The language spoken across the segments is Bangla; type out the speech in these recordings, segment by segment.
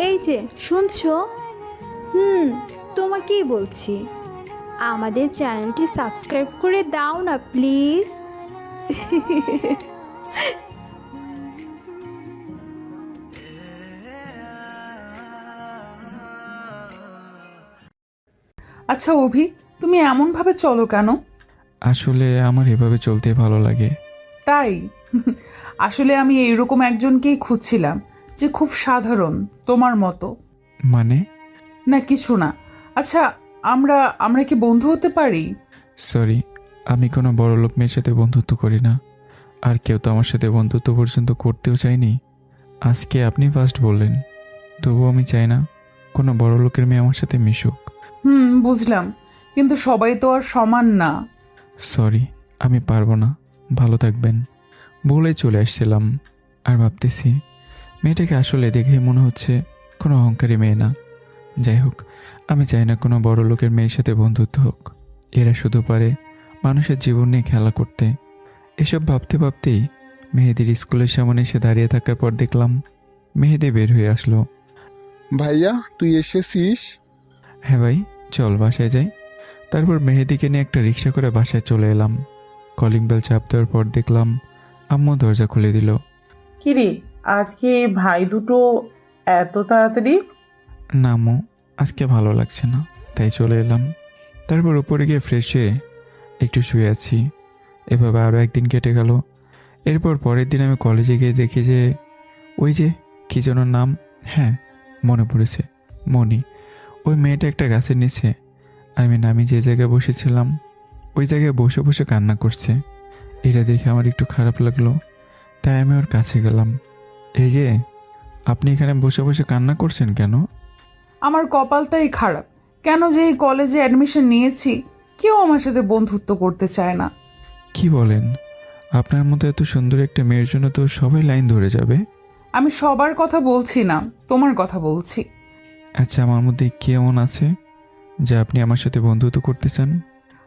এই যে শুনছো? তোমাকেই বলছি, আমাদের চ্যানেলটি সাবস্ক্রাইব করে দাও না প্লিজ। আচ্ছা অভি, তুমি এমনভাবে চলো কেন? আসলে আমার এভাবে চলতে ভালো লাগে। তাই? আসলে আমি এইরকম একজনকেই খুঁজছিলাম, যে খুব সাধারণ, তোমার মতো। মানে? না কিছু না। আচ্ছা, আমরা আমরা কি বন্ধু হতে পারি? সরি, আমি কোনো বড়লোক মেয়ের সাথে বন্ধুত্ব করি না। আর কেউ তো আমার সাথে বন্ধুত্ব পর্যন্ত করতেও চায়নি। আজকে আপনি ফার্স্ট বললেন। তবুও আমি চাই না কোনো বড়লোকের মেয়ে আমার সাথে মিশুক। বুঝলাম, কিন্তু সবাই তো আর সমান না। সরি, আমি পারবো না। ভালো থাকবেন। বলে চলে আসছিলাম। আর ভাবতেছি, মেয়েটাকে আসলে দেখে মনে হচ্ছে কোনো অহংকারী মেয়ে না। যাই হোক, আমি চাই না কোনো বড় লোকের মেয়ের সাথে বন্ধুত্ব হোক। এরা শুধু পারে মানুষের জীবন নিয়ে খেলা করতে। এসব ভাবতে ভাবতেই মেহেদির স্কুলের সামনে এসে দাঁড়িয়ে থাকার পর দেখলাম মেহেদি বের হয়ে আসলো। ভাইয়া, তুই এসেছিস? হ্যাঁ ভাই, চল বাসায় যাই। তারপর মেহেদিকে নিয়ে একটা রিক্সা করে বাসায় চলে এলাম। কলিং বেল চাপ দেওয়ার পর দেখলাম আম্মু দরজা খুলে দিল। কিরে, আজকে ভাই দুটো এত তাড়াতাড়ি? না আম্মু, আজকে ভালো লাগছে না, তাই চলে এলাম। তারপর উপরে গিয়ে ফ্রেশ হয়ে একটু শুয়ে আছি। এভাবে আরও একদিন কেটে গেল। এরপর পরের দিন আমি কলেজে গিয়ে দেখি যে ওই যে কী যেন নাম, হ্যাঁ মনে পড়েছে, মনি। ওই মেয়েটা একটা গাছের নিচে, আমি যে জায়গায় বসেছিলাম ওই জায়গায় বসে বসে কান্না করছে। এটা দেখে আমার একটু খারাপ লাগলো, তাই আমি ওর কাছে গেলাম। এই যে, আপনি এখানে বসে বসে কান্না করছেন কেন? আমার কপালটাই খারাপ, কেন যে এই কলেজে অ্যাডমিশন নিয়েছি, কেউ আমার সাথে বন্ধুত্ব করতে চায় না। কি বলেন? আপনার মতো এত সুন্দর একটা মেয়ের জন্য তো সবাই লাইন ধরে যাবে। আমি সবার কথা বলছি না, তোমার কথা বলছি। আচ্ছা, আমার মধ্যে কি এমন আছে যে আপনি আমার সাথে বন্ধুত্ব করতে চান?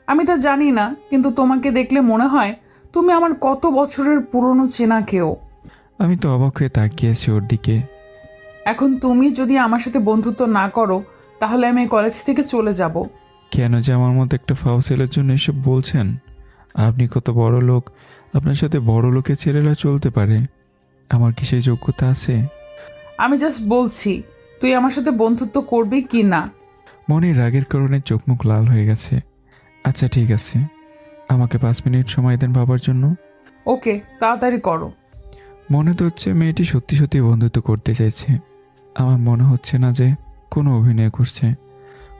আমি তা জানি না, কিন্তু তোমাকে দেখলে মনে হয় তুমি আমার কত বছরের পুরনো চেনা কেউ। আমি তো অবাক হয়ে তাকিয়ে আছি ওর দিকে। এখন তুমি যদি আমার সাথে বন্ধুত্ব না করো, তাহলে আমি এই কলেজ থেকে চলে যাব। কেন যে আমার মতো একটা ফাও ছেলের জন্য এসব বলছেন? আপনি কত বড় লোক, আপনার সাথে বড় লোকের ছেলেরা চলতে পারে। আমার কি সেই যোগ্যতা আছে? আমি জাস্ট বলছি, তুই আমার সাথে বন্ধুত্ব করবি কি না। মনের রাগের কারণে চোখ মুখ লাল হয়ে গেছে। আচ্ছা ঠিক আছে, আমাকে 5 মিনিট সময় দেন ভাবার জন্য। ওকে, তাড়াতাড়ি করো। মনে তো হচ্ছে মেয়েটি সত্যি সত্যি বন্ধুত্ব করতে চাইছে। আমার মনে হচ্ছে না যে কোনো অভিনয় করছে।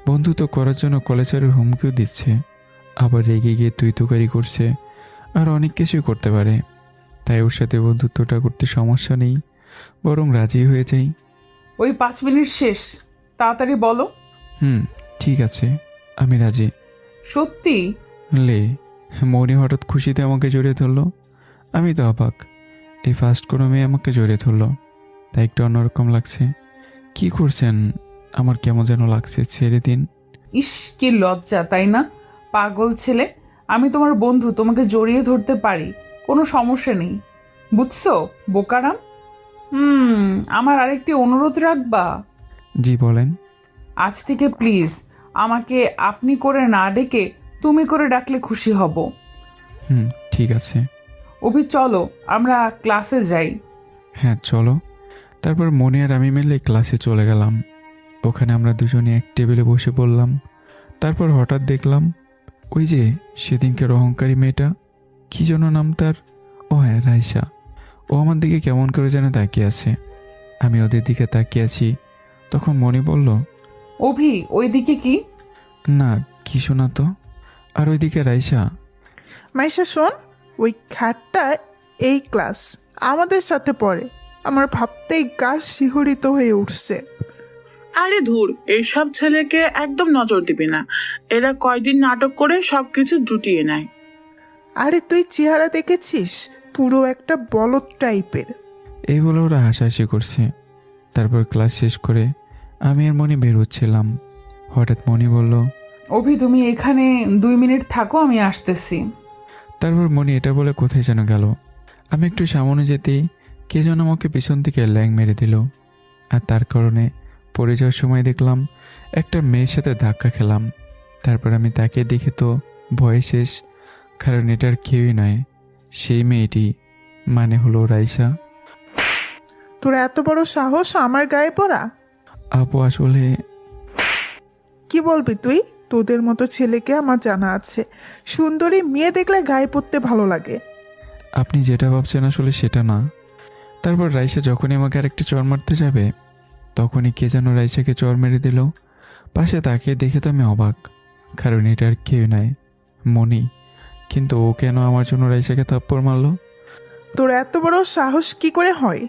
বন্ধুত্ব করার জন্য কলেজের হুমকিও দিচ্ছে, আবার রেগে গিয়ে তুই তুকারি করছে, আর অনেক কিছুই করতে পারে। তাই ওর সাথে বন্ধুত্বটা করতে সমস্যা নেই, বরং রাজি হয়ে যাই। ওই 5 মিনিট শেষ, তাড়াতাড়ি বলো। ঠিক আছে, আমি রাজি। সত্যি? লে, মৌনি হঠাৎ খুশিতে আমাকে জড়িয়ে ধরলো। আমি তো অবাক, এই ফার্স্ট কোনো মেয়ে আমাকে জড়িয়ে ধরলো, তাই একটু অন্যরকম লাগছে। কি করছেন? আমার কেমন যেন লাগছে, ছেড়ে দিন। ইস, কি লজ্জা তাই না? পাগল ছেলে, আমি তোমার বন্ধু, তোমাকে জড়িয়ে ধরতে পারি, কোনো সমস্যা নেই, বুঝছো বোকারাম? আমার আরেকটি অনুরোধ রাখবা? জি বলেন। আজ থেকে প্লিজ আমাকে আপনি করে না ডেকে তুমি করে ডাকলে খুশি হব। ঠিক আছে। অভি চলো, আমরা ক্লাসে যাই। হ্যাঁ চলো। তারপর মনি আর আমি মিলে ক্লাসে চলে গেলাম। ওখানে আমরা দুজনে এক টেবিলে বসে পড়লাম। তারপর হঠাৎ দেখলাম ওই যে সেদিনকার অহংকারী মেয়েটা, কি যেন নাম তার, ও হ্যাঁ রাইসা, ও আমার দিকে কেমন করে যেন তাকিয়ে আছে। আমি ওদের দিকে তাকিয়ে আছি, তখন মনি বলল, অভি ওইদিকে কি? না কিছু না তো। আর ওইদিকে রাইসা। মাইশা শোন, ওই খ্যাটটা এই ক্লাস আমাদের সাথে পড়ে। আমার ভাবতেই গা শিহরিত হয়ে উঠছে। আরে ধুর, এইসব ছেলেকে একদম নজর দিবি না। এরা কয়দিন নাটক করে সবকিছু জুটিয়ে নেয়। আরে তুই চেহারা দেখেছিস, পুরো একটা বলদ টাইপের। এই বলে ওরা হাসাহাসি করছে। তারপর ক্লাস শেষ করে আমি আর মনি বের হচ্ছিলাম। হঠাৎ মনি বলল, অভি তুমি এখানে 2 মিনিট থাকো, আমি আসতেছি। তারপর মনি এটা বলে কোথায় যেন গেল। আমি একটু সামনে যেতেই কে যেন আমাকে পিছন থেকে ল্যাং মেরে দিল, আর তার কারণে পড়ে যাওয়ার সময় দেখলাম একটা মেয়ের সাথে ধাক্কা খেলাম। তারপর আমি তাকে দেখে তো ভয় শেষ, কারণ এটার কেউই নয়, সেই মেয়েটি, মানে হলো রাইসা। তোর এত বড় সাহস আমার গায়ে পড়া! আপু আসলে কি বলবি তুই? তোদের মতো ছেলেকে আমার জানা আছে, সুন্দরী মেয়ে দেখলে গায়ে পড়তে ভালো লাগে। আপনি যেটা ভাবছেন আসলে সেটা না। তারপর রাইসা যখনই আমাকে আরেকটা চর মারতে যাবে, তখনই কে যেন রাইসাকে চর মেরে দিল। পাশে তাকে দেখে তো আমি অবাক, কারণ এটা আর কেউ নয়, মনি। কিন্তু ও কেন আমার জন্য রাইসাকে থাপ্পড় মারলো? তোর এত বড় সাহস কি করে হয়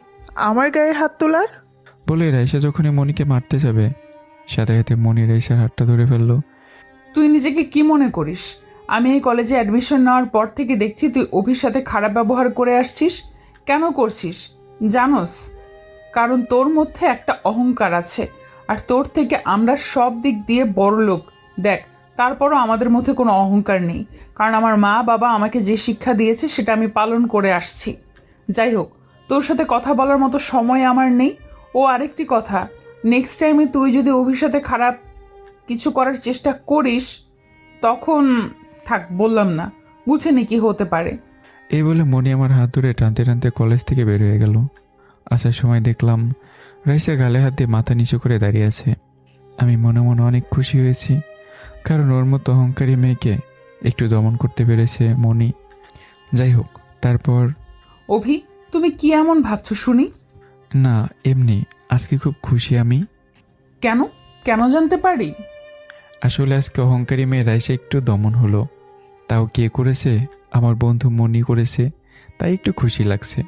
আমার গায়ে হাত তোলার? বলে রাইসা যখনই মনিকে মারতে যাবে, সাথে সাথে মনি রাইসার হাতটা ধরে ফেললো। তুই নিজেকে কি মনে করিস? আমি এই কলেজে অ্যাডমিশন নেওয়ার পর থেকে দেখছি তুই অভির সাথে খারাপ ব্যবহার করে আসছিস। কেন করছিস জানোস? কারণ তোর মধ্যে একটা অহংকার আছে, আর তোর থেকে আমরা সব দিক দিয়ে বড় লোক। দেখ, তারপরও আমাদের মধ্যে কোনো অহংকার নেই, কারণ আমার মা বাবা আমাকে যে শিক্ষা দিয়েছে সেটা আমি পালন করে আসছি। যাই হোক, তোর সাথে কথা বলার মতো সময় আমার নেই। ও আরেকটি কথা, নেক্সট টাইমে তুই যদি অভির সাথে খারাপ কিছু করার চেষ্টা করিস, তখন থাক, বললাম না, বুঝে নি কি হতে পারে। এই বলে মনি আমার হাত ধরে টানতে টানতে কলেজ থেকে বের হয়ে গেল। আসার সময় দেখলাম রাইসা গালে হাত দিয়ে মাথা নিচু করে দাঁড়িয়ে আছে। আমি মনে মনে অনেক খুশি হয়েছি, কারণ ওর মতো অহংকারী মেয়েকে একটু দমন করতে পেরেছে মনি। যাই হোক, তারপর অভি, তুমি কি এমন ভাবছো শুনি? না, এমনি আজকে খুব খুশি আমি। কেন কেন জানতে পারি? আসলে আজকে অহংকারী মেয়ে রাইসা একটু দমন হলো, তাও কে করেছে? আমার বন্ধু মনি করেছে, তাই একটু খুশি লাগছে।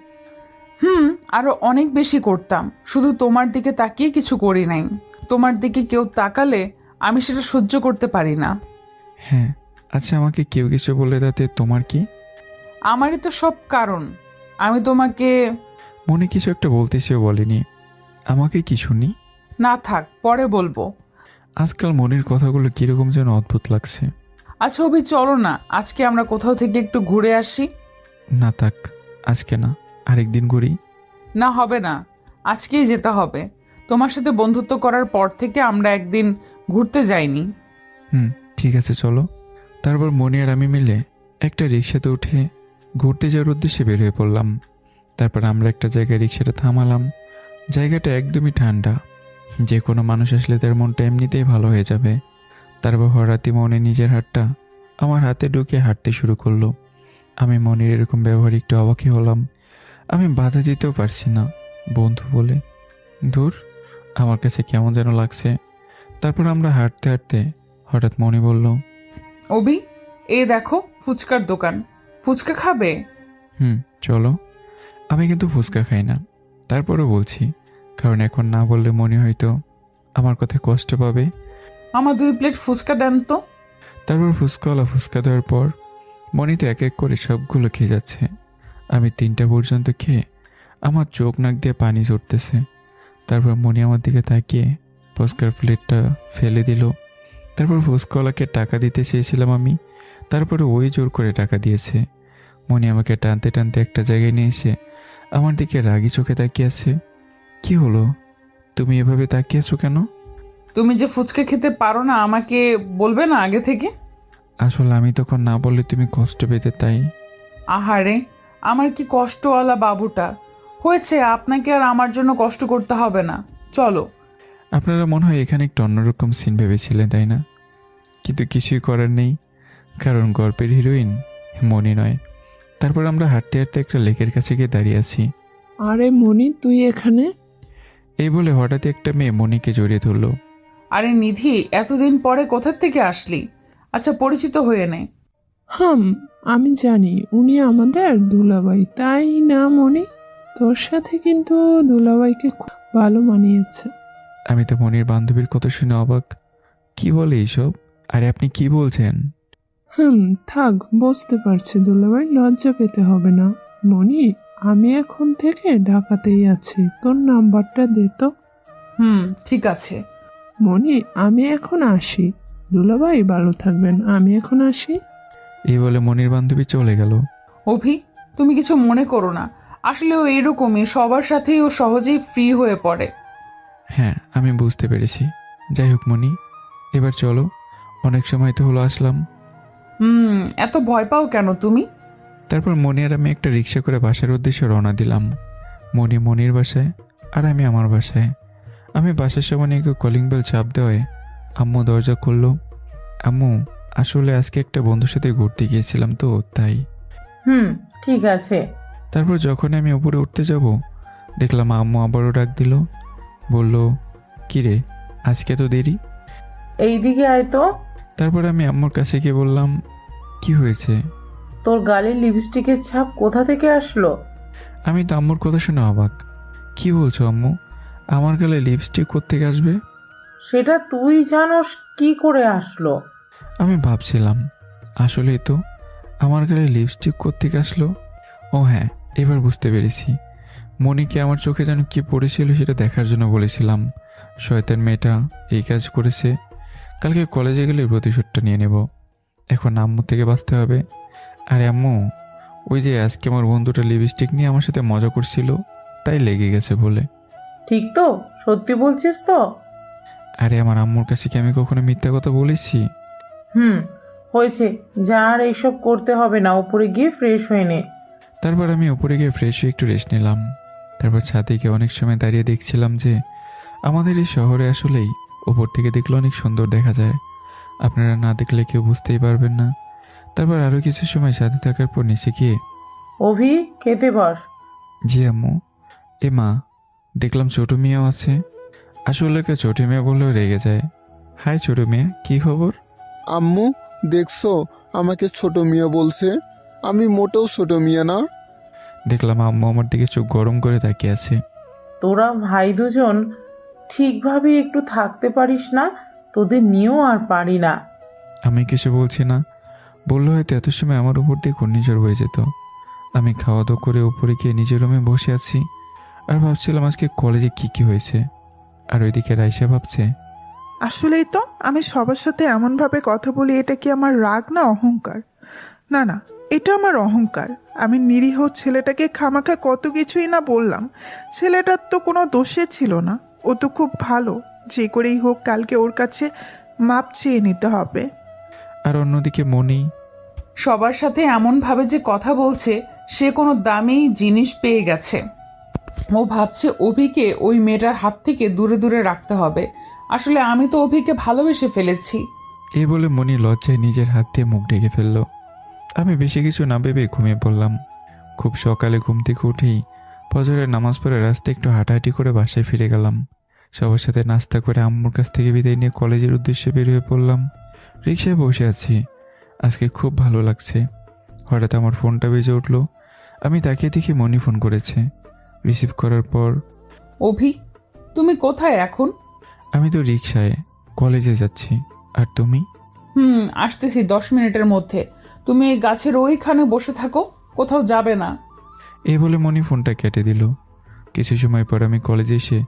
আরো অনেক বেশি করতাম, শুধু তোমার দিকে তাকিয়ে কিছু করি নাই। তোমার দিকে কেউ তাকালে আমি সেটা সহ্য করতে পারি না। হ্যাঁ, আচ্ছা, আমাকে কেউ কিছু বলে তাতে তোমার কি? আমারই তো সব কারণ। আমি তোমাকে... মনে কিছু একটা বলতে সেও বলেনি, আমাকে কি শুনি? না থাক, পরে বলবো। আজকাল মনির কথাগুলো কিরকম যেন অদ্ভুত লাগছে। আচ্ছা অভি, চলো না আজকে আমরা কোথাও থেকে একটু ঘুরে আসি। না থাক, আজকে না, আরেকদিন ঘুরি। না হবে না, আজকেই যেতে হবে। তোমার সাথে বন্ধুত্ব করার পর থেকে আমরা একদিন ঘুরতে যাইনি। ঠিক আছে, চলো। তারপর মনি আর আমি মিলে একটা রিক্সাতে উঠে ঘুরতে যাওয়ার উদ্দেশ্যে বের হয়ে পড়লাম। তারপর আমরা একটা জায়গায় রিক্সাটা থামালাম। জায়গাটা একদমই ঠান্ডা, যে কোনো মানুষ আসলে তার মনটা এমনিতেই ভালো হয়ে যাবে। তারপর হঠাৎই মনে নিজের হাতটা আমার হাতে ঢুকে হাঁটতে শুরু করলো। আমি মনির এরকম ব্যবহার একটু অবাকই হলাম। আমি বাধা দিতেও পারছি না, বন্ধু বলে। ধুর, আমার কাছে কেমন যেন লাগছে। তারপর আমরা হাঁটতে হাঁটতে হঠাৎ মনি বলল, অভি, এই দেখো ফুচকার দোকান, ফুচকা খাবে? চলো। আমি কিন্তু ফুচকা খাই না, তারপরও বলছি, কারণ এখন না বললে মনে হয়তো আমার কথা কষ্ট পাবে। আমার 2 প্লেট ফুচকা দেন তো। তারপর ফুচকাওয়ালা ফুচকা দেওয়ার পর মনি তো এক এক করে সবগুলো খেয়ে যাচ্ছে। আমি 3টা পর্যন্ত খেয়ে আমার চোখ নাক দিয়ে পানি ঝরতেছে। তারপর মনি আমার দিকে তাকিয়ে ফুচকার প্লেটটা ফেলে দিল। তারপর ফুচকাওয়ালাকে টাকা দিতে চেয়েছিলাম আমি, তারপরে ওই জোর করে টাকা দিয়েছে। মনি আমাকে টানতে টানতে একটা জায়গায় নিয়ে এসে আমার দিকে রাগি চোখে তাকিয়ে আছে। কি হলো, তুমি এভাবে তাকিয়ে আছো কেন? তুমি যে ফুচকা খেতে পারো না আমাকে বলবে না আগে থেকে? আসলে আমি তখন না বললে তুমি কষ্ট পেতে, তাই। আহারে, আমার কি কষ্টওয়ালা বাবুটা হয়েছে, আপনাকে আর আমার জন্য কষ্ট করতে হবে না, চলো। আপনারা মনে হয় এখানে একটু অন্যরকম সিন ভেবেছিলেন, তাই না? কিন্তু কিছুই করার নেই, কারণ গল্পের হিরোইন মনি নয়। তারপর আমরা হাঁটতে হাঁটতে একটা লেকের কাছে গিয়ে দাঁড়িয়ে আছি। আরে মনি, তুই এখানে? এই বলে হঠাৎ একটা মেয়ে মনিকে জড়িয়ে ধরলো। আরে নিধি, এতদিন পরে কোথা থেকে আসলি? আচ্ছা, পরিচিত হয়ে নে। আমি জানি উনি আমাদের দুলাভাই, তাই না মনি? তোর সাথে কিন্তু দুলাভাইকে খুব ভালো মানিয়েছে। আমি তো মনির বান্ধবীর কথা শুনে অবাক। কি বলে এইসব? আরে আপনি কি বলছেন? থাক, বুঝতে পারছি দুলাভাই, লজ্জা পেতে হবে না। মনি, আমি এখন থেকে ঢাকাতেই আছি, তোর নাম্বারটা দে তো। ঠিক আছে। মনি, আমি এখন আসি। দুলাভাই ভালো থাকবেন, আমি এখন আসি। এই বলে মনির বান্ধবী চলে গেল। অভি, তুমি কিছু মনে করো না, আসলে ও এরকমই, সবার সাথেই ও সহজেই ফ্রি হয়ে পড়ে। হ্যাঁ, আমি বুঝতে পেরেছি। যাই হোক মনি, এবার চলো, অনেক সময় তো হলো আসলাম। এত ভয় পাও কেন তুমি? তারপর মনি আর আমি একটা রিক্সা করে বাসার উদ্দেশ্যে রওনা দিলাম। মনি মনির বাসায় আর আমি আমার বাসায়। আমি বাসার সামনে একটু কলিং বেল চাপ দেওয়ায় আম্মু দরজা খুললো। আম্মু, আসলে আজকে একটা বন্ধুর সাথে ঘুরতে গিয়েছিলাম তো তাই। ঠিক আছে। তারপর যখন আমি উপরে উঠতে যাব দেখলাম আম্মু আবারও ডাক দিল, বলল, কিরে আজকে তো দেরি? এইদিকে আয় তো। তারপর আমি আম্মুর কাছে গিয়ে বললাম, কি হয়েছে? তোর গালে লিপস্টিকের ছাপ কোথা থেকে আসলো? আমি তো আম্মুর কথা শুনে অবাক। কি বলছো আম্মু, আমার গালে লিপস্টিক কোত্থেকে আসবে? সেটা তুই জানোস কি করে আসলো? আমি ভাবছিলাম, আসলেই তো আমার গালে লিপস্টিক কোত্থেকে আসলো। ও হ্যাঁ, এবার বুঝতে পেরেছি। মনিকে আমার চোখে যেন কি পড়েছিল সেটা দেখার জন্য বলেছিলাম। শয়তান মেয়েটা এই কাজ করেছে। কালকে কলেজে গেলে প্রতিশোধটা নিয়ে নেব। এখন আম্মু থেকে বাঁচতে হবে। আরে আম্মু, ওই যে আজকে আমার বন্ধুটা লিপস্টিক নিয়ে আমার সাথে মজা করছিল, তাই লেগে গেছে বলে। ঠিক তো? সত্যি বলছিস তো? আরে আমার আম্মুর কাছে কি আমি কখনো মিথ্যা কথা বলেছি? হয়েছে, যা আর এইসব করতে হবে না, উপরে গিয়ে ফ্রেশ হয়ে নে। তারপর আমি উপরে গিয়ে ফ্রেশ হয়ে একটু রেস্ট নিলাম। তারপর ছাদে গিয়ে অনেক সময় দাঁড়িয়ে দেখছিলাম যে আমাদের এই শহরে আসলেই উপর থেকে দেখলে অনেক সুন্দর দেখা যায়। আপনারা না দেখলে কেউ বুঝতেই পারবেন না। তারপর আরও কিছু সময় ছাদে থাকার পর নিচে গিয়ে, অভি, খেতে বস। জি আম্মু। এ মা, দেখলাম ছোট মেয়েও আছে। আসলে কে ছোট মেয়ে বললেও রেগে যায়। হাই ছোট মেয়ে, কি খবর? আম্মু, দেখছো আমাকে ছোট মিয়া বলছে? আমি মোটেও ছোট মিয়া না। দেখলাম আম্মু আমার দিকে চোখ গরম করে তাকিয়ে আছে। তোরা ভাই দুজন ঠিকভাবে একটু থাকতে পারিস না? তোদের নিয়েও আর পারি না। আমি কিছু বলছি না, বললো হয়তো এত সময় আমার উপর দিয়ে ঘূর্ণিঝড় হয়ে যেত। আমি খাওয়া দাওয়া করে উপরে গিয়ে নিজের রুমে বসে আছি আর ভাবছিলাম আজকে কলেজে কি হয়েছে। আর ওইদিকে রাইসা ভাবছে, আসলেই তো আমি সবার সাথে এমনভাবে কথা বলি, এটা কি আমার রাগ না অহংকার? না না, এটা আমার অহংকার। আমি নিরীহ ছেলেটাকে খামাখা কত কিছুই না বললাম। ছেলেটার তো কোনো দোষে ছিল না, ও তো খুব ভালো। যে করেই হোক কালকে ওর কাছে মাপ চেয়ে নিতে হবে। আর অন্যদিকে মনি সবার সাথে এমনভাবে যে কথা বলছে, সে কোনো দামি জিনিস পেয়ে গেছে। ও ভাবছে অভিকে ওই মেয়েটার হাত থেকে দূরে দূরে রাখতে হবে। আসলে আমি তো অভিকে ভালোবেসে ফেলেছি। এই বলে মনি লজ্জায় নিজের হাত দিয়ে মুখ ঢেকে ফেলল। আমি বেশি কিছু না ভেবে ঘুমিয়ে পড়লাম। খুব সকালে ঘুম থেকে উঠেই ফজরের নামাজ পড়ে রাস্তায় একটু হাঁটাহাঁটি করে বাসায় ফিরে গেলাম। সবার সাথে নাস্তা করে আম্মুর কাছ থেকে বিদায় নিয়ে কলেজের উদ্দেশ্যে বের হয়ে পড়লাম। রিকশায় বসে আছি, আজকে খুব ভালো লাগছে। হঠাৎ আমার ফোনটা বেজে উঠলো। আমি তাকিয়ে দেখি মনি ফোন করেছে। রিসিভ করার পর, অভি, তুমি কোথায় এখন? আমি তো রিকশায় কলেজে যাচ্ছি। আর তুমি? আসতেছি 10 মিনিটের মধ্যে। তুমি এই গাছের ওইখানে বসে থাকো, কোথাও যাবে না। এই বলে মনি ফোনটা কেটে দিল। কিছু সময় পর আমি কলেজে এসে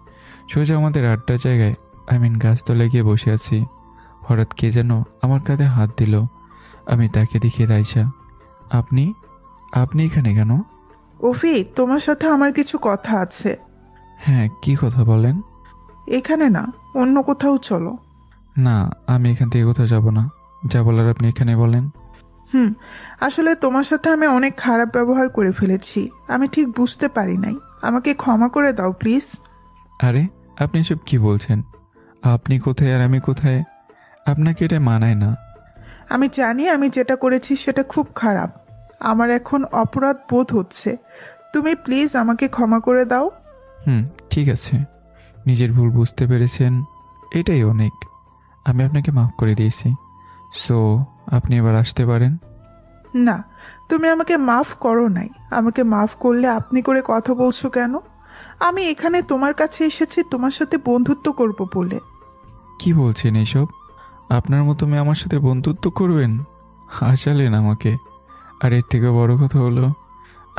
সোজা আমাদের আড্ডার জায়গায় গাছতলায় গিয়ে বসে আছি। হঠাৎ কে যেন আমার কাঁধে হাত দিল। আমি তাকে দেখি রাইসা। আপনি আপনি এখানে কেন? অফি, তোমার সাথে আমার কিছু কথা আছে। হ্যাঁ, কি কথা বলেন? এখানে না, অন্য কোথাও চলো। না, আমি এখান থেকে কোথাও যাব না। যা বলার আপনি এখানে বলেন। আসলে তোমার সাথে আমি অনেক খারাপ ব্যবহার করে ফেলেছি। আমি ঠিক বুঝতে পারি নাই, আমাকে ক্ষমা করে দাও প্লিজ। আরে আপনি এসব কি বলছেন? আপনি কোথায় আর আমি কোথায়? আপনাকে এটা মানায় না। আমি জানি আমি যেটা করেছি সেটা খুব খারাপ। আমার এখন অপরাধ বোধ হচ্ছে। তুমি প্লিজ আমাকে ক্ষমা করে দাও। ঠিক আছে, নিজের ভুল বুঝতে পেরেছেন, এটাই অনেক। আমি আপনাকে মাফ করে দিয়েছি। সো আপনি এবার আসতে পারেন। না, তুমি আমাকে মাফ করো নাই। আমাকে মাফ করলে আপনি করে কথা বলছো কেন? আমি এখানে তোমার কাছে এসেছি তোমার সাথে বন্ধুত্ব করব বলে। কি বলছেন এসব? আপনার মতো মেয়ে আমার সাথে বন্ধুত্ব করবেন? হাসালেন আমাকে। আর এর থেকে বড় কথা হলো,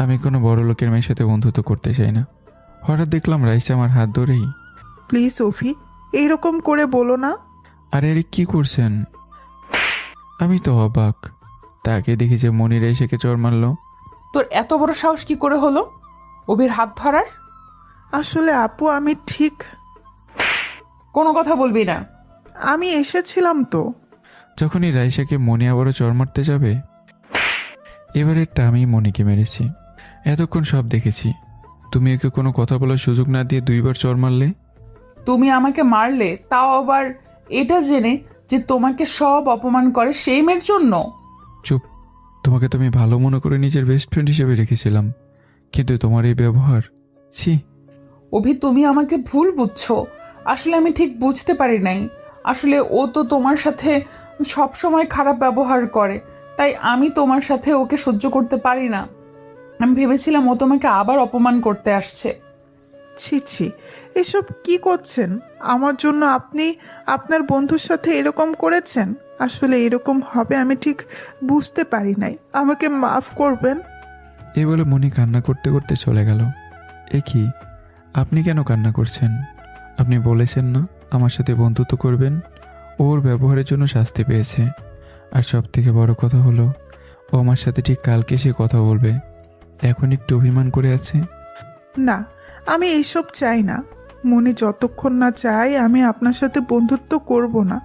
আমি কোনো বড় লোকের মেয়ের সাথে বন্ধুত্ব করতে চাই না। হঠাৎ দেখলাম রাইসা আমার হাত ধরেই, প্লিজ অফি, এইরকম করে বলো না। আরে আরে কি করছেন? আমি তো অবাক। তাকে দেখি যে মনি রাইসাকে চড় মারলো। তোর এত বড় সাহস কি করে হলো অভির হাত ধরার? আসলে আপু, আমি ঠিক কোনো কথা বলবি না। আমি এসেছিলাম তো। যখনই রাইসাকে মনি আবারও চর মারতে যাবে, এবারেরটা আমি মনিকে মেরেছি। এতক্ষণ সব দেখেছি, তুমি একে কোনো কথা বলার সুযোগ না দিয়ে 2বার চর মারলে। তুমি আমাকে মারলে, তাও আবার এটা জেনে যে তোমাকে সব অপমান করে সেই মেয়ের জন্য। চুপ, তোমাকে তো আমি ভালো মনে করে নিজের বেস্ট ফ্রেন্ড হিসেবে রেখেছিলাম, কিন্তু তোমার এই ব্যবহার, ছি। অভি, তুমি আমাকে ভুল বুঝছো। আসলে আমি ঠিক বুঝতে পারি নাই। আসলে ও তো তোমার সাথে সব সময় খারাপ ব্যবহার করে, তাই আমি তোমার সাথে ওকে সহ্য করতে পারি না। আমি ভেবেছিলাম ও তোমাকে আবার অপমান করতে আসছে। ছি ছি, এসব কি করছেন? আমার জন্য আপনি আপনার বন্ধুর সাথে এরকম করেছেন? আসলে এরকম হবে আমি ঠিক বুঝতে পারি নাই, আমাকে মাফ করবেন। এই বলে মনি কান্না করতে করতে চলে গেল। এ কি, আপনি কেন কান্না করছেন? আপনি বলেছেন না আমার সাথে বন্ধুত্ব করবেন? ওর ব্যবহারের জন্য শাস্তি পেয়েছে। আর সব থেকে বড় কথা হলো, ও আমার সাথে ঠিক কালকে সে কথা বলবে। এখন একটু অভিমান করে আছে। না, আমি এইসব চাই না। মনে যতক্ষণ না চাই আমি আপনার সাথে বন্ধুত্ব করব না।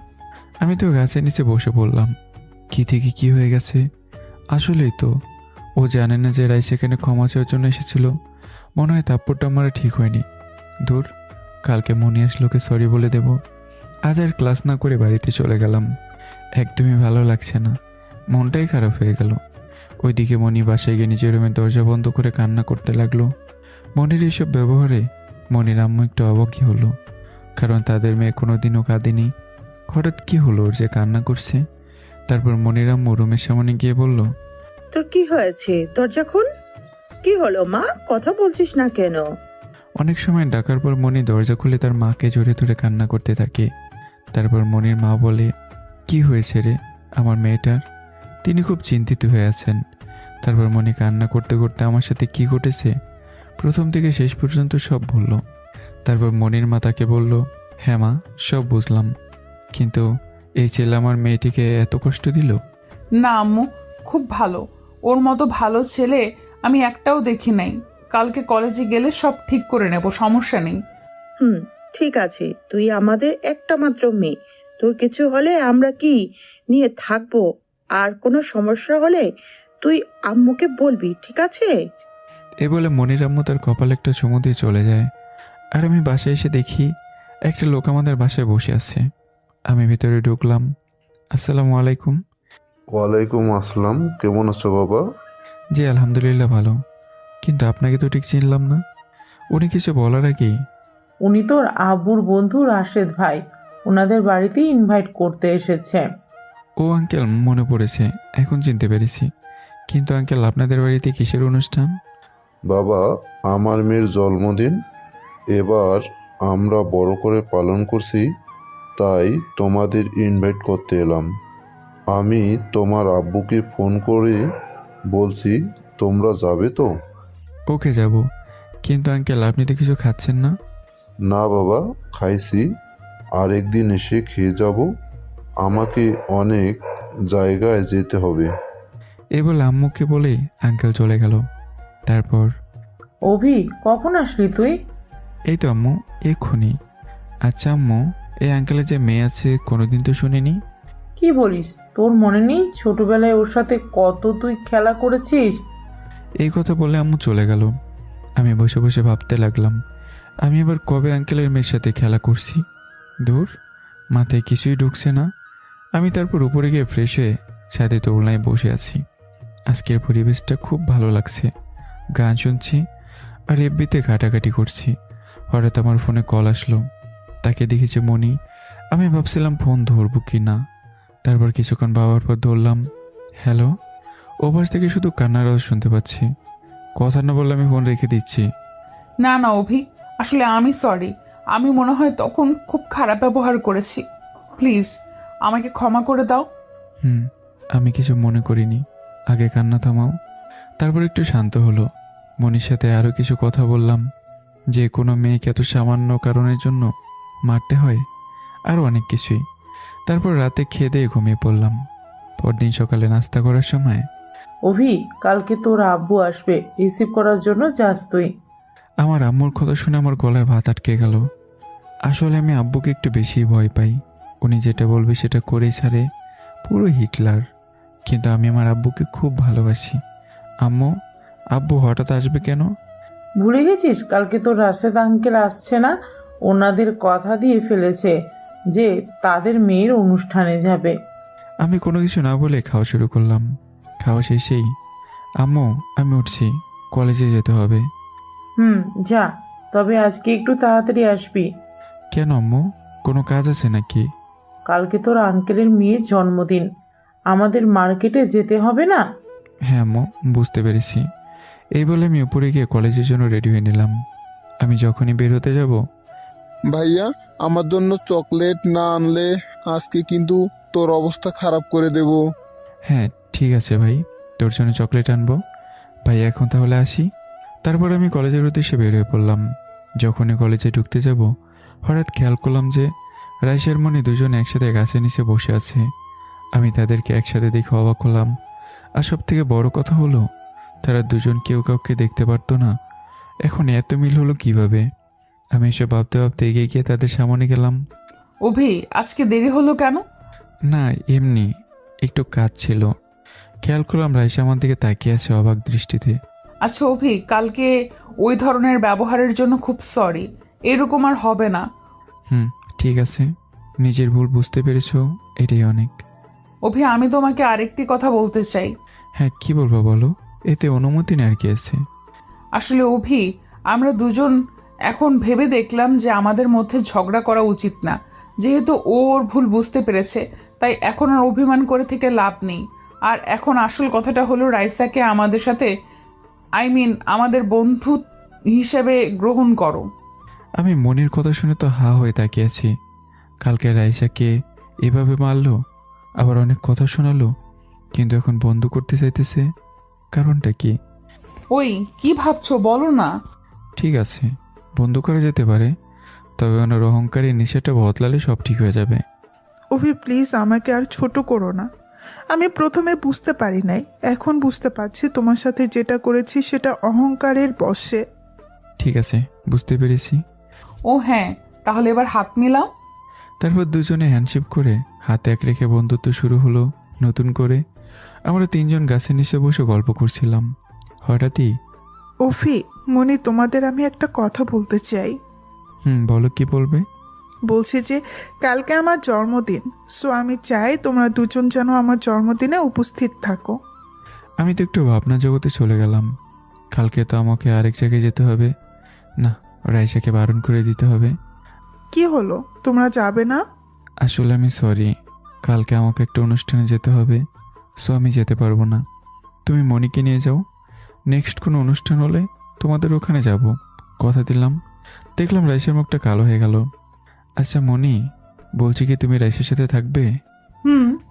আমি তো গাছের নিচে বসে পড়লাম। কি থেকে কি হয়ে গেছে? আসলেই তো ও জানে না যে রাই সেখানে ক্ষমা চাওয়ার জন্য এসেছিল। মনে হয় থাপ্পড়টা মারা ঠিক হয়নি। দূর, কালকে মনি আসলোকে সরি বলে দেব। আজ আর ক্লাস না করে বাড়িতে চলে গেলাম। একদমই ভালো লাগছে না, মনটাই খারাপ হয়ে গেল। ওইদিকে মনি বাসায় গিয়ে নিজের রুমের দরজা বন্ধ করে কান্না করতে লাগলো। মনির এইসব ব্যবহারে মনির আম্মু একটু অবাকই হলো, কারণ তাদের মেয়ে কোনোদিনও কাঁদেনি। হঠাৎ কি হলো ওর যে কান্না করছে? তারপর মনির আম্মু রুমের সামনে গিয়ে বলল, তোর কি হয়েছে? দরজা খুল। কি হলো মা, কথা বলছিস না কেন? অনেক সময় ডাকার পর মনি দরজা খুলে তার মাকে জোরে ধরে কান্না করতে থাকে। তারপর মনির মা বলে, কি হয়েছে রে আমার মেয়েটার? তিনি খুব চিন্তিত হয়ে আছেন। তারপর মনি কান্না করতে করতে আমার সাথে কি ঘটেছে প্রথম থেকে শেষ পর্যন্ত সব বলল। তারপর মনির মা তাকে বলল, হ্যাঁ মা, সব বুঝলাম, কিন্তু এই ছেলে আমার মেয়েটিকে এত কষ্ট দিল। না আম্মু, খুব ভালো। ওর মতো ভালো ছেলে আমি একটাও দেখি নাই। কালকে কলেজে গেলে সব ঠিক করে নেব, সমস্যা নেই। ঠিক আছে, তুই আমাদের একটা মাত্র মেয়ে। তোর কিছু হলে আমরা কি নিয়ে থাকবো? আর কোনো সমস্যা হলে তুই আম্মুকে বলবি, ঠিক আছে? এ বলে মনির আম্মু তার কপালে একটা চুমু দিয়ে চলে যায়। আর আমি বাসায় এসে দেখি একটা লোক আমাদের বাসায় বসে আছে। আমি ভিতরে ঢুকলাম। আসসালামু আলাইকুম। ওয়ালাইকুম আসসালাম, কেমন আছো বাবা? জি আলহামদুলিল্লাহ ভালো, কিন্তু আপনাকে তো ঠিক চিনলাম না। উনি কিছু বলার আগেই, উনি তোর আব্বুর বন্ধু রাশেদ ভাই, ওনাদের বাড়িতে ইনভাইট করতে এসেছে। ও আঙ্কেল, মনে পড়েছে, এখন চিনতে পেরেছি। কিন্তু আঙ্কেল, আপনাদের বাড়িতে কিসের অনুষ্ঠান? বাবা, আমার মেয়ের জন্মদিন এবার আমরা বড় করে পালন করছি, তাই তোমাদের ইনভাইট করতে এলাম। আমি তোমার আব্বুকে ফোন করে বলছি, তোমরা যাবে তো? ওকে যাব, কিন্তু আঙ্কেল আপনি তো কিছু খাচ্ছেন না। না বাবা, খাইছি, আর একদিন এসে খেয়ে যাব। আমাকে অনেক জায়গায় যেতে হবে। এ বলে আম্মুকে বলে আঙ্কেল চলে গেল। তারপর, অভি, কখন আসলি তুই? এই তো আম্মু, এক্ষুনি। আচ্ছা আম্মু, এই আঙ্কেলের যে মেয়ে আছে কোনোদিন তো শুনিনি। কি বলিস, তোর মনে নেই ছোটবেলায় ওর সাথে কত তুই খেলা করেছিস? এই কথা বলে আম্মু চলে গেল। আমি বসে বসে ভাবতে লাগলাম, আমি এবার কবে আঙ্কেলের মেয়ের সাথে খেলা করছি। দূর, মাথায় কিছুই ঢুকছে না। আমি তারপর উপরে গিয়ে ফ্রেশ হয়ে ছাদে দোলনায় বসে আছি। আজকের পরিবেশটা খুব ভালো লাগছে। গান শুনছি আর এফবিতে ঘাটাঘাটি করছি। হঠাৎ আমার ফোনে কল আসলো। তাকে দেখেছে মনি। আমি ভাবছিলাম ফোন ধরবো কি না, তারপর কিছুক্ষণ ভাবার পর ধরলাম। হ্যালো। ওপাশ থেকে শুধু কান্নার আওয়াজ শুনতে পাচ্ছি। কথা না বললে আমি ফোন রেখে দিচ্ছি। না না অভি, আসলে আমি সরি। আমি মনে হয় তখন খুব খারাপ ব্যবহার করেছি। প্লিজ আমাকে ক্ষমা করে দাও। আমি কিছু মনে করিনি। আগে কান্না থামাও। তারপর একটু শান্ত হলো। মনির সাথে আরও কিছু কথা বললাম, যে কোনো মেয়েকে এত সামান্য কারণের জন্য মারতে হয়, আরও অনেক কিছুই। তারপর রাতে খেয়ে দিয়ে ঘুমিয়ে পড়লাম। পরদিন সকালে নাস্তা করার সময়, অভি, কালকে তোর আব্বু আসবে রিসিভ করার জন্য, যাস তুই। আমার আম্মুর কথা শুনে আমার গলায় ভাত আটকে গেল। আসলে আমি আব্বুকে একটু বেশি ভয় পাই। উনি যেটা বলবে সেটা করেই ছাড়ে, পুরো হিটলার। কিন্তু আমি আমার আব্বুকে খুব ভালোবাসি। আম্মু, আব্বু হঠাৎ আসবে কেন? ভুলে গেছিস কালকে তোর রাশেদ আঙ্কেল আসছে না? ওনাদের কথা দিয়ে ফেলেছে যে তাদের মেয়ের অনুষ্ঠানে যাবে। আমি কোনো কিছু না বলে খাওয়া শুরু করলাম। খাওয়া শেষেই, আম্মু আমি উঠছি, কলেজে যেতে হবে। যা, তবে আজকে একটু তাড়াতাড়ি আসবি। কেন আম্মু, কোনো কাজ আছে নাকি? কালকে তোর আঙ্কেলের মেয়ের জন্মদিন, আমাদের মার্কেটে যেতে হবে না? হ্যাঁ আম্মু, বুঝতে পেরেছি। এই বলে আমি উপরে গিয়ে কলেজের জন্য রেডি হয়ে নিলাম। আমি যখনই বের হতে যাব, ভাইয়া, আমার জন্য চকলেট না আনলে আজকে কিন্তু তোর অবস্থা খারাপ করে দেব। হ্যাঁ ঠিক আছে ভাই, তোর জন্য চকলেট আনবো। ভাই এখন তাহলে আসি। তারপর আমি কলেজের উদ্দেশ্যে বের হয়ে পড়লাম। যখনই কলেজে ঢুকতে যাব, হঠাৎ খেয়াল করলাম যে রাইসার মনি দুজন একসাথে গাছের নিচে বসে আছে। আমি তাদেরকে একসাথে দেখে অবাক হলাম। আর সব থেকে বড় কথা হলো, তারা দুজন কেউ কাউকে দেখতে পারতো না। এখন এত মিল হলো কিভাবে? আমি এসব ভাবতে ভাবতে এগিয়ে গিয়ে তাদের সামনে গেলাম। অভি, আজকে দেরি হলো কেন? না এমনি, একটু কাজ ছিল। খেয়াল করলাম রাইসা আমার দিকে তাকিয়ে আছে অবাক দৃষ্টিতে। আচ্ছা অভি, কালকে ওই ধরনের ব্যবহারের জন্য খুব সরি। এরকম আর হবে না। ঠিক আছে, নিজের ভুল বুঝতে পেরেছো, এটাই অনেক। অভি, আমি তোমাকে আরেকটি কথা বলতে চাই। হ্যাঁ কি বলবো বলো, এতে অনুমতি নেওয়ার কি আছে? আসলে অভি, আমরা দুজন এখন ভেবে দেখলাম যে আমাদের মধ্যে ঝগড়া করা উচিত না। যেহেতু ওর ভুল বুঝতে পেরেছে, তাই এখন আর অভিমান করে থেকে লাভ নেই। আর এখন আসল কথাটা হলো, রাইসাকে আমাদের সাথে আমাদের বন্ধু হিসেবে গ্রহণ করো। আমি মনির কথা শুনে তো হা হয়ে তাকিয়ে আছি। কালকে রাইসাকে এভাবে মারলো, আবার অনেক কথা শোনালো, কিন্তু এখন বন্ধু করতে চাইতেছে। কারণটা কি? ওই কি ভাবছো বলো না। ঠিক আছে, বন্ধু করা যেতে পারে, তবে ওনার অহংকারী নেশাটা বদলালে সব ঠিক হয়ে যাবে। অভি প্লিজ আমাকে আর ছোট করো না। আমি প্রথমে বুঝতে পারি নাই, এখন বুঝতে পারছি তোমার সাথে যেটা করেছি সেটা অহংকারের বশে। ঠিক আছে, বুঝতে পেরেছি। ও হ্যাঁ, তাহলে এবার হাত মিলাও। তারপর দুজনে হ্যান্ডশেক করে হাতে এক রেখে বন্ধুত্ব শুরু হলো নতুন করে। আমরা তিনজন গাছের নিচে বসে গল্প করছিলাম। হঠাৎই, অফি, মনি, তোমাদের আমি একটা কথা বলতে চাই। বলো কি বলবে? বলছি যে কালকে আমার জন্মদিন, সো আমি চাই তোমরা দুজন যেন আমার জন্মদিনে উপস্থিত থাকো। আমি তো একটু ভাবনা জগতে চলে গেলাম। কালকে তো আমাকে আরেক জায়গায় যেতে হবে। না, রাইসাকে বারণ করে দিতে হবে। কি হলো, তোমরা যাবে না? আসলে আমি সরি, কালকে আমাকে একটা অনুষ্ঠানে যেতে হবে, সো আমি যেতে পারবো না। তুমি মনিকে নিয়ে যাও, নেক্সট কোনো অনুষ্ঠান হলে তোমাদের ওখানে যাব, কথা দিলাম। দেখলাম রাইসার মুখটা কালো হয়ে গেল। আচ্ছা মনি, বলছি কি তুমি রাইসার সাথে থাকবে?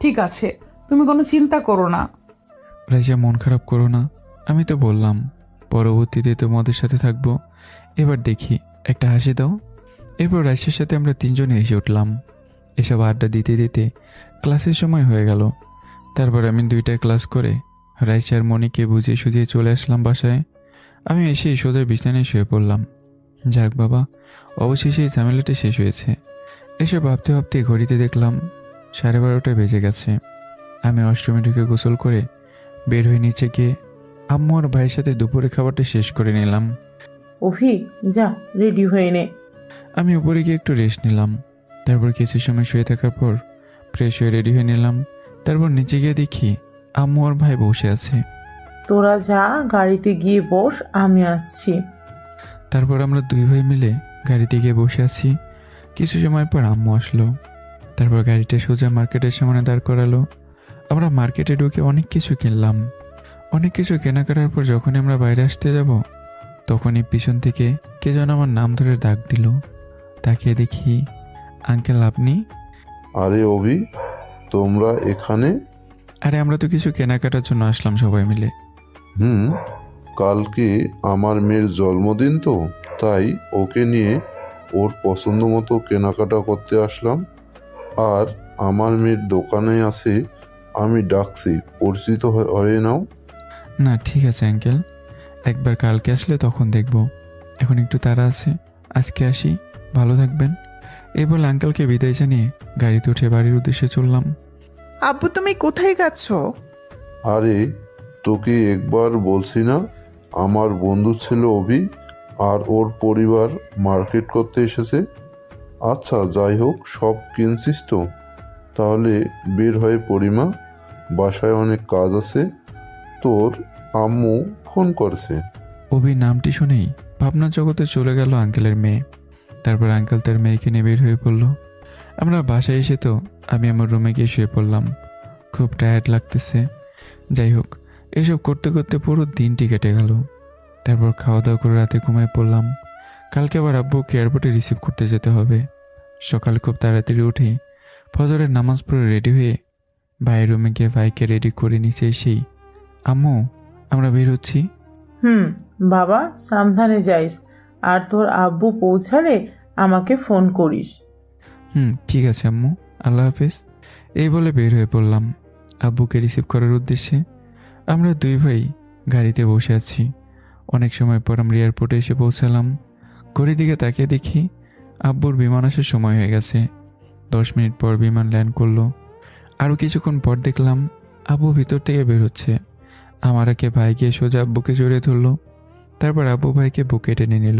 ঠিক আছে, তুমি কোনো চিন্তা করো না। রাইসা মন খারাপ করো না, আমি তো বললাম পরবর্তীতে তোমাদের সাথে থাকবো। এবার দেখি একটা হাসি দাও। এরপর রাইসার সাথে আমরা তিনজনে এসে উঠলাম। এসব আড্ডা দিতে দিতে ক্লাসের সময় হয়ে গেল। তারপর আমি 2টায় ক্লাস করে রাইসার মনিকে বুঝিয়ে সুঝিয়ে চলে আসলাম বাসায়। আমি এসে সোজা বিছানায় শুয়ে পড়লাম। যাক বাবা, অবশেষে এই ঝামেলাটা শেষ হয়েছে। এসব ভাবতে ভাবতে ঘড়িতে দেখলাম 12:30 বেজে গেছে। আমি অষ্টমী ঢুকে গোসল করে বের হয়ে নিচে গিয়ে আম্মু আর ভাইয়ের সাথে দুপুরে খাবারটা শেষ করে নিলাম। অভি, যা রেডি হয়ে নে। আমি উপরে গিয়ে একটু রেস্ট নিলাম। তারপর কিছু সময় শুয়ে থাকার পর ফ্রেশ হয়ে রেডি হয়ে নিলাম। তারপর নিচে গিয়ে দেখি আম্মু আর ভাই বসে আছে। তোরা যা, গাড়িতে গিয়ে বস, আমি আসছি। তারপর আমরা দুই ভাই মিলে গাড়িতে গিয়ে বসে আছি। কিছু সময় পর আম্মু আসলো। তারপর গাড়িটা সোজা মার্কেটের সামনে দাঁড় করালো। আমরা মার্কেটে ঢুকে অনেক কিছু কিনলাম। অনেক কিছু কেনাকাটার পর যখনই আমরা বাইরে আসতে যাব, তখনই পিছন থেকে কে যেন আমার নাম ধরে ডাক দিল। তাকিয়ে দেখি আঙ্কেল আপনি। আরে অভি, তোমরা এখানে? আরে আমরা তো কিছু কেনাকাটার জন্য আসলাম সবাই মিলে। কালকে আমার মেয়ের জন্মদিন তো, তাই ওকে নিয়ে ওর পছন্দ মতো কেনাকাটা করতে আসলাম। আর আমার মেয়ের দোকানে আছে, আমি ডাকছি, পরিচিত হয়ে নাও। না ঠিক আছে আঙ্কেল, একবার কালকে আসলে তখন দেখব। এখন একটু তাড়া আছে, আজকে আসি, ভালো থাকবেন। এই বলে আঙ্কেলকে বিদায় জানিয়ে গাড়িতে উঠে বাড়ির উদ্দেশ্যে চললাম। আব্বু তুমি কোথায় যাচ্ছ? আরে তোকে একবার বলছি না, আমার বন্ধু ছিল অভি আর ওর পরিবার মার্কেট করতে এসেছে। আচ্ছা যাই হোক, সব কিনছিস তো? তাহলে বের হয়ে পরিমা, বাসায় অনেক কাজ আছে। তোর আম্মু ফোন করছে। অভির নামটি শুনেই ভাবনার জগতে চলে গেল আঙ্কেলের মেয়ে। তারপর আঙ্কেল তার মেয়েকে নিয়ে বের হয়ে পড়ল। আমরা বাসায় এসে তো আমি আমার রুমে গিয়ে শুয়ে পড়লাম। খুব টায়ার্ড লাগতেছে। যাই হোক, এসব করতে করতে পুরো দিনটি কেটে গেল। তারপর খাওয়া দাওয়া করে রাতে ঘুমায় পড়লাম। কালকে আবার আব্বুকে এয়ারপোর্টে রিসিভ করতে যেতে হবে। সকালে খুব তাড়াতাড়ি উঠে ফজরের নামাজ পড়ে রেডি হয়ে ভাইয়ের রুমে গিয়ে ভাইকে রেডি করে নিচে এসেই, আম্মু আমরা বের হচ্ছি। বাবা সাবধানে যাইস, আর তোর আব্বু পৌঁছালে আমাকে ফোন করিস। ঠিক আছে আম্মু, আল্লাহ হাফেজ। এই বলে বের হয়ে পড়লাম আব্বুকে রিসিভ করার উদ্দেশ্যে। আমরা দুই ভাই গাড়িতে বসে আছি। অনেক সময় পর আমরা এয়ারপোর্টে এসে পৌঁছালাম। ঘড়ির দিকে তাকিয়ে দেখি আব্বুর বিমান আসার সময় হয়ে গেছে। 10 মিনিট পর বিমান ল্যান্ড করলো। আরও কিছুক্ষণ পর দেখলাম আব্বু ভিতর থেকে বের হচ্ছে। আমার আগে ভাই গিয়ে সোজা আব্বুকে জড়িয়ে ধরলো। তারপর আব্বু ভাইকে বুকে টেনে নিল।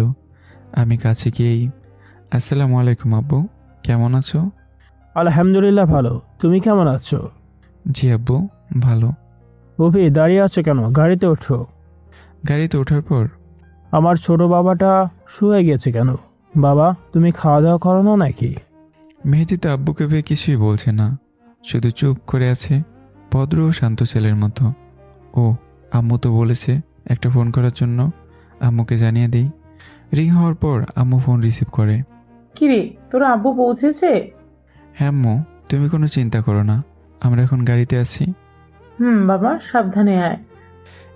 আমি কাছে গিয়েই, আসসালামু আলাইকুম আব্বু, কেমন আছো? আলহামদুলিল্লাহ ভালো, তুমি কেমন আছো? জি আব্বু ভালো। অভি দাঁড়িয়ে আছো কেন? গাড়িতে ওঠো। গাড়িতে ওঠার পর আমার ছোট বাবাটা শুয়ে গেছে কেন? বাবা তুমি খাওয়া দাওয়া করো না নাকি? মেহেদি তো আব্বুকে পেয়ে কিছুই বলছে না, শুধু চুপ করে আছে, ভদ্র ও শান্ত ছেলের মতো। ও আম্মু তো বলেছে একটা ফোন করার জন্য, আম্মুকে জানিয়ে দিই। রিং হওয়ার পর আম্মু ফোন রিসিভ করে। কিরে তোর আব্বু পৌঁছেছে? হ্যাঁ আম্মু, তুমি কোনো চিন্তা করো না, আমরা এখন গাড়িতে আছি। বাবা সাবধানে আয়।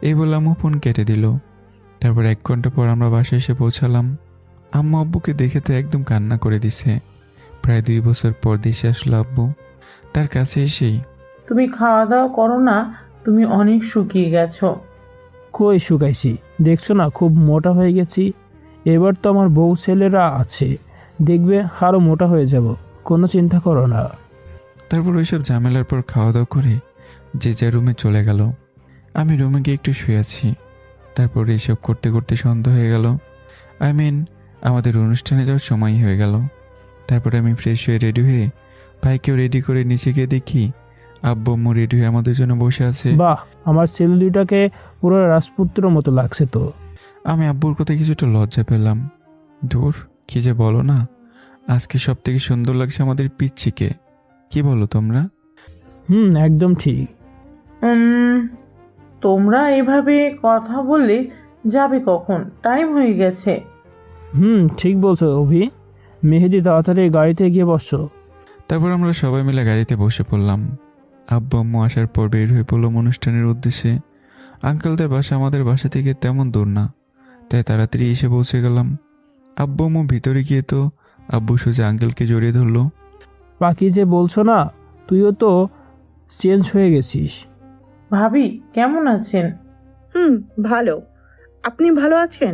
এই বলে আম্মু ফোন কেটে দিল। তারপর 1 ঘন্টা পর আমরা বাসায় এসে পৌঁছালাম। আম্মু আব্বুকে দেখে তো একদম কান্না করে দিছে। প্রায় 2 বছর পর দেশে আসলো আব্বু। তার কাছে এসেই, তুমি খাওয়া দাওয়া করো না, তুমি অনেক শুকিয়ে গেছো। কই শুকাইছি, দেখছো না খুব মোটা হয়ে গেছি। এবার তো আমার বউ ছেলেরা আছে, দেখবে আরও মোটা হয়ে যাব, কোনো চিন্তা করো না। তারপর ওইসব ঝামেলার পর খাওয়া দাওয়া করে যে যার রুমে চলে গেল। আমি রুমে গিয়ে একটু শুয়ে আছি। তারপর এইসব করতে করতে সন্ধ্যা হয়ে গেল। আমাদের অনুষ্ঠানে যাওয়ার সময় হয়ে গেল। তারপরে আমি ফ্রেশ হয়ে রেডি হয়ে ভাইকেও রেডি করে নিচে গিয়ে দেখি আব্বু আম্মু রেডি হয়ে আমাদের জন্য বসে আছে। বাহ, আমার ছেলে দুইটাকে পুরো রাজপুত্র মতো লাগছে তো। আমি আব্বুর কথা কিছুটা লজ্জা পেলাম। ধুর, কি যে বলো না, আজকে সব থেকে সুন্দর লাগছে আমাদের পিচ্চিকে। কি বলো তোমরা? একদম ঠিক। তোমরা এভাবে কথা বললে যাবে কখন? টাইম হয়ে গেছে। ঠিক বলছো অভি। মেহেদি তাড়াতাড়ি গাড়িতে গিয়ে বসছো। তারপর আমরা সবাই মিলে গাড়িতে বসে পড়লাম। আব্বু আম্মু আসার পর বের হয়ে পড়লাম অনুষ্ঠানের উদ্দেশ্যে। আঙ্কেলদের বাসা আমাদের বাসা থেকে তেমন দূর না, তাই তাড়াতাড়ি এসে পৌঁছে গেলাম। আব্বু আম্মু ভিতরে গিয়ে তো আব্বু সোজা আঙ্কেলকে জড়িয়ে ধরলো। বাকি যে বলছো না, তুইও তো চেঞ্জ হয়ে গেছিস। ভাবি কেমন আছেন? ভালো। আপনি ভালো আছেন?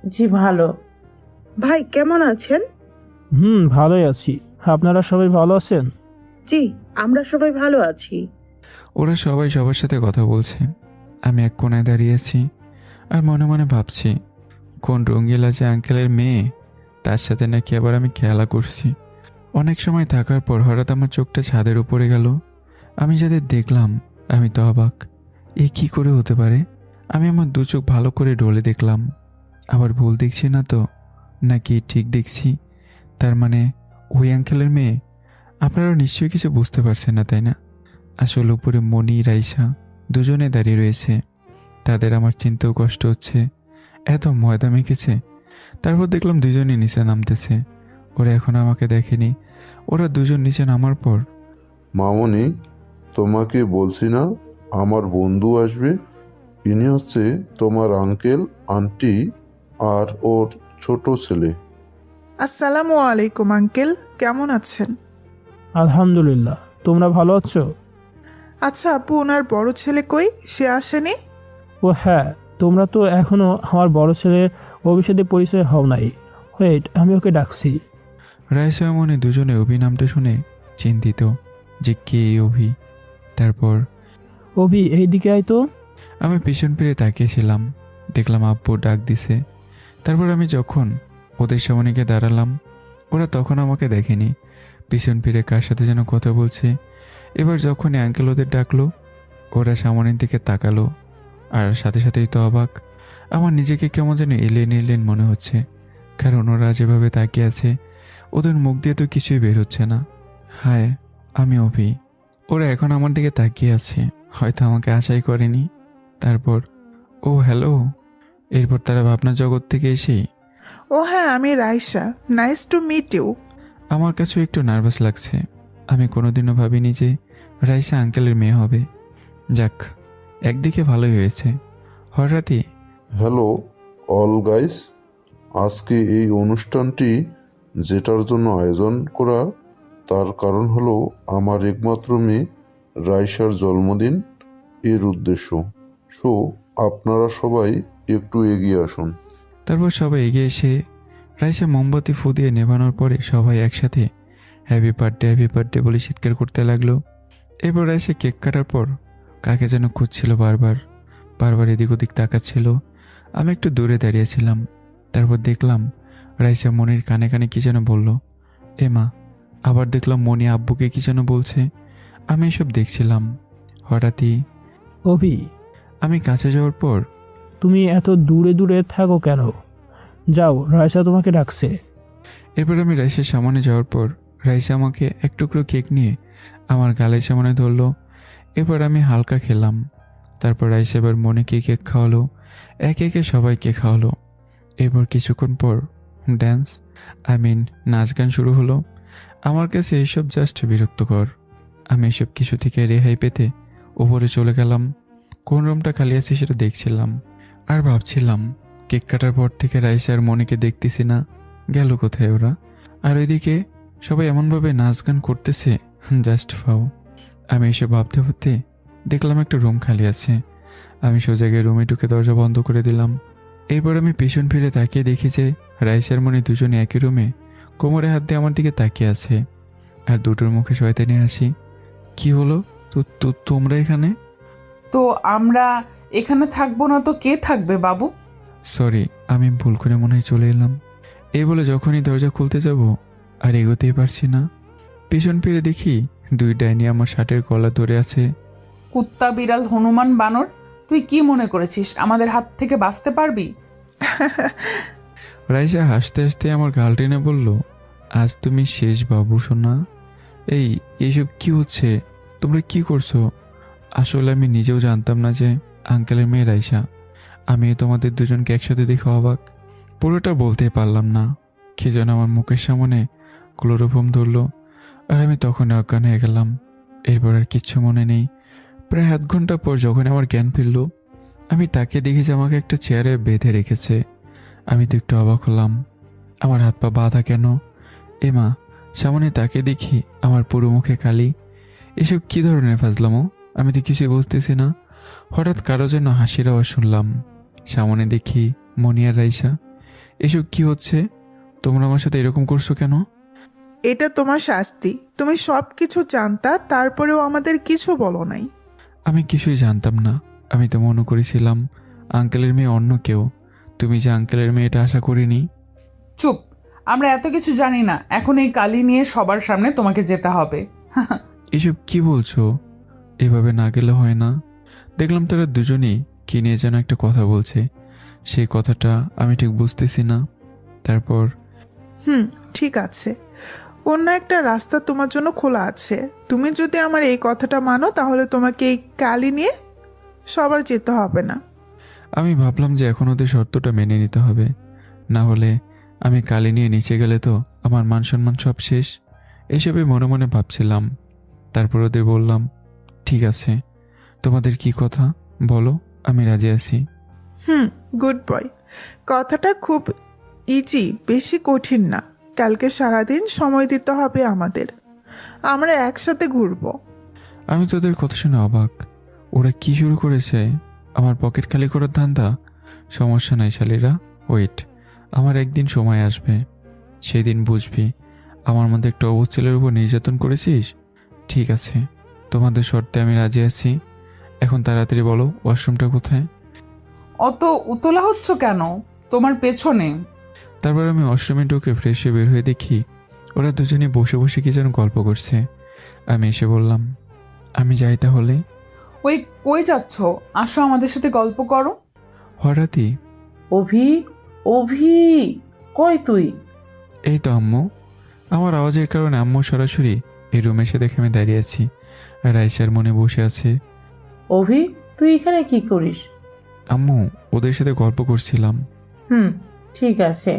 জি ভালো। ভাই কেমন আছেন? ভালোই আছি। আপনারা সবাই ভালো আছেন? জি আমরা সবাই ভালো আছি। ওরা সবাই সবার সাথে কথা বলছে। আমি এক কোনায় দাঁড়িয়ে আছি আর মনে মনে ভাবছি, কোন রঙ্গিলা যে আঙ্কেলের মেয়ে, তার সাথে নাকি আবার আমি খেলা করছি। অনেক সময় থাকার পর হঠাৎ আমার চোখটা ছাদের উপরে গেল। আমি যাদের দেখলাম আমি তো অবাক। এ কি করে হতে পারে? আমি আমার 2 চোখ ভালো করে ডলে দেখলাম। আবার ভুল দেখছি না তো, নাকি ঠিক দেখছি? তার মানে ওই আঙ্কেলের মেয়ে। আপনারা নিশ্চয়ই কিছু বুঝতে পারছেন না, তাই না? আসলে উপরে মনি রাইসা দুজনে দাঁড়িয়ে রয়েছে। তাদের আমার চিনতেও কষ্ট হচ্ছে, এত ময়দা মেখেছে। তারপর দেখলাম দুজনই নিচে নামতেছে। ওরা এখন আমাকে দেখেনি। ওরা দুজন নিচে নামার পর, মামনি তোমাকে বলছি না আমার বন্ধু আসবে, ইনি হচ্ছে তোমার আঙ্কেল আন্টি আর ওর ছোট ছেলে। আসসালামু আলাইকুম আঙ্কেল, কেমন আছেন? আলহামদুলিল্লাহ, তোমরা ভালো আছো? আচ্ছা আপু, ওনার বড় ছেলে কই? সে আসেনি? ও হ্যাঁ, তোমরা তো এখনো আমার বড় ছেলের অভিষেকে পরিচয় হও নাই। ওয়েট, আমি ওকে ডাকছি। রাইসা মনে দুজনে অভি নামটা শুনে চিন্তিত যে কে এই অভি। তারপর অভি এইদিকে আয় তো। আমি পিছন ফিরে তাকিয়েছিলাম, দেখলাম আব্বু ডাক দিছে। তারপর আমি যখন ওদের সামনে গিয়ে দাঁড়ালাম, ওরা তখন আমাকে দেখেনি, পিছন ফিরে কার সাথে যেন কথা বলছে। এবার যখনই আঙ্কেল ওদের ডাকলো, ওরা সামনের দিকে তাকালো, আর সাথে সাথেই তো অবাক। আমার নিজেকে কেমন যেন এলেন এলেন মনে হচ্ছে, কারণ ওরা যেভাবে তাকিয়ে আছে ওদের মুখ দিয়ে তো কিছুই বের হচ্ছে না। হায়, আমি অভি। ওরা এখন আমার দিকে তাকিয়ে আছে, হয়তো আমাকে আশাই করেনি। তারপর ও হ্যালো। এরপর তারা ভাবনা জগৎ থেকে এসেই, ও হ্যাঁ, আমি Raisa, nice to meet you. আমার কাছেও একটু নার্ভাস লাগছে। আমি কোনোদিনও ভাবিনি যে রাইসা আঙ্কেলের মেয়ে হবে। যাক, একদিকে ভালোই হয়েছে। হঠাৎই হ্যালো অল গাইস, আজকে এই অনুষ্ঠানটি যেটার জন্য আয়োজন করা তার কারণ হলো আমার একমাত্র মেয়ে রাইসার জন্মদিন, এর উদ্দেশ্য। সো আপনারা সবাই একটু এগিয়ে আসুন। তারপর সবাই এগিয়ে এসে রাইসা মোমবাতি ফু দিয়ে নেভানোর পরে সবাই একসাথে হ্যাপি বার্থডে বলে চিৎকার করতে লাগলো। এরপর রাইসা কেক কাটার পর কাকে যেন খুঁজছিল, বারবার এদিক ওদিক তাকাচ্ছিল। আমি একটু দূরে দাঁড়িয়েছিলাম। তারপর দেখলাম রাইসা মনির কানে কানে কি যেন বলল। মা, আবার দেখলাম মনি আব্বুকে কি যেন বলছে। আমি এসব দেখছিলাম। হঠাৎই অভি, আমি কাছে যাওয়ার পর, তুমি এত দূরে দূরে থাকো কেন? যাও, রাইসা তোমাকে ডাকছে। এরপর আমি রাইসার সামনে যাওয়ার পর রাইসা আমাকে এক টুকরো কেক নিয়ে আমার গালের সামনে ধরলো। এরপর আমি হালকা খেলাম। তারপর রাইসা এবার মনিকে কেক খাওয়ালো, একে একে সবাইকে খাওয়ালো। এরপর কিছুক্ষণ পর নাচ গান শুরু হলো। আমার কাছে এইসব জাস্ট বিরক্তকর। আমি এসব কিছু থেকে রেহাই পেতে ওপরে চলে গেলাম। কোন রুমটা খালি আছে সেটা দেখছিলাম, আর ভাবছিলাম কেক কাটার পর থেকে রাইসা আর মনিকে দেখতেছি না, গেল কোথায় ওরা? আর ওইদিকে সবাই এমনভাবে নাচ গান করতেছে, জাস্ট ফাও। আমি এসব ভাবতে ভাবতে দেখলাম একটা রুম খালি আছে। আমি সোজা গিয়ে রুমে ঢুকে দরজা বন্ধ করে দিলাম। এরপর আমি পিছন ফিরে তাকিয়ে দেখি যে রাইসার মনি দুজনে একই রুমে কোমরে হাত দিয়ে আমার দিকে তাকিয়ে আছে, আর দুটোর মুখে শয়তানি হাসি। কি হলো? তোমরা এখানে? তো আমরা এখানে থাকবো না তো কে থাকবে বাবু? সরি, আমি ভুল করে মনে হয় চলে এলাম। এই বলে যখনই দরজা খুলতে যাব আর এগোতেই পারছি না, পিছন ফিরে দেখি দুই ডাইনি আমার শার্টের গলা ধরে আছে। কুত্তা, বিড়াল, হনুমান, বানর, তুই কি মনে করেছিস আমাদের হাত থেকে বাঁচতে পারবি? রাইসা হাসতে হাসতে আমার গাল টেনে বলল, আজ তুমি শেষ বাবু সোনা। এইসব কি হচ্ছে? তোমরা কি করছো? আসলে আমি নিজেও জানতাম না যে আঙ্কেলের মেয়ে রাইসা। আমি তোমাদের দুজনকে একসাথে দেখে অবাক। পুরোটা বলতে পারলাম না, কি যেন আমার মুখের সামনে ক্লোরোফর্ম ধরলো, আর আমি তখন অজ্ঞান হয়ে গেলাম। এরপর আর কিচ্ছু মনে নেই। প্রায় আধ ঘন্টা পর যখন আমার জ্ঞান ফিরল, আমি তাকে দেখি যে আমাকে একটা চেয়ারে বেঁধে রেখেছে। আমি তো একটু অবাক হলাম, আমার হাত পা বাঁধা কেন? মা, সামনে তাকে দেখি আমার পুরো মুখে কালি। এসব কি ধরনের ফাজলামো? আমি তো কিছুই বুঝতেছি না। হঠাৎ কারো যেন হাসির আওয়াজ শুনলাম। সামনে দেখি মনি আর রাইসা। এসব কি হচ্ছে? তোমরা আমার সাথে এরকম করছো কেন? এটা তোমার শাস্তি। তুমি সব কিছু জানতা, তারপরেও আমাদের কিছু বলো নাই। আমি কিছুই জানতাম না। আমি তো মনে করেছিলাম আঙ্কেলের মেয়ে অন্য কেউ। তুমি যে আঙ্কেলের মেয়ে এটা আশা করিনি। চুপ, আমরা এত কিছু জানি না। এখন এই কালি নিয়ে সবার সামনে তোমাকে যেতে হবে। এসব কি বলছো? এভাবে না গেলে হয় না। দেখলাম তারা দুজনেই কি নিয়ে যেন একটা কথা বলছে। সেই কথাটা আমি ঠিক বুঝতেছি না। তারপর ঠিক আছে, অন্য একটা রাস্তা তোমার জন্য খোলা আছে। তুমি যদি আমার এই কথাটা মানো, তাহলে তোমাকে এই কালি নিয়ে সবার যেতে হবে না। আমি ভাবলাম যে এখন ওদের শর্তটা মেনে নিতে হবে, না হলে আমি কালি নিয়ে নিচে গেলে তো আমার মান সম্মান সব শেষ। এসবই মনে মনে ভাবছিলাম। তারপর ওদের বললাম, ঠিক আছে, তোমাদের কি কথা বলো, আমি রাজি আছি। Good boy. কথাটা খুব ইজি, বেশি কঠিন না। কালকে সারাদিন সময় দিতে হবে আমাদের। আমরা একসাথে ঘুরবো। আমি তো ওদের কথা শুনে অবাক। ওরা কি শুরু করেছে? আমার পকেট খালি করার ধান্দা? সমস্যা নাই শালিরা, ওয়েট, আমার একদিন সময় আসবে, সেই দিন বুঝবি আমার মধ্যে একটা অবুঝ ছেলের উপর নির্যাতন করেছিস? ঠিক আছে, তোমাদের শর্তে আমি রাজি আছি। এখন তাড়াতাড়ি বলো ওয়াশরুমটা কোথায়? অত উতলা হচ্ছ কেন? তোমার পেছনে। তারপর আমি ওয়াশরুমে ঢুকে ফ্রেশ হয়ে বের হয়ে দেখি ওরা দুজনে বসে বসে কি যেন গল্প করছে। আমি এসে বললাম, আমি যাই তাহলে। ওই কই যাচ্ছ? আসো আমাদের সাথে গল্প করো। হঠাৎই অভি, অভি, কই তুই? এই তো আম্মু। আমার আওয়াজের কারণে আম্মু সরাসরি এই রুমে এসে দেখে আমি দাঁড়িয়ে আছি আর আয়েশার মনে বসে আছে। অভি, তুই এখানে কি করিস? আম্মু, ওদের সাথে গল্প করছিলাম। ঠিক আছে,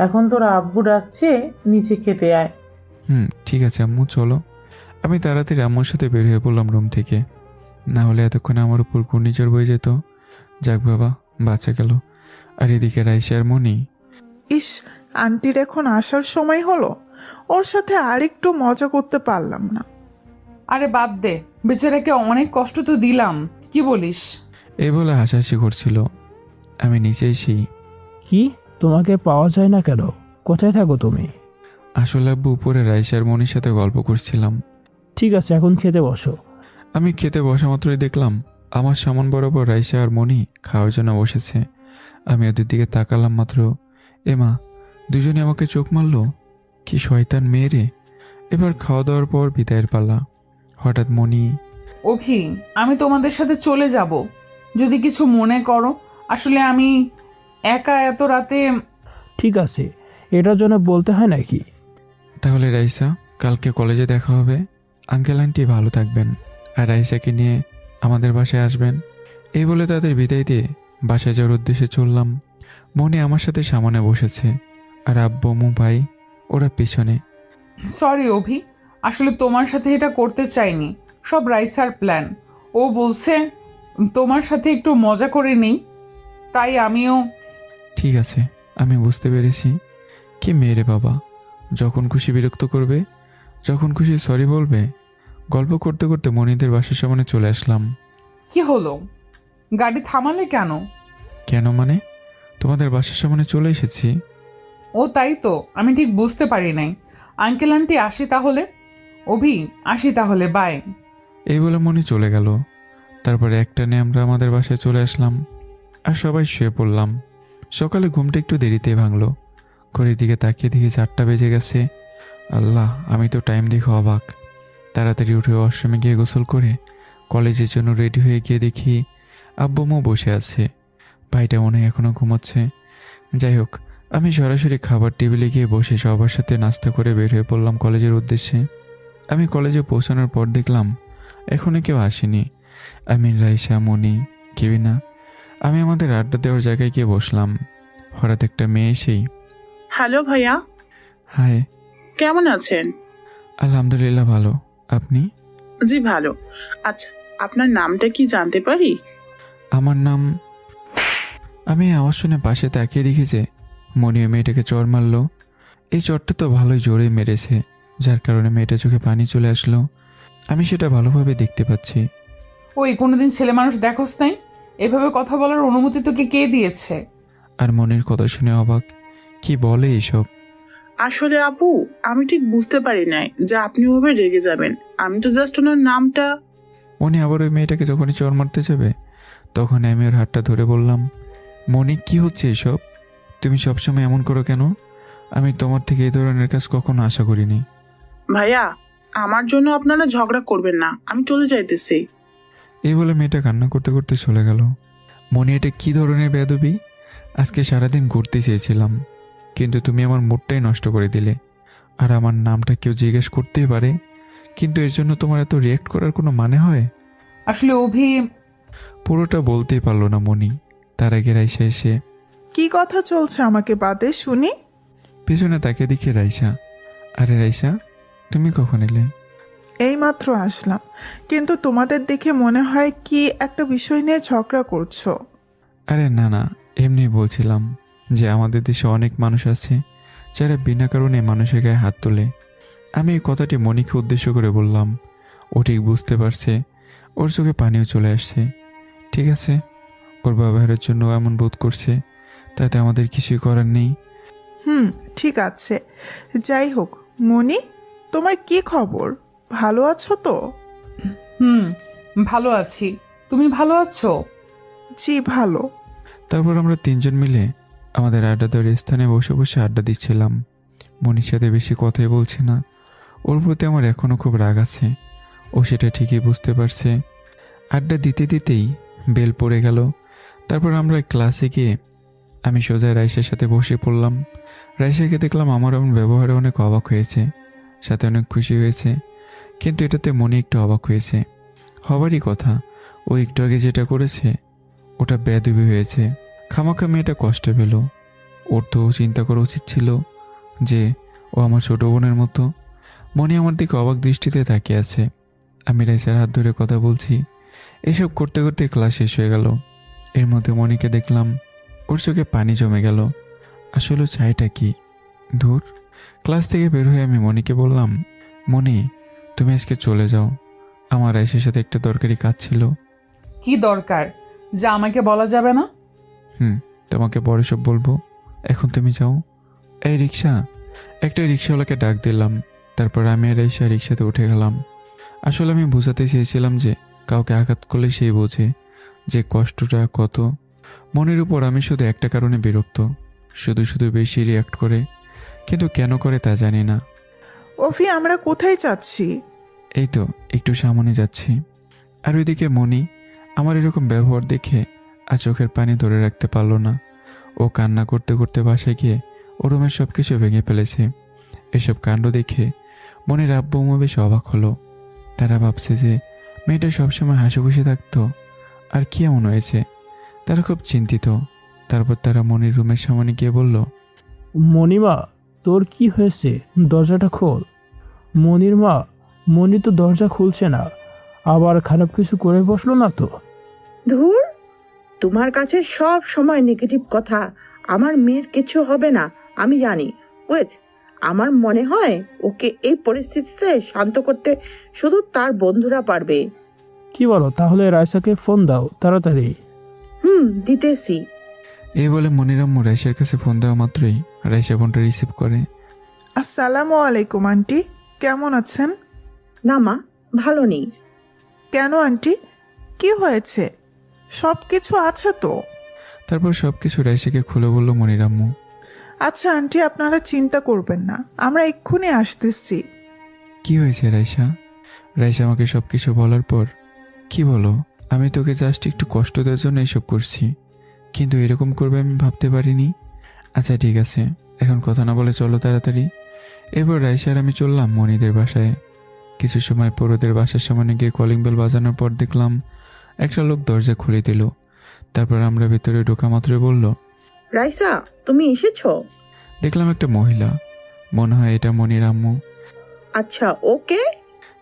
এখন তোর আব্বু ডাকছে, নিচে খেতে আয়। ঠিক আছে আম্মু, চলো। আমি তাড়াতাড়ি আম্মুর সাথে বের হয়ে পড়লাম রুম থেকে। না হলে এতক্ষণে আমার উপর ঘূর্ণিঝড় বয়ে যেত। যাক বাবা, বাঁচা গেল। আর এদিকে রাইসার মনি। ইস, আন্টির এখন আসার সময় হলো, ওর সাথে আরেকটু মজা করতে পারলাম না। আরে বাদ দে, বেচারাকে অনেক কষ্ট তো দিলাম, কি বলিস? এই বলে হাসাহাসি করছিল। আমি নিচে এসেই, কি, তোমাকে পাওয়া যায় না কেন? কোথায় থাকো তুমি? আসলে আব্বু উপরে রাইসার মনির সাথে গল্প করছিলাম। ঠিক আছে, এখন খেতে বসো। আমি খেতে বসা মাত্রই দেখলাম আমার সামন বরাবর রাইসা আর মনি খাওয়ার জন্য বসেছে। আমি ওদের দিকে তাকালাম মাত্র, এমা, দুজনে আমাকে চোখ মারলো। কি শয়তান মেয়েরে! এবার খাওয়া দাওয়ার পর বিদায়ের পালা। হঠাৎ মনি, অভি, আমি তোমাদের সাথে চলে যাব, যদি কিছু মনে করো। আসলে আমি একা এত রাতে। ঠিক আছে, এটার জন্য বলতে হয় নাকি? তাহলে রাইসা, কালকে কলেজে দেখা হবে। আঙ্কেল আন্টি ভালো থাকবেন, আর রাইসাকে নিয়ে আমাদের বাসায় আসবেন। এই বলে তাদের বিদায় দিয়ে বাসায় যাওয়ার উদ্দেশ্যে চললাম। মনি আমার সাথে সামনে বসেছে আর আব্বু মু ভাই ওরা পিছনে। সরি অভি, আসলে তোমার সাথে এটা করতে চাইনি, সব রাইসার প্ল্যান। ও বলছে তোমার সাথে একটু মজা করে নেই, তাই আমিও। ঠিক আছে, আমি বুঝতে পেরেছি। কি মেয়ে রে বাবা, যখন খুশি বিরক্ত করবে, যখন খুশি সরি বলবে। গল্প করতে করতে মনিদের বাসার সামনে চলে আসলাম। কি হলো, গাড়ি থামালে কেন? কেন মানে? তোমাদের বাসার সামনে চলে এসেছি। ও তাই তো, আমি ঠিক বুঝতে পারি নাই। আঙ্কেল আন্টি আসি তাহলে। অভি, আসি তাহলে, বাই। এই বলে মনি চলে গেল। তারপরে একটানে আমরা আমাদের বাসায় চলে আসলাম আর সবাই শুয়ে পড়লাম। সকালে ঘুমটা একটু দেরিতে ভাঙলো। ঘড়ির দিকে তাকিয়ে দেখি 4টা বেজে গেছে। আল্লাহ, আমি তো টাইম দেখে অবাক। তাড়াতাড়ি উঠে ওয়াশরুমে গিয়ে গোসল করে কলেজের জন্য রেডি হয়ে গিয়ে দেখি আব্বু মা বসে আছে। ভাইটা মনে হয় এখনও ঘুমোচ্ছে। যাই হোক, আমি সরাসরি খাবার টেবিলে গিয়ে বসে সবার সাথে নাস্তা করে বের হয়ে পড়লাম কলেজের উদ্দেশ্যে। আমি কলেজে পৌঁছানোর পর দেখলাম এখনো কেউ আসেনি। আমি, রাইসা, মনি, কেউই না। আমি আমাদের আড্ডা দেওয়ার জায়গায় গিয়ে বসলাম। হঠাৎ একটা মেয়ে এসেই, হ্যালো ভাইয়া, হাই। কেমন আছেন? আলহামদুলিল্লাহ ভালো, আপনি? জি ভালো। আচ্ছা, আপনার নামটা কি জানতে পারি? আমার নাম। আমি আওয়াজ শুনে পাশে তাকিয়ে দেখি যে মনি ওই মেয়েটাকে চড় মারলো। এই চড়টা তো ভালোই জোরে মেরেছে, যার কারণে মেয়েটা চোখে পানি চলে আসলো। আমি সেটা ভালোভাবে দেখতে পাচ্ছি। ওই কোনোদিন ছেলে মানুষ দেখোস নাই? এভাবে কথা বলার অনুমতি তোকে কে দিয়েছে? আর মনির কথা শুনে অবাক, কি বলে এইসব? আসলে আপু, আমি ঠিক বুঝতে পারি নাই যে আপনি ওভাবে রেগে যাবেন। আমি তো জাস্ট ওনার নামটা। মনি আবার ওই মেয়েটাকে যখনই চড় মারতে যাবে তখন আমি ওর হাতটা ধরে বললাম, মনি, কি হচ্ছে এইসব? তুমি সবসময় এমন করো কেন? আমি তোমার থেকে এই ধরনের কাজ কখনো আশা করিনি। ভাইয়া, আমার জন্য আপনারা ঝগড়া করবেন না, আমি চলে যাইতেছি। এই বলে মেয়েটা কান্না করতে করতে চলে গেল। মনি, এটা কি ধরনের বেয়াদবি? আজকে সারাদিন ঘুরতে চেয়েছিলাম, কিন্তু তুমি আমার মুডটাই নষ্ট করে দিলে। আর আমার নামটা কেউ জিজ্ঞেস করতেই পারে, কিন্তু এর জন্য তোমার এত রিয়েক্ট করার কোনো মানে হয়? আসলে অভি। পুরোটা বলতেই পারলো না মনি। তার আগে রাইসা এসে, কি কথা চলছে আমাকে বাদে শুনি? পেছনে তাকে দেখে রাইসা, আরে রাইসা, তুমি কখন এলে? এইমাত্র আসলাম, কিন্তু তোমাদের দেখে মনে হয় কি একটা বিষয় নিয়ে ঝগড়া করছো। আরে না না, এমনি বলছিলাম যে আমাদের দেশে অনেক মানুষ আছে যারা বিনা কারণে মানুষের গায়ে হাত তোলে। আমি এই কথাটি মনিকে উদ্দেশ্য করে বললাম। ও ঠিক বুঝতে পারছে, ওর চোখে পানিও চলে আসছে। ঠিক আছে, ওর ব্যবহারের জন্য এমন বোধ করছে, তাতে আমাদের কিছুই করার নেই। ঠিক আছে, যাই হোক, মনি, তোমার কি খবর? ভালো আছো তো? হুম, ভালো আছি। তুমি ভালো আছো? জি ভালো। তারপর আমরা তিনজন মিলে আমাদের আড্ডা দেওয়ার স্থানে বসে বসে আড্ডা দিচ্ছিলাম। মনির সাথে বেশি কথাই বলছি না। ওর প্রতি আমার এখনও খুব রাগ আছে, ও সেটা ঠিকই বুঝতে পারছে। আড্ডা দিতে দিতেই বেল পড়ে গেল। তারপর আমরা ক্লাসে গিয়ে আমি সোজা রাইসার সাথে বসে পড়লাম। রাইসাকে দেখলাম আমার এমন ব্যবহারে অনেক অবাক হয়েছে, সাথে অনেক খুশি হয়েছে। কিন্তু এটাতে মনে একটু অবাক হয়েছে। হবারই কথা, ও একটু আগে যেটা করেছে ওটা বেয়াদবি হয়েছে। খামাখা মেয়েটা কষ্ট পেল। ওর তো চিন্তা করা উচিত ছিল যে ও আমার ছোট বোনের মতো। মনি আমার দিকে অবাক দৃষ্টিতে তাকিয়ে আছে। আমি রাইসার হাত ধরে কথা বলছি। এসব করতে করতে ক্লাস শেষ হয়ে গেল। এর মধ্যে মনিকে দেখলাম, ওর চোখে পানি জমে গেল। আসলে চাইটা কি? ধুর। ক্লাস থেকে বের হয়ে আমি মনিকে বললাম, মনি তুমি আজকে চলে যাও, আমার রাইসের সাথে একটা দরকারি কাজ ছিল। কি দরকার যা আমাকে বলা যাবে না? তোমাকে পরে সব বলবো, এখন তুমি যাও। এই রিক্সা। একটা রিক্সাওয়ালাকে ডাক দিলাম। তারপর আমি আর রাইসা রিক্সাতে উঠে গেলাম। আসলে আমি বোঝাতে চেয়েছিলাম যে কাউকে আঘাত করলে সেই বোঝে যে কষ্টটা কত। মনের উপর আমি শুধু একটা কারণে বিরক্ত, শুধু শুধু বেশি রিয়াক্ট করে, কিন্তু কেন করে তা জানি না। অফি, আমরা কোথায় যাচ্ছি? এই তো একটু সামনে যাচ্ছি। আর ওইদিকে মনি আমার এরকম ব্যবহার দেখে আর চোখের পানি ধরে রাখতে পারলো না। ও কান্না করতে করতে বাসায় গিয়ে ও রুমের সব কিছু ভেঙে ফেলেছে। এসব কাণ্ড দেখে মনির আব্বু আম্মু বেশ অবাক হলো। তারা ভাবছে যে মেয়েটা সবসময় হাসি খুশি থাকতো, আর কি এমন হয়েছে। তারা খুব চিন্তিত। তারপর তারা মনির রুমের সামনে গিয়ে বলল, মণিমা, তোর কি হয়েছে? দরজাটা খোল। মনির মা, মনি তো দরজা খুলছে না। আবার খারাপ কিছু করে বসলো না তো? ধুর, তোমার কাছে সব সময় নেগেটিভ কথা। আমার মেয়ের কিছু হবে না, আমি জানি। ওয়েট, আমার মনে হয় ওকে এই পরিস্থিতিতে শান্ত করতে শুধু তার বন্ধুরা পারবে। কি বলো? তাহলে রাইসাকে ফোন দাও তাড়াতাড়ি। দিতেছি। এই বলে মনির আম্মু রাইসার কাছে ফোন দেওয়া মাত্রই রাইসা ফোনটা রিসিভ করে। আসসালামু আলাইকুম আন্টি, কেমন আছেন? না মা, ভালো নেই। কেন আন্টি, কি হয়েছে? সব কিছু আছে তো? তারপর সব কিছু রাইসাকে খুলে বলল মনির আম্মু। আচ্ছা আন্টি, আপনারা চিন্তা করবেন না, আমরা এক্ষুনি আসতেছি। কি হয়েছে রাইসা? রাইসা আমাকে সব কিছু বলার পর, কি বলো, আমি তোকে জাস্ট একটু কষ্ট দেওয়ার জন্য এসব করছি, কিন্তু এরকম করবে আমি ভাবতে পারিনি। আচ্ছা ঠিক আছে, এখন কথা না বলে চলো তাড়াতাড়ি। এরপর রাইসা আর আমি চললাম মনিদের বাসায়। কিছু সময় পর ওদের বাসার সামনে গিয়ে কলিং বেল বাজানোর পর দেখলাম একটা লোক দরজা খুলে দিল। তারপর আমরা ভেতরে ঢোকা মাত্রই বলল, রাইসা, তুমি এসেছো? দেখলাম একটা মহিলা, মনে হয় এটা মনির আম্মু। আচ্ছা, ওকে।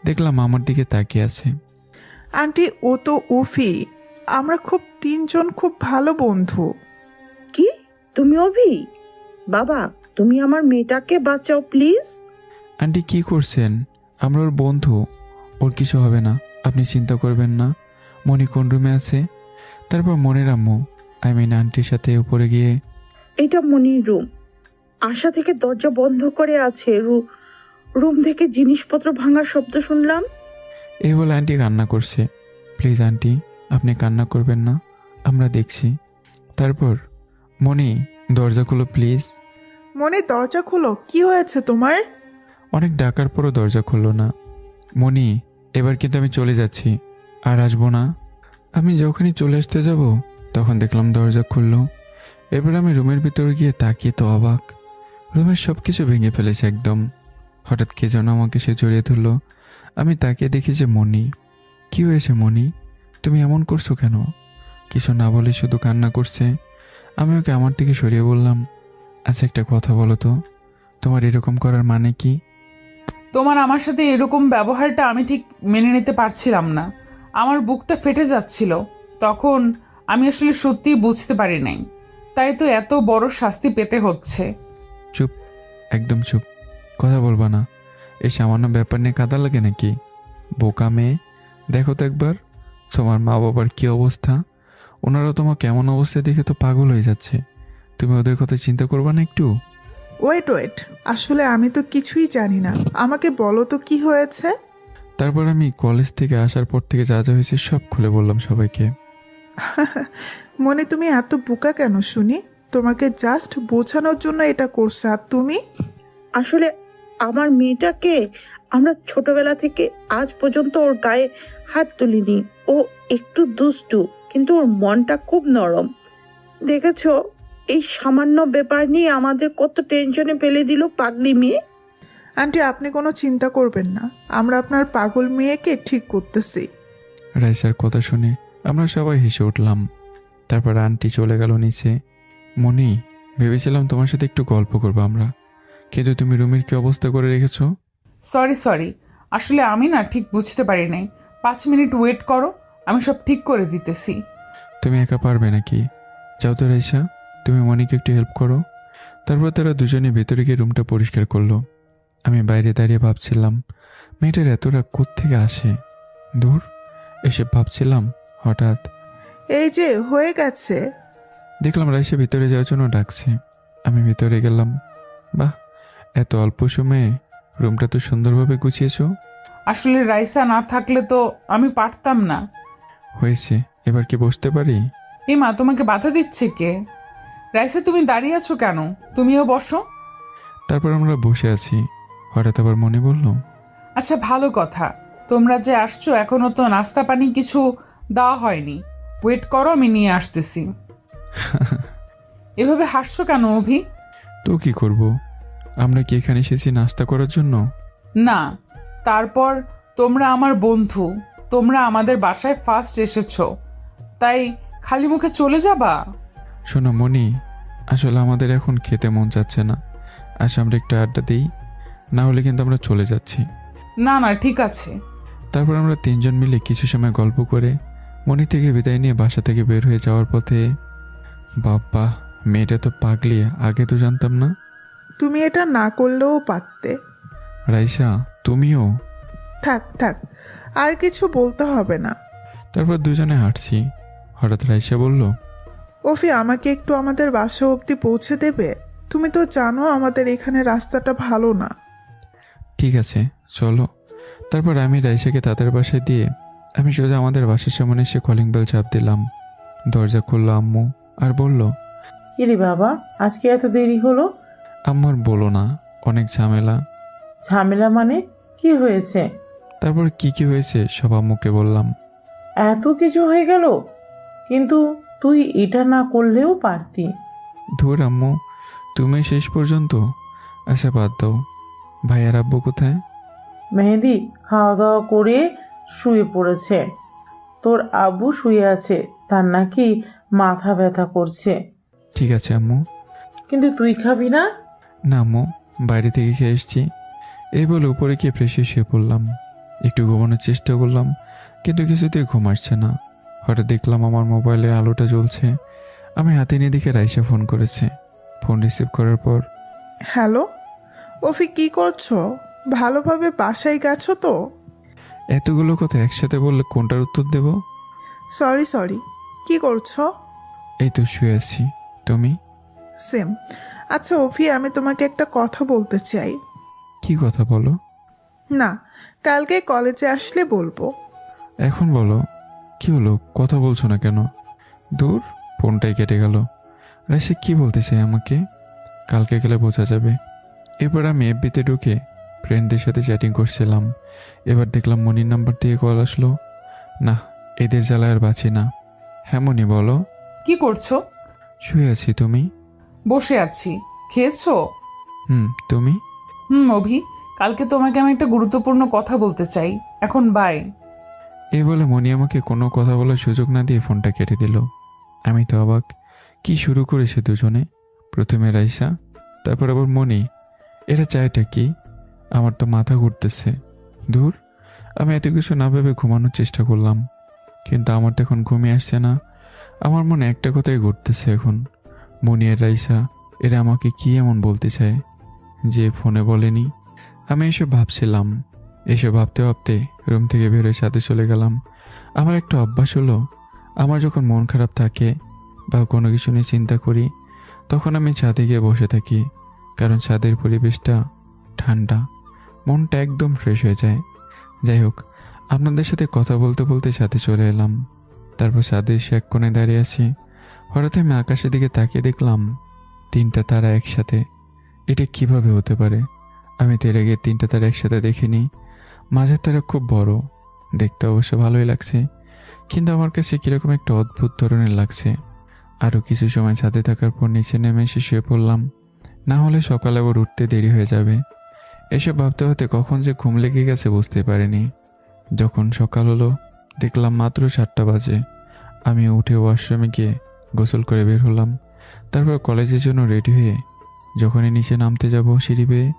দেখলাম আমার দিকে তাকিয়ে আছে। আন্টি, ও তো অফি, আমরা তিনজন খুব ভালো বন্ধু। কি, তুমি অভি? বাবা, তুমি আমার মেয়েটাকে বাঁচাও প্লিজ। আন্টি কি করছেন? আমরা ওর বন্ধু, ওর কিছু হবে না, আপনি চিন্তা করবেন না। মনি কোন রুমে আছে? তারপর মনির আম্মু আন্টির সাথে উপরে গিয়ে, এটা মনির রুম। আশা থেকে দরজা বন্ধ করে আছে। রুম থেকে জিনিসপত্র ভাঙার শব্দ শুনলাম। এই বলে আন্টি কান্না করছে। প্লিজ আন্টি, আপনি কান্না করবেন না, আমরা দেখছি। তারপর, মনি দরজা খুলো প্লিজ। মনি, দরজা খুলো, কি হয়েছে তোমার? অনেক ডাকার পরও দরজা খুললো না। মনি, এবার কিন্তু আমি চলে যাচ্ছি, আর আসবো না। আমি যখনই চলে আসতে যাব তখন দেখলাম দরজা খুললো। এবার আমি রুমের ভিতরে গিয়ে তাকিয়ে তো অবাক। রুমের সব কিছু ভেঙে ফেলেছে একদম। হঠাৎ কে যেন আমাকে সে জড়িয়ে ধরলো। আমি তাকিয়ে দেখি যে মনি। কি হয়েছে মনি, তুমি এমন করছো কেন? কিছু না বলে শুধু কান্না করছে। আমি ওকে আমার দিকে সরিয়ে বললাম, আচ্ছা একটা কথা বলো তো, তোমার এরকম করার মানে কি? তোমার আমার সাথে এরকম ব্যবহারটা আমি ঠিক মেনে নিতে পারছিলাম না। আমার বুকটা ফেটে যাচ্ছিল। তখন আমি আসলে সত্যিই বুঝতে পারি নাই, তাই তো এত বড় শাস্তি পেতে হচ্ছে। চুপ, একদম চুপ, কথা বলবা না। এই সামান্য ব্যাপার নিয়ে কাদা লাগে নাকি? বোকা মেয়ে, দেখো তো একবার তোমার মা বাবার কি অবস্থা। ওনারা তোমার কেমন অবস্থা দেখে তো পাগল হয়ে যাচ্ছে। তুমি ওদের কথা চিন্তা করবা না একটু? ওয়েট ওয়েট, আসলে আমি তো কিছুই জানি না, আমাকে বলো তো কি হয়েছে। তারপর আমি কলেজ থেকে আসার পর থেকে যা যা হয়েছে সব খুলে বললাম সবাইকে। মনে তুমি এত বোকা কেন শুনি? তোমাকে জাস্ট বোঝানোর জন্য এটা করছে, আর তুমি? আসলে আমার মেয়েটাকে আমরা ছোটবেলা থেকে আজ পর্যন্ত ওর গায়ে হাত তুলিনি। ও একটু দুষ্টু, কিন্তু ওর মনটা খুব নরম। দেখেছো, এই সামান্য ব্যাপার নিয়ে আমাদের কত টেনশনে ফেলে দিল পাগলি মেয়ে। আন্টি, আপনি কোনো চিন্তা করবেন না, আমরা আপনার পাগল মেয়েকে ঠিক করতেছি। রাইসার কথা শুনে আমরা সবাই হেসে উঠলাম। তারপর আন্টি চলে গেল নিচে। মনি, ভেবেছিলাম তোমার সাথে একটু গল্প করবো আমরা, কিন্তু তুমি রুমের কি অবস্থা করে রেখেছো? সরি, আসলে আমি না ঠিক বুঝতে পারি নাই। 5 মিনিট ওয়েট করো, আমি সব ঠিক করে দিতেছি। তুমি একা পারবে নাকি? যাও তো রাইসা, তুমি মনিকে একটু হেল্প করো। তারপর তারা দুজনে ভেতরে গিয়ে রুমটা পরিষ্কার করলো। আমি বাইরে দাঁড়িয়ে ভাবছিলাম, মেয়েটার এত রাগ কোত্থেকে আসে? দূর, এসব ভাবছিলাম, হঠাৎ এই যে হয়ে গেছে। দেখলাম রাইসা ভিতরে যাওয়ার জন্য ডাকছে। আমি ভিতরে গেলাম। বাহ, এত অল্প সময়ে রুমটা তো সুন্দরভাবে গুছিয়েছো। আসলে রাইসা না থাকলে তো আমি পারতাম না। হয়েছে, এবার কি বসতে পারি? এই মা, তোমাকে বাধা দিচ্ছে কে? রাইসা, তুমি দাঁড়িয়ে আছো কেন? তুমিও বসো। তারপর আমরা বসে আছি। হঠাৎ আবার মনে বলল, আচ্ছা, ভালো কথা, তোমরা যে আসছো এখনো তো নাস্তা পানি কিছু দেওয়া হয়নি। ওয়েট করো, আমি নিয়ে আসতেছি। এভাবে হাসছো কেন অভি? তো কি করব, আমরা কি এখানে এসেছি নাস্তা করার জন্য? না, তারপর তোমরা আমার বন্ধু, তোমরা আমাদের বাসায় ফার্স্ট এসেছো, তাই খালি মুখে চলে যাবা? শোনো মনি, আসলে আমাদের এখন খেতে মন যাচ্ছে না। আসলে আমরা একটু আড্ডা দিই, না হলে কিন্তু আমরা চলে যাচ্ছি। না, ঠিক আছে। তারপর আমরা তিনজন মিলে কিছু সময় গল্প করে মনি থেকে বিদায় নিয়ে বাসা থেকে বের হয়ে যাওয়ার পথে, বাবা, মেয়েটা তো পাগলি, আগে তো জানতাম না। তুমি এটা না করলেও পারতে। রাইসা, তুমিও? থাক, আর কিছু বলতে হবে না। তারপর দুজনে হাঁটছি। হঠাৎ রাইসা বলল, ওফি, আমাকে একটু আমাদের বাসা অবধি পৌঁছে দেবে? তুমি তো জানো আমাদের এখানে রাস্তাটা ভালো না। ঠিক আছে, চলো। তারপর আমি রাইসাকে তাদের বাসায় দিয়ে আমি সোজা আমাদের বাসার সামনে এসে কলিং বেল চাপ দিলাম। দরজা খুললো আম্মু আর বলল, কিরে বাবা, আজকে এত দেরি হলো? আম্মার বলো না, অনেক ঝামেলা। ঝামেলা মানে কি হয়েছে? তারপর কি হয়েছে সব আম্মুকে বললাম। এত কিছু হয়ে গেল, কিন্তু তুই এটা না করলেও পারতি। ধুর আম্মু, তুমি শেষ পর্যন্ত। আচ্ছা বাদ দাও, ভাই আর আব্বু কোথায়? মেহেদি খাওয়া দাওয়া করে শুয়ে পড়েছে। তোর আব্বু শুয়ে আছে, তার নাকি মাথা ব্যথা করছে। ঠিক আছে আম্মু। কিন্তু তুই খাবি না? না আম্মু, বাইরে থেকে খেয়ে এসছি। এই বলে উপরে গিয়ে ফ্রেশ হয়ে শুয়ে পড়লাম। একটু ঘুমানোর চেষ্টা করলাম, কিন্তু কিছুতেই ঘুম আসছে না। হঠাৎ দেখলাম আমার মোবাইলের আলোটা জ্বলছে। আমি হাতে নিয়ে দেখে রাইসা ফোন করেছে। ফোন রিসিভ করার পর, হ্যালো ওফি, কি করছো? ভালোভাবে বাসায় গেছো তো? এতগুলো কথা একসাথে বললে কোনটার উত্তর দেব? সরি, কি করছো? এই তো শুয়ে আছি। তুমি? সেম। আচ্ছা ওফি, আমি তোমাকে একটা কথা বলতে চাই। কি কথা বলো? না, কালকে কলেজে আসলে বলবো। এখন বলো, কি হলো, কথা বলছো না কেন? দূর, ফোনটাই কেটে গেল। রাইসা কি বলতে চাই আমাকে? কালকে গেলে বোঝা যাবে। এরপর আমি এফবিতে ঢুকে ফ্রেন্ডদের সাথে চ্যাটিং করছিলাম। এবার দেখলাম মনির নাম্বার দিয়ে কল আসলো। না, এদের জ্বালায় আর বাঁচি না। হ্যাঁ মনি, বলো। কি করছো? শুয়ে আছি। তুমি? বসে আছি। খেয়েছো? তুমি? অভি, কালকে তোমাকে আমি একটা গুরুত্বপূর্ণ কথা বলতে চাই। এখন বাই। এই বলে মনি আমাকে কোনো কথা বলার সুযোগ না দিয়ে ফোনটা কেটে দিল। আমি তো অবাক, কি শুরু করেছে দুজনে? প্রথমে রাইসা, তারপর আবার মনি। এরা চায়টা কি? আমার তো মাথা ঘুরতেছে। ধুর, আমি এত কিছু না ভেবে ঘুমানোর চেষ্টা করলাম, কিন্তু আমার তো এখন ঘুমিয়ে আসছে না। আমার মনে একটা কথাই ঘুরতেছে এখন, মনি আর রাইসা এরা আমাকে কি এমন বলতে চায় যে ফোনে বলেনি। আমি এসব ভাবছিলাম। এসব ভাবতে ভাবতে রুম থেকে বেরোয় ছাদে চলে গেলাম। আমার একটা অভ্যাস হলো, আমার যখন মন খারাপ থাকে বা কোনো কিছু নিয়ে চিন্তা করি, তখন আমি ছাদে গিয়ে বসে থাকি। কারণ ছাদের পরিবেশটা ঠান্ডা, মনটা একদম ফ্রেশ হয়ে যায়। যাই হোক, আপনাদের সাথে কথা বলতে বলতে ছাদে চলে এলাম। তারপর ছাদে এসে এক কোণে দাঁড়িয়ে আছি। হঠাৎ আমি আকাশের দিকে তাকিয়ে দেখলাম 3টা তারা একসাথে। এটা কিভাবে হতে পারে? আমি তো এর আগে 3টা তারা একসাথে দেখিনি। মাঝের তারা খুব বড়, দেখতে অবশ্য ভালোই লাগছে, কিন্তু আমার কাছে কীরকম একটা অদ্ভুত ধরনের লাগছে। আরও কিছু সময় ছাদে থাকার পর নিচে নেমে এসে শুয়ে পড়লাম, না হলে সকালে আবার উঠতে দেরি হয়ে যাবে। এসব ভাবতে ভাবতে কখন যে ঘুম লেগে গেছে বুঝতে পারিনি। যখন সকাল হলো দেখলাম মাত্র 7টা বাজে। আমি উঠে ওয়াশরুমে গিয়ে গোসল করে বের হলাম। তারপর কলেজের জন্য রেডি হয়ে যখনই নিচে নামতে যাব সিঁড়ি বেয়ে,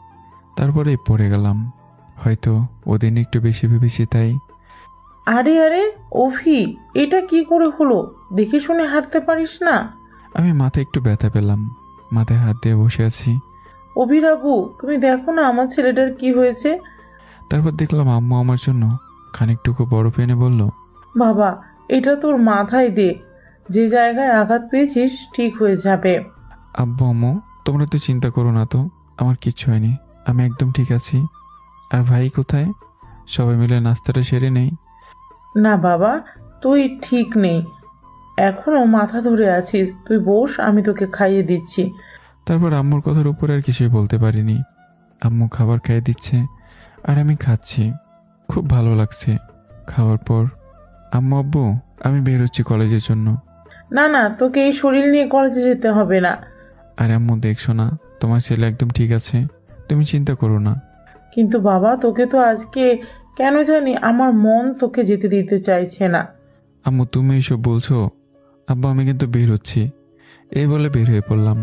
তারপরেই পড়ে গেলাম। হয়তো ওদিন একটু বেশি ভেবেছি তাই। আরে আরে অভি, এটা কি করে হলো? দেখে শুনে হাঁটতে পারিস না? আমি মাথায় একটু ব্যথা পেলাম, মাথায় হাত দিয়ে বসে আছি। অভিরাবু, তুমি দেখো না আমার ছেলেটার কি হয়েছে। তারপর দেখলাম আম্মু আমার জন্য খানিকটুকু বরফ এনে বলল, বাবা, এটা তোর মাথায় দে, যে জায়গায় আঘাত পেয়েছিস ঠিক হয়ে যাবে। আব্বু আম্মু তোমরা তো চিন্তা করো না, তো আমার কিচ্ছু হয়নি, আমি একদম ঠিক আছি। আর ভাই কোথায়? সবাই মিলে নাস্তাটা সেরে নেই। না বাবা, তুই ঠিক নেই, এখনো মাথা ধরে আছিস। তুই বস, আমি তোকে খাইয়ে দিচ্ছি। তারপর আম্মুর কথার উপরে আর কিছুই বলতে পারিনি। আম্মু খাবার খাইয়ে দিচ্ছে আর আমি খাচ্ছি, খুব ভালো লাগছে। খাওয়ার পর আম্মু, আব্বু আমি বের হচ্ছি কলেজের জন্য। না না, তোকে এই শরীর নিয়ে কলেজে যেতে হবে না। আর আম্মু দেখছো না, তোমার ছেলে একদম ঠিক আছে, তুমি চিন্তা করো না। কিন্তু বাবা, তোকে তো আজকে কেন জানি আমার মন তোকে যেতে দিতে চাইছে না। আম্মু তুমি এসব বলছো? আব্বু আমি কিন্তু বের হচ্ছি। এই বলে বের হয়ে পড়লাম।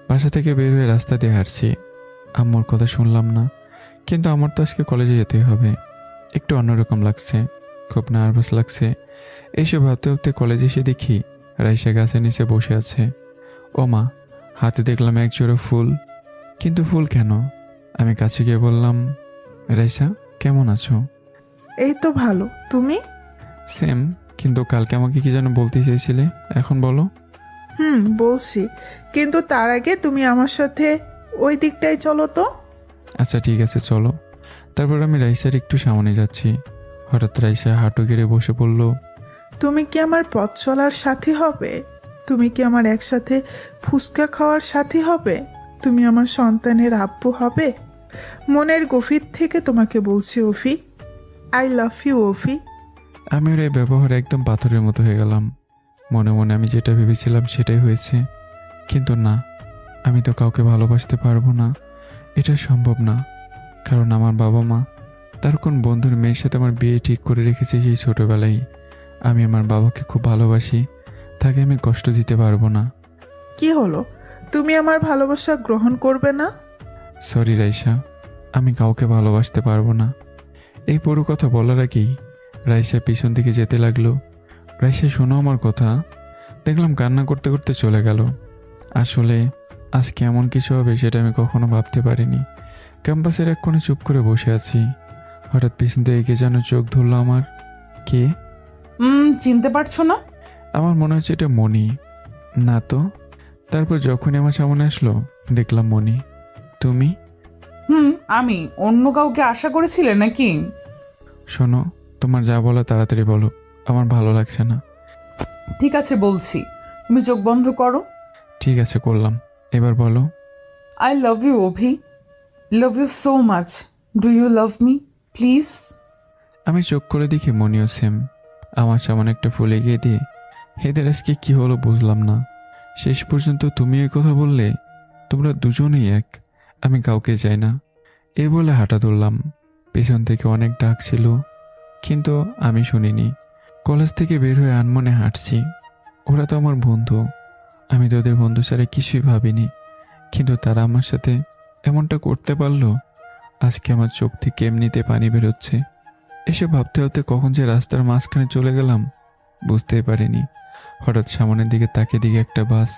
বাসা থেকে বের হয়ে রাস্তা দিয়ে হাঁটছি। আম্মুর কথা শুনলাম না, কিন্তু আমার তো আজকে কলেজে যেতে হবে। একটু অন্যরকম লাগছে, খুব নার্ভাস লাগছে। এইসব ভাবতে ভাবতে কলেজে এসে দেখি রাইসা গাছের নিচে বসে আছে। ও মা, হাতে দেখলাম এক জোড়া ফুল, কিন্তু ফুল কেন? আমি কাছে গিয়ে বললাম, রাইসা কেমন আছো? এই তো ভালো, তুমি? সেম, কিন্তু কালকে আমাকে কি যেন বলতে চেয়েছিলে, এখন বলো। বলছি, কিন্তু তার আগে তুমি আমার সাথে ওই দিকটায় চলো তো। আচ্ছা ঠিক আছে চলো। তারপর আমি রাইসার একটু সামনে যাচ্ছি। হঠাৎ রাইসা হাঁটু গেড়ে বসে পড়ল। তুমি কি আমার পথ চলার সাথী হবে? তুমি কি আমার একসাথে ফুচকা খাওয়ার সাথী হবে? তুমি আমার সন্তানের আব্বু হবে? মনের গভীর থেকে তোমাকে বলছি অফি, আই লাভ ইউ অফি। আমি ওর এই ব্যবহার একদম পাথরের মতো হয়ে গেলাম। মনে মনে আমি যেটা ভেবেছিলাম সেটাই হয়েছে। কিন্তু না, আমি তো কাউকে ভালোবাসতে পারবো না, এটা সম্ভব না। কারণ আমার বাবা মা তার কোন বন্ধুর মেয়ের সাথে আমার বিয়ে ঠিক করে রেখেছে সেই ছোটোবেলায়। আমি আমার বাবাকে খুব ভালোবাসি, তাকে আমি কষ্ট দিতে পারবো না। কি হলো, তুমি আমার ভালোবাসা গ্রহণ করবে না? সরি রাইসা, আমি কাউকে ভালোবাসতে পারবো না। এই পুরো কথা বলার আগেই রাইসা পিছন দিকে যেতে লাগলো। রাইসা শোনো আমার কথা। দেখলাম কান্না করতে করতে চলে গেল। আসলে আজকে এমন কিছু হবে সেটা আমি কখনো ভাবতে পারিনি। ক্যাম্পাসের এক কোণে চুপ করে বসে আছি। হঠাৎ পিছন থেকে কে যেন চোখ ধরলো আমার। কে? চিনতে পারছো না? আমার মনে হচ্ছে এটা মনি। না তো। তারপর যখনই আমার সামনে আসলো দেখলাম মনি। তুমি? আমি। অন্য কাউকে আশা করেছিলে নাকি? শোনো, তোমার যা বলো তাড়াতাড়ি বলো, আমার ভালো লাগছে না। ঠিক আছে বলছি, তুমি চোখ বন্ধ করো। ঠিক আছে করলাম, এবার বলো। I love you Abhi, love you so much. Do you love me please? আমি চোখ করে দেখি মনিও সেম। আমার সামনে একটা ফুল এগিয়ে দিয়ে এদের আজকে কি হলো বুঝলাম না। শেষ পর্যন্ত তুমি এই কথা বললে, তোমরা দুজনেই এক, আমি কাউকে চাই না। এ বলে হাঁটা ধরলাম। পেছন থেকে অনেক ডাক ছিল, কিন্তু আমি শুনিনি। কলেজ থেকে বের হয়ে আনমনে হাঁটছি। ওরা তো আমার বন্ধু, আমি তো ওদের বন্ধু ছাড়া কিছুই ভাবিনি, কিন্তু তারা আমার সাথে এমনটা করতে পারলো। আজকে আমার চোখ থেকে এমনিতে পানি বেরোচ্ছে। এসব ভাবতে ভাবতে কখন যে রাস্তার মাঝখানে চলে গেলাম বুঝতেই পারিনি। হঠাৎ সামনের দিকে তাকিয়ে দিকে একটা বাস,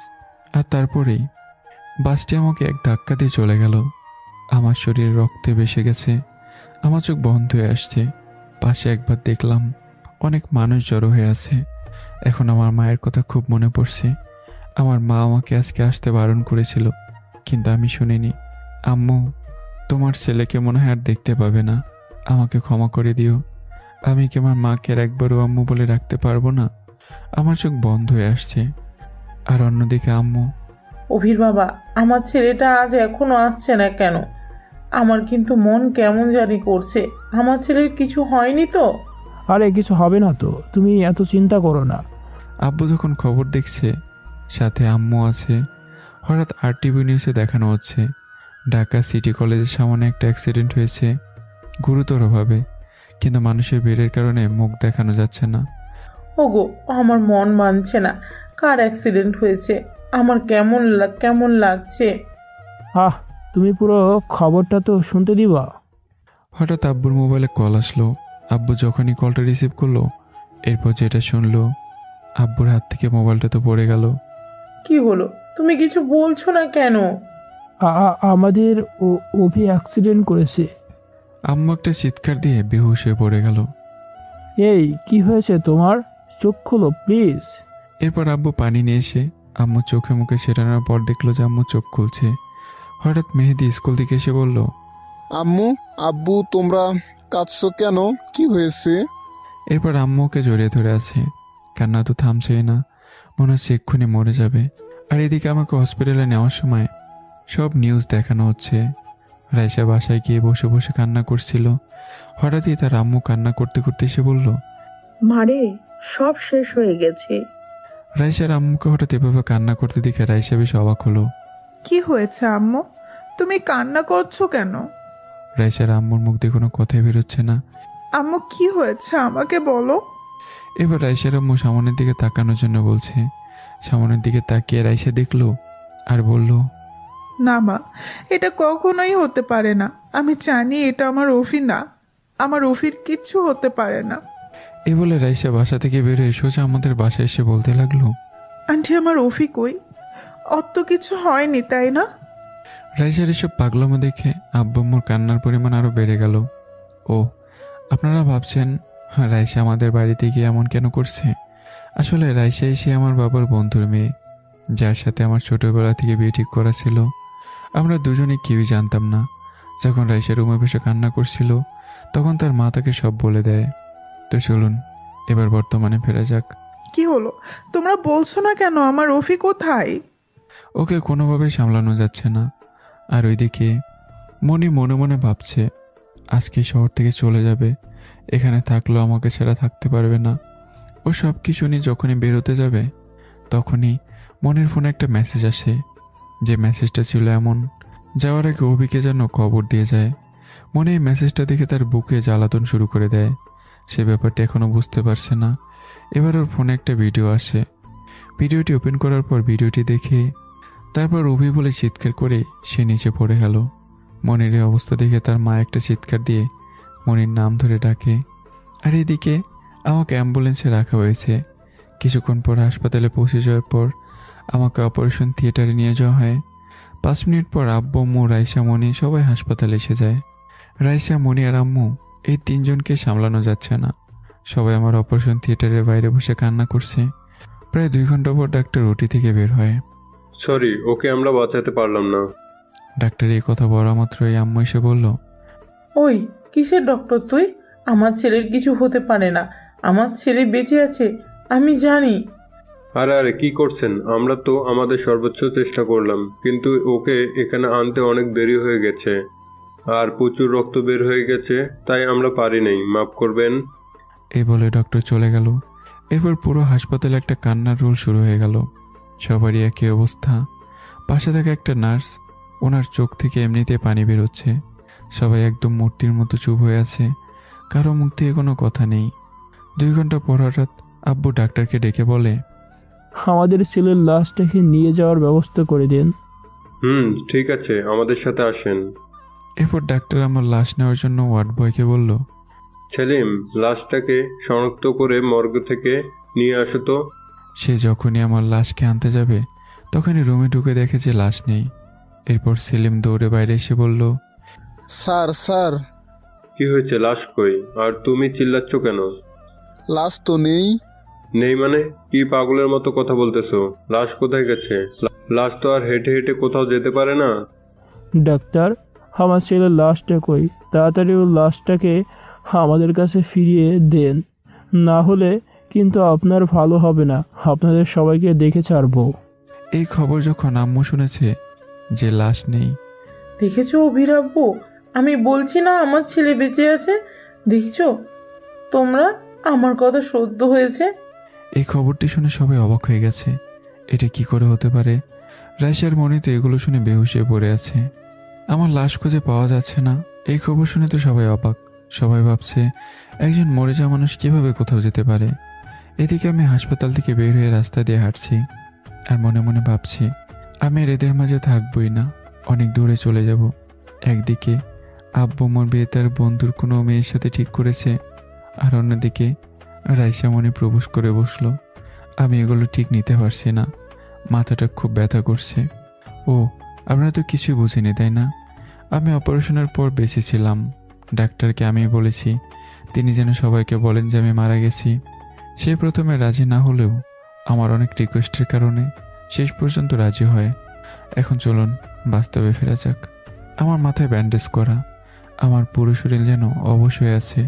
আর তারপরেই বাসটি আমাকে এক ধাক্কা দিয়ে চলে গেল। আমার শরীর রক্তে ভেসে গেছে, আমার চোখ বন্ধ হয়ে আসছে। পাশে একবার দেখলাম অনেক মানুষ জড়ো হয়ে আছে। এখন আমার মায়ের কথা খুব মনে পড়ছে। আমার মা আমাকে আজকে আসতে বারণ করেছিল, কিন্তু আমি শুনিনি। আম্মু, তোমার ছেলেকে মনে হয় আর দেখতে পাবে না, আমাকে ক্ষমা করে দিও। আমি কি আমার মাকে আর একবারও আম্মু বলে রাখতে পারবো না? আমার চোখ বন্ধ হয়ে আসছে। আর অন্যদিকে আম্মু, অভির বাবা, আমার ছেলেটা আজ এখনো আসছে না কেন? আমার কিন্তু মন কেমন জানি করছে। আমার ছেলের কিছু হয়নি তো? আরে কিছু হবে না তো, তুমি এত চিন্তা করো না। আব্বু যখন খবর দেখছে সাথে আম্মু আছে, হঠাৎ RTV নিউজে দেখানো হচ্ছে ঢাকা সিটি কলেজের সামনে একটা অ্যাক্সিডেন্ট হয়েছে গুরুতরভাবে, কিন্তু মানুষের ভিড়ের কারণে মুখ দেখানো যাচ্ছে না। ওগো, আমার মন মানছে না। কার অ্যাক্সিডেন্ট হয়েছে? আমার কেমন লাগছে। আহ, তুমি পুরো খবরটা তো শুনতে দিবা। হঠাৎ আব্বুর মোবাইলে কল আসলো। আব্বু যখনই কলটা রিসিভ করলো, এরপর যেটা শুনলো, আব্বুর হাত থেকে মোবাইলটা তো পড়ে গেল। কি হলো? তুমি কিছু বলছো না কেন? আমাদের অভি অ্যাক্সিডেন্ট করেছে। আম্মু একটা চিৎকার দিয়ে বেহুশ হয়ে পড়ে গেল। এই কি হয়েছে তোমার? চোখ খোলো প্লিজ। এরপর আব্বু পানি নিয়ে এসে আম্মু চোখে মুখে ছেটানোর পর দেখলো যে আম্মু চোখ খুলছে। হঠাৎ মেহেদি স্কুল থেকে এসে বলল, আম্মু, আব্বু, তোমরা কাঁদছো কেন? কি হয়েছে? এরপর আম্মুকে জড়িয়ে ধরে আছে, কান্না তো থামছেই না, মনে হচ্ছে এক্ষুনি মরে যাবে। আর এদিকে আমাকে হসপিটালে নেওয়ার সময় সব নিউজ দেখানো হচ্ছে। রাইসা বাসায় গিয়ে বসে বসে কান্না করছিল। হঠাৎই তার আম্মু কান্না করতে করতে এসে বলল, মারে, সব শেষ হয়ে গেছে। রাইসার আম্মুকে হঠাৎ এভাবে কান্না করতে দেখে রাইসা বেশ অবাক হলো। কি হয়েছে আম্মু? তুমি কান্না করছো কেন? রাইসার আম্মুর মুখ দিয়ে কোনো কথাই বেরোচ্ছে না। আম্মু, কি হয়েছে আমাকে বলো। এবার রাইসার আম্মু সামনের দিকে তাকানোর জন্য বলছে। সামনের দিকে তাকিয়ে রাইসা দেখলো আর বলল, না মা, এটা কখনোই হতে পারে না। আমি জানি এটা আমার অফি না। আমার অফির কিচ্ছু হতে পারে না। এই বলে রাইসা বাসা থেকে বের হয়ে সোজা আমাদের বাসায় এসে বলতে লাগলো, আন্টি, আমার অফি কই? অত কিছু হয়নি, তাই না? রাইসার এসব পাগলামো দেখে আব্বু আম্মুর কান্নার পরিমাণ আরও বেড়ে গেল। ও, আপনারা ভাবছেন রাইসা আমাদের বাড়িতে গিয়ে এমন কেন করছে? আসলে রাইসা এসে আমার বাবার বন্ধুর মেয়ে, যার সাথে আমার ছোটবেলা থেকে বিয়ে ঠিক করা ছিল। আমরা দুজনে কেউই জানতাম না। যখন রাইসা রুমে বসে কান্না করছিল, তখন তার মা তাকে সব বলে দেয়। তো চলুন এবার বর্তমানে ফেরা যাক। কি হলো? তোমরা বলছো না কেন? আমার অফি কোথায়? ওকে কোনোভাবে সামলানো যাচ্ছে না। আর ওইদিকে মনে মনে মনে ভাবছে আজকে শহর থেকে চলে যাবে, এখানে থাকলেও আমাকে ছাড়া থাকতে পারবে না। ও সব কিছু নিয়ে যখনই বেরোতে যাবে, তখনই মনের ফোনে একটা মেসেজ আসে। যে মেসেজটা ছিল এমন, যাওয়ার আগে অভিকে যেন খবর দিয়ে যায়। মনে এই মেসেজটা দেখে তার বুকে জ্বালাতন শুরু করে দেয়। সে ব্যাপারটা এখনও বুঝতে পারছে না। এবার ওর ফোনে একটা ভিডিও আসে। ভিডিওটি ওপেন করার পর ভিডিওটি দেখে তারপর অভি বলে চিৎকার করে সে নিচে পড়ে গেল। মনির এই অবস্থা দেখে তার মা একটা চিৎকার দিয়ে মনির নাম ধরে ডাকে। আর এদিকে আমাকে অ্যাম্বুলেন্সে রাখা হয়েছে। কিছুক্ষণ পর হাসপাতালে পৌঁছে যাওয়ার পর আমাকে অপারেশন থিয়েটারে নিয়ে যাওয়া হয়। 5 মিনিট পর আব্বু, আম্মু, রাইসা, মনি সবাই হাসপাতালে এসে যায়। রাইসা, মনি আর আম্মু এই 3 জনকে সামলানো যাচ্ছে না। সবাই আমার অপারেশন থিয়েটারের বাইরে বসে কান্না করছে। প্রায় 2 ঘন্টা পর ডাক্তার ওটি থেকে বের হয়। সরি, ওকে আমরা বাঁচাতে পারলাম না। ডাক্তার এই কথা বলা মাত্রই আম্মু এসে বলল, ওই কিসের ডক্টর তুই? আমার ছেলের কিছু হতে পারে না। আমার ছেলে বেঁচে আছে, আমি জানি। আরে আরে কি করছেন? আমরা তো আমাদের সর্বোচ্চ চেষ্টা করলাম, কিন্তু ওকে এখানে আনতে অনেক দেরি হয়ে গেছে আর প্রচুর রক্ত বের হয়ে গেছে, তাই আমরা পারি নাই, মাফ করবেন। এই বলে ডক্টর চলে গেল। এরপর পুরো হাসপাতালে একটা কান্নার রোল শুরু হয়ে গেল। সবারই একই অবস্থা। পাশে থাকা একটা নার্স, ওনার চোখ থেকে এমনিতে পানি বেরোচ্ছে। সবাই একদম মূর্তির মতো চুপ হয়ে আছে, কারো মুখ থেকে কোনো কথা নেই। 2 ঘন্টা পর হঠাৎ আব্বু ডাক্তারকে ডেকে বলে, আমাদের ছেলের লাশটাকে নিয়ে যাওয়ার ব্যবস্থা করে দিন। ঠিক আছে, আমাদের সাথে আসেন। এরপর ডাক্তার আমার লাশ নেওয়ার জন্য ওয়ার্ড বয়কে বলল, সেলিম, লাশটাকে শনাক্ত করে মর্গ থেকে নিয়ে আসো তো। সে যখনই আমার লাশকে আনতে যাবে, তখনই রুমে ঢুকে দেখে যে লাশ নেই। এরপর সেলিম দৌড়ে বাইরে এসে বলল, স্যার। কি হয়েছে? লাশ কই? আর তুমি চিল্লাচ্ছ কেন? লাশ তো নেই। নেই মানে? কি পাগলের মতো কথা বলতেছো? লাশ কোথায় গেছে? লাশ তো আর হেঁটে হেঁটে কোথাও যেতে পারে না। ডাক্তার, আমার ছেলের লাশটা কই? তাড়াতাড়ি ওর লাশটাকে আমাদের কাছে ফিরিয়ে দেন, না হলে কিন্তু আপনার ভালো হবে না। আপনাদের সবাইকে দেখে ছাড়বো। এই খবর যখন আম্মু শুনেছে যে লাশ নেই, দেখেছো অভির আব্বু, আমি বলছি না আমার ছেলে বেঁচে আছে। দেখছো তোমরা, আমার কথা সত্য হয়েছে। এই খবরটি শুনে সবাই অবাক হয়ে গেছে। এটা কি করে হতে পারে? রাইসার মনে তো এগুলো শুনে বেহুশ হয়ে পড়ে আছে। আমার লাশ খুঁজে পাওয়া যাচ্ছে না। এই খবর শুনে তো সবাই অবাক। সবাই ভাবছে একজন মরে যাওয়া মানুষ কিভাবে কোথাও যেতে পারে। এদিকে আমি হাসপাতাল থেকে বের হয়ে রাস্তা দিয়ে হাঁটছি আর মনে মনে ভাবছি আমি আর এদের মাঝে থাকবই না, অনেক দূরে চলে যাব। একদিকে আব্বু মোর বিয়ে তার বন্ধুর কোনো মেয়ের সাথে ঠিক করেছে, আর অন্যদিকে রাইসা মনে প্রবেশ করে বসলো। আমি এগুলো ঠিক নিতে পারছি না, মাথাটা খুব ব্যথা করছে। ও, আপনারা তো কিছুই বুঝিনি তাই না? আমি অপারেশনের পর বেঁচে ছিলাম। ডাক্তারকে আমি বলেছি তিনি যেন সবাইকে বলেন যে আমি মারা গেছি। সে প্রথমে রাজি না হলেও আমার অনেক রিকোয়েস্টের কারণে শেষ পর্যন্ত রাজি হয়। এখন চলুন বাস্তবে ফেরা যাক। আমার মাথায় ব্যান্ডেজ করা, আমার পুরো শরীর যেন অবশ হয়ে আছে।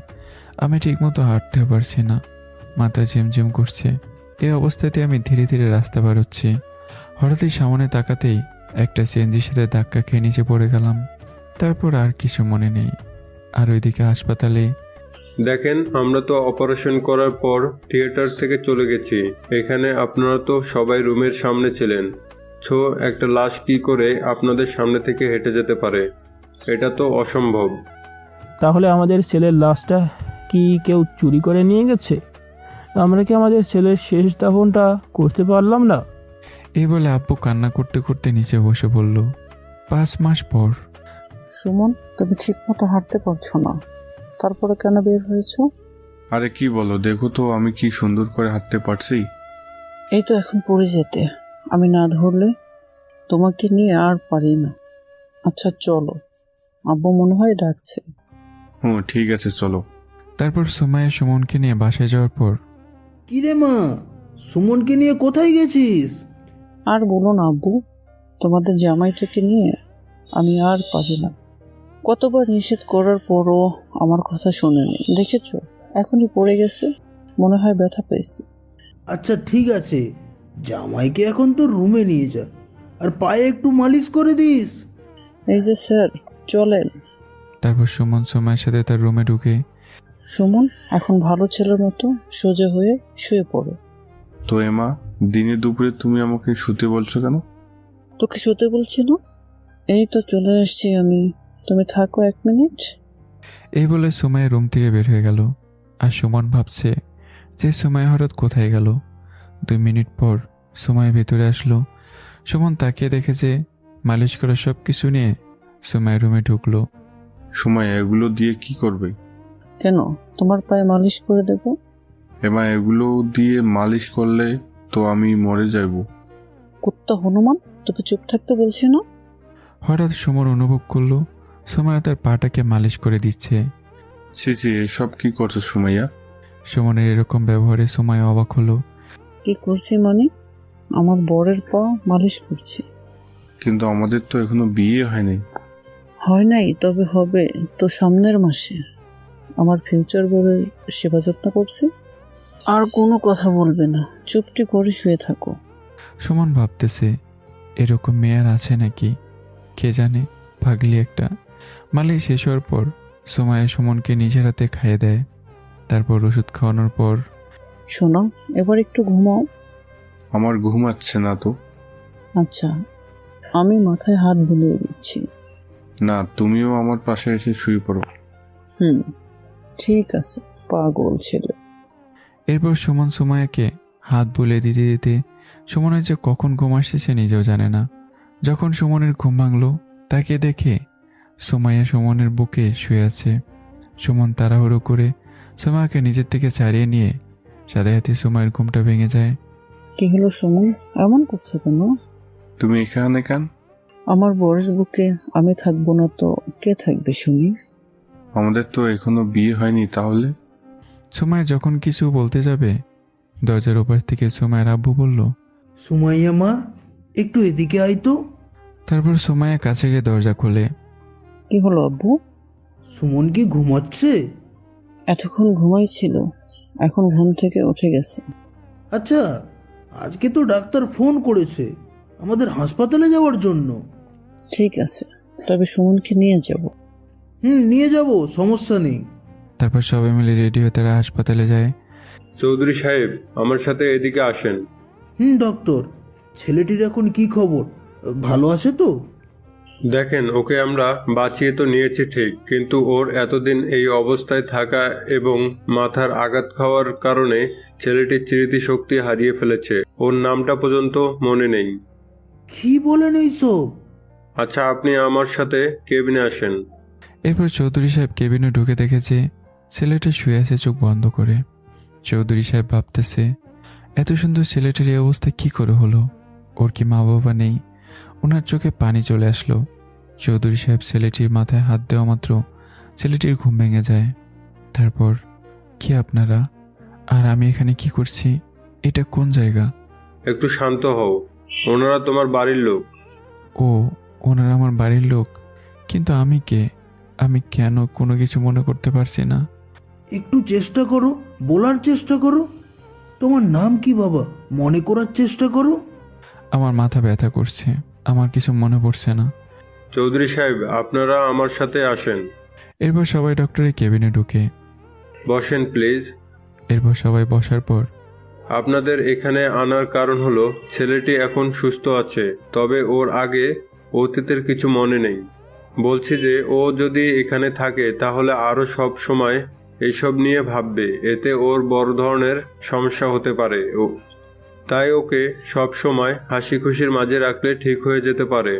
আমি ঠিকমতো হাঁটতেও পারছি না, মাথা ঝিমঝিম করছে। এই অবস্থাতে আমি ধীরে ধীরে রাস্তা পার হচ্ছি। হঠাৎই সামনে তাকাতেই একটা সিএনজির সাথে ধাক্কা খেয়ে নিচে পড়ে গেলাম। তারপর আর কিছু মনে নেই। আর ওইদিকে হাসপাতালে দেখেন, আমরা তো অপারেশন করার পর থিয়েটার থেকে চলে গেছি। এখানে আপনারা তো সবাই রুমের সামনে ছিলেন। সো একটা লাশ কি করে আপনাদের সামনে থেকে হেঁটে যেতে পারে? এটা তো অসম্ভব। তাহলে আমাদের ছেলের লাশটা কি কেউ চুরি করে নিয়ে গেছে? আমরা কি আমাদের ছেলের শেষ দাফনটা করতে পারলাম না? এই বলে আব্বু কান্না করতে করতে নিচে বসে বলল, 5 মাস পর। সুমন, তুমি ঠিক মতো হাঁটতে পারছো না, তারপরে কেন বের হয়েছো? আরে কি বলো, দেখো তো আমি কি সুন্দর করে হাঁটতে পারছি। এই তো এখন পড়ে যেতে, আমি না ধরলে তোমাকে নিয়ে আর পারি না। আচ্ছা চলো, আব্বু মনে হয় ডাকছে। হুম, ঠিক আছে চলো। তারপর সুমাইয়া সুমনকে নিয়ে বাসায় যাওয়ার পর, কিরে মা, সুমনকে নিয়ে কোথায় গেছিস? আর বলো না আব্বু, তোমাদের জামাইটাকে নিয়ে আমি আর পারি না। কতবার নিষেধ করার পরও আমার কথা শোনেনি। দেখেছো এখনই পড়ে গেছে, মনে হয় ব্যথা পেয়েছে। আচ্ছা ঠিক আছে, জামাইকে এখন তো রুমে নিয়ে যা, আর পায়ে একটু মালিশ করে দিস। এই যে স্যার, চলেন। তারপর সুমন সুমাইয়ের সাথে তার রুমে ঢুকে, সুমন এখন ভালো ছেলের মতো সোজা হয়ে শুয়ে পড়ো। তো এমা, দিনে দুপুরে তুমি আমাকে শুতে বলছো কেন? তোকে শুতে বলছি না, এই তো চলে আসছি আমি, তুমি থাকো 1 মিনিট। এই বলে সুমাইয়া রুম থেকে বের হয়ে গেল। আর সুমন ভাবছে যে সুমাইয়া হঠাৎ কোথায় গেল। 2 মিনিট পর সুমাইয়া ভেতরে আসলো। সুমন তাকিয়ে দেখে যে মালিশ করা সব কিছু নিয়ে সুমাইয়া রুমে ঢুকলো। সময় এগুলো দিয়ে কি করবে? কেন, তোমার পায়ে মালিশ করে দেব। এমা, এগুলো দিয়ে মালিশ করলে তো আমি মরে যাইব। কুত্তা হনুমান, তোকে চুপ থাকতে বলছি না। হঠাৎ সুমন অনুভব করলো সুমাইয়া তার পাটাকে মালিশ করে দিচ্ছে। ছি ছি, এসব কি করছো সুমাইয়া? সুমনের এরকম ব্যবহারে সুমাইয়া অবাক হলো। কি করছি মানে? আমার বরের পা মালিশ করছি। কিন্তু আমাদের তো এখনো বিয়ে হয়নি। হয় নাই, তবে হবে তো সামনের মাসে। আমার ফিউচার বরের সেবা যত্ন করছি। আর কোনো কথা বলবে না, চুপটি করে শুয়ে থাকো। সুমন ভাবতেছে এরকম মেয়ার আছে নাকি, কে জানে, পাগলি একটা। মালিশ শেষ হওয়ার পর সুমাইয়া সুমনকে নিজের হাতে খাইয়ে দেয়। তারপর ওষুধ খাওয়ানোর পর, শোনো এবার একটু ঘুমাও। আমার ঘুমাচ্ছে না তো। আচ্ছা, আমি মাথায় হাত বুলিয়ে দিচ্ছি। না, তুমিও আমার পাশে এসে শুয়ে পড়ো। ঠিক আছে, পাগল ছেলে। এরপর সুমন সুমাইয়াকে হাত বুলিয়ে দিতে দিতে সুমনের যে কখন ঘুম আসছে সে নিজেও জানে না। যখন সুমনের ঘুম ভাঙল তাকে দেখে সুমাইয়া সুমনের বুকে শুয়ে আছে। সুমন তাড়াহুড়ো করে সুমাইয়াকে নিজের থেকে ছাড়িয়ে নিয়ে সাথে সাথে সুমাইয়ের ঘুমটা ভেঙে যায়। কি হলো সুমন, এমন করছো কেন? তুমি এখানে কেন? আমার বরের বুকে আমি থাকবো না তো কে থাকবে শুনি? আমাদের তো এখনো বিয়ে হয়নি। তাহলে? সুমাইয়া যখন কিছু বলতে যাবে দরজার ওপাশ থেকে সুমাইয়ার আব্বু বলল, সুমাইয়া মা, একটু এদিকে আয় তো। তারপর সুমাইয়া কাছে গিয়ে দরজা খোলে। কি হলো আব্বু? সুমন কি ঘুমাচ্ছে? এতক্ষণ ঘুমাইছিল, এখন ঘুম থেকে উঠে গেছে। আচ্ছা, আজকে তো ডাক্তার ফোন করেছে আমাদের হাসপাতালে যাওয়ার জন্য। ঠিক আছে, তবে সুমনকে নিয়ে যাব। নিয়ে যাব, সমস্যা নেই। তারপর সবাই মিলে রেডি হয়ে তারা হাসপাতালে যায়। চৌধুরী সাহেব, আমার সাথে এদিকে আসেন। ডক্টর, ছেলেটির এখন কি খবর? ভালো আছে তো? দেখেন, ওকে আমরা বাঁচিয়ে তো নিয়েছি ঠিক, কিন্তু ওর এতদিন এই অবস্থায় থাকা এবং মাথার আঘাত খাওয়ার কারণে ছেলেটির স্মৃতিশক্তি হারিয়ে ফেলেছে। ওর নামটা পর্যন্ত মনে নেই। কি বলেন এইসব? আচ্ছা, আপনি আমার সাথে কেবিনে আসেন। এরপর চৌধুরী সাহেব কেবিনে ঢুকে দেখেছে ছেলেটা শুয়ে আছে চোখ বন্ধ করে। চৌধুরী সাহেব ভাবতেছে, এত সুন্দর ছেলেটির এই অবস্থা কি করে হলো? ওর কি মা বাবা নেই? ওনার চোখে পানি চলে আসলো। চৌধুরী সাহেব ছেলেটির মাথায় হাত দেওয়া মাত্র ছেলেটির ঘুম ভেঙে যায়। তারপর, কি আপনারা আর আমি এখানে কি করছি? এটা কোন জায়গা? একটু শান্ত হও, ওনারা তোমার বাড়ির লোক। ও, ওনারা আমার বাড়ির লোক? কিন্তু আমি কে? আমি কেন কোনো কিছু মনে করতে পারছি না? একটু চেষ্টা করো, বলার চেষ্টা করো। তোমার নাম কি বাবা? মনে করার চেষ্টা করো। আমার মাথা ব্যথা করছে, আমার কিছু মনে পড়ছে না। চৌধুরী সাহেব, আপনারা আমার সাথে আসেন। এরপর সবাই ডক্টরের কেবিনে ঢুকে। বসেন প্লিজ। এরপর সবাই বসার পর, আপনাদের এখানে আনার কারণ হলো ছেলেটি এখন সুস্থ আছে, তবে ওর আগে অতীতের কিছু মনে নেই। বলছি যে ও যদি এখানে থাকে তাহলে আরও সব সময় এইসব নিয়ে ভাববে, এতে ওর বড় ধরনের সমস্যা হতে পারে। তাই ওকে সব সময় হাসি খুশির মাঝে রাখলে ঠিক হয়ে যেতে পারে।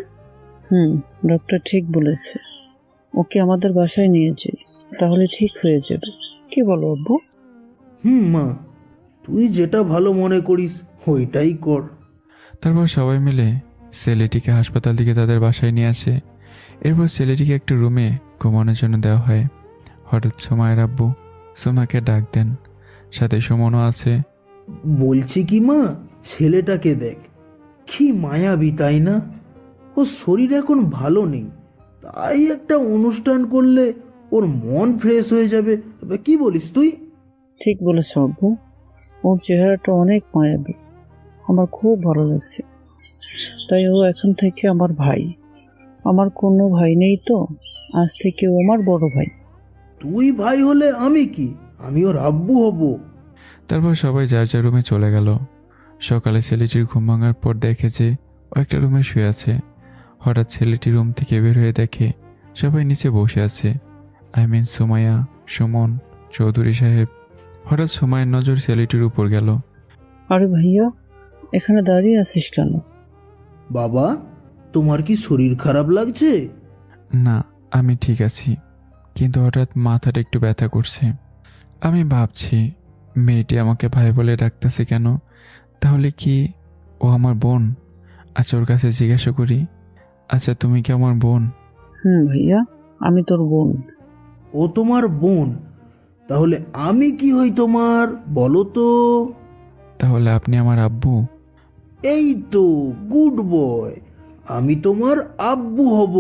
ডক্টর ঠিক বলেছে, ওকে আমাদের বাসায় নিয়ে যাই, তাহলে ঠিক হয়ে যাবে। কি বলো আব্বু? মা, তুই যেটা ভালো মনে করিস ওইটাই কর। তারপর সবাই মিলে ছেলেটিকে হাসপাতাল থেকে তাদের বাসায় নিয়ে আসে। এরপর ছেলেটিকে একটা রুমে ঘুমানোর জন্য দেওয়া হয়। হঠাৎ সুমাইয়ের আব্বু সুমাকে ডাক দেন, সাথে সুমনও আছে। বলছি কি মা, ছেলেটাকে দেখ, কি মায়াবী, তাই না? ওর শরীর এখন ভালো নেই, তাই একটা অনুষ্ঠান করলে ওর মন ফ্রেশ হয়ে যাবে। কি বলিস তুই? ঠিক বলেছ আব্বু, ওর চেহারাটা অনেক মায়াবী, আমার খুব ভালো লাগছে। তাই ও এখন থেকে আমার ভাই। আমার কোনো ভাই নেই তো, আজ থেকে ও আমার বড় ভাই। তুই ভাই হলে আমি কি? আমি ওর আব্বু হব। তারপর সবাই যার যার রুমে চলে গেল। সকালে ছেলেটির ঘুম ভাঙার পর দেখে যে ও একটা রুমে শুয়ে আছে। হঠাৎ ছেলেটি রুম থেকে বের হয়ে দেখে সবাই নিচে বসে আছে। সুমাইয়া, সুমন, চৌধুরী সাহেব। হঠাৎ সুমাইয়ের নজর ছেলেটির উপর গেল। আরে ভাইয়া, এখানে দাঁড়িয়ে আছিস কেন? বাবা, তোমার কি শরীর খারাপ লাগছে? না, আমি ঠিক আছি, কিন্তু হঠাৎ মাথাটা একটু ব্যথা করছে। আমি ভাবছি মেয়েটি আমাকে ভাই বলে ডাকতেছে কেন? তাহলে কি ও আমার বোন? আচ্ছা, ওর কাছে জিজ্ঞাসা করি। আচ্ছা, তুমি কি আমার বোন? ভাইয়া, আমি তোর বোন। ও তোমার বোন? তাহলে আমি কি হই তোমার, বলো তো? তাহলে আপনি আমার আব্বু? এই তো, গুড বয়, আমি তোমার আব্বু হব।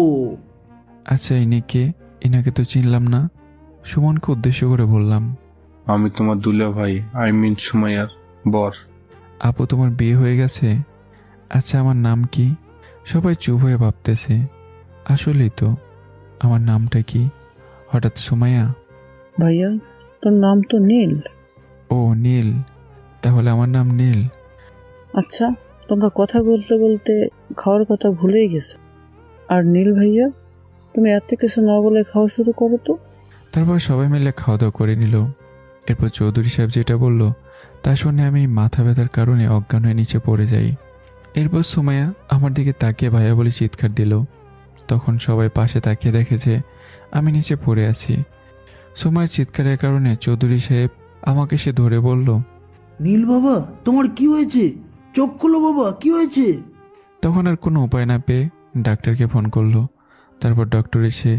আচ্ছা, ইনি কে? ইনাকে তো চিনলাম না। সুমনকে উদ্দেশ্য করে বললাম, আমি তোমার দুলা ভাই, সুমাইয়ার বর। আপু, তোমার বিয়ে হয়ে গেছে? আচ্ছা, আমার নাম কি? সবাই চুপ হয়ে ভাবতেছে, আসলেই তো, আমার নামটা কি? হঠাৎ সুমাইয়া, ভাইয়া, তোর নাম তো নীল। ও নীল, তাহলে আমার নাম নীল। আচ্ছা, তোমরা কথা বলতে বলতে খাওয়ার কথা ভুলেই গেছো। আর নীল ভাইয়া, তুমি এত কিছু না বলে খাওয়া শুরু করো তো। তারপর সবাই মিলে খাওয়া দাওয়া করে নিল। এরপর চৌধুরী সাহেব যেটা বলল তা শুনে আমি মাথা ব্যথার কারণে অজ্ঞান হয়ে নিচে পড়ে যাই। এরপর সুমাইয়া আমার দিকে তাকিয়ে ভাইয়া বলে চিৎকার দিল। তখন সবাই পাশে তাকিয়ে দেখে যে আমি নিচে পড়ে আছি। সুমাইয়ার চিৎকারের কারণে চৌধুরী সাহেব আমাকে সে ধরে বলল, নীল বাবা, তোমার কি হয়েছে? চোখ খুলো বাবা, কি হয়েছে? তখন আর কোনো উপায় না পেয়ে ডাক্তারকে ফোন করলো। তারপর ডক্টর এসে,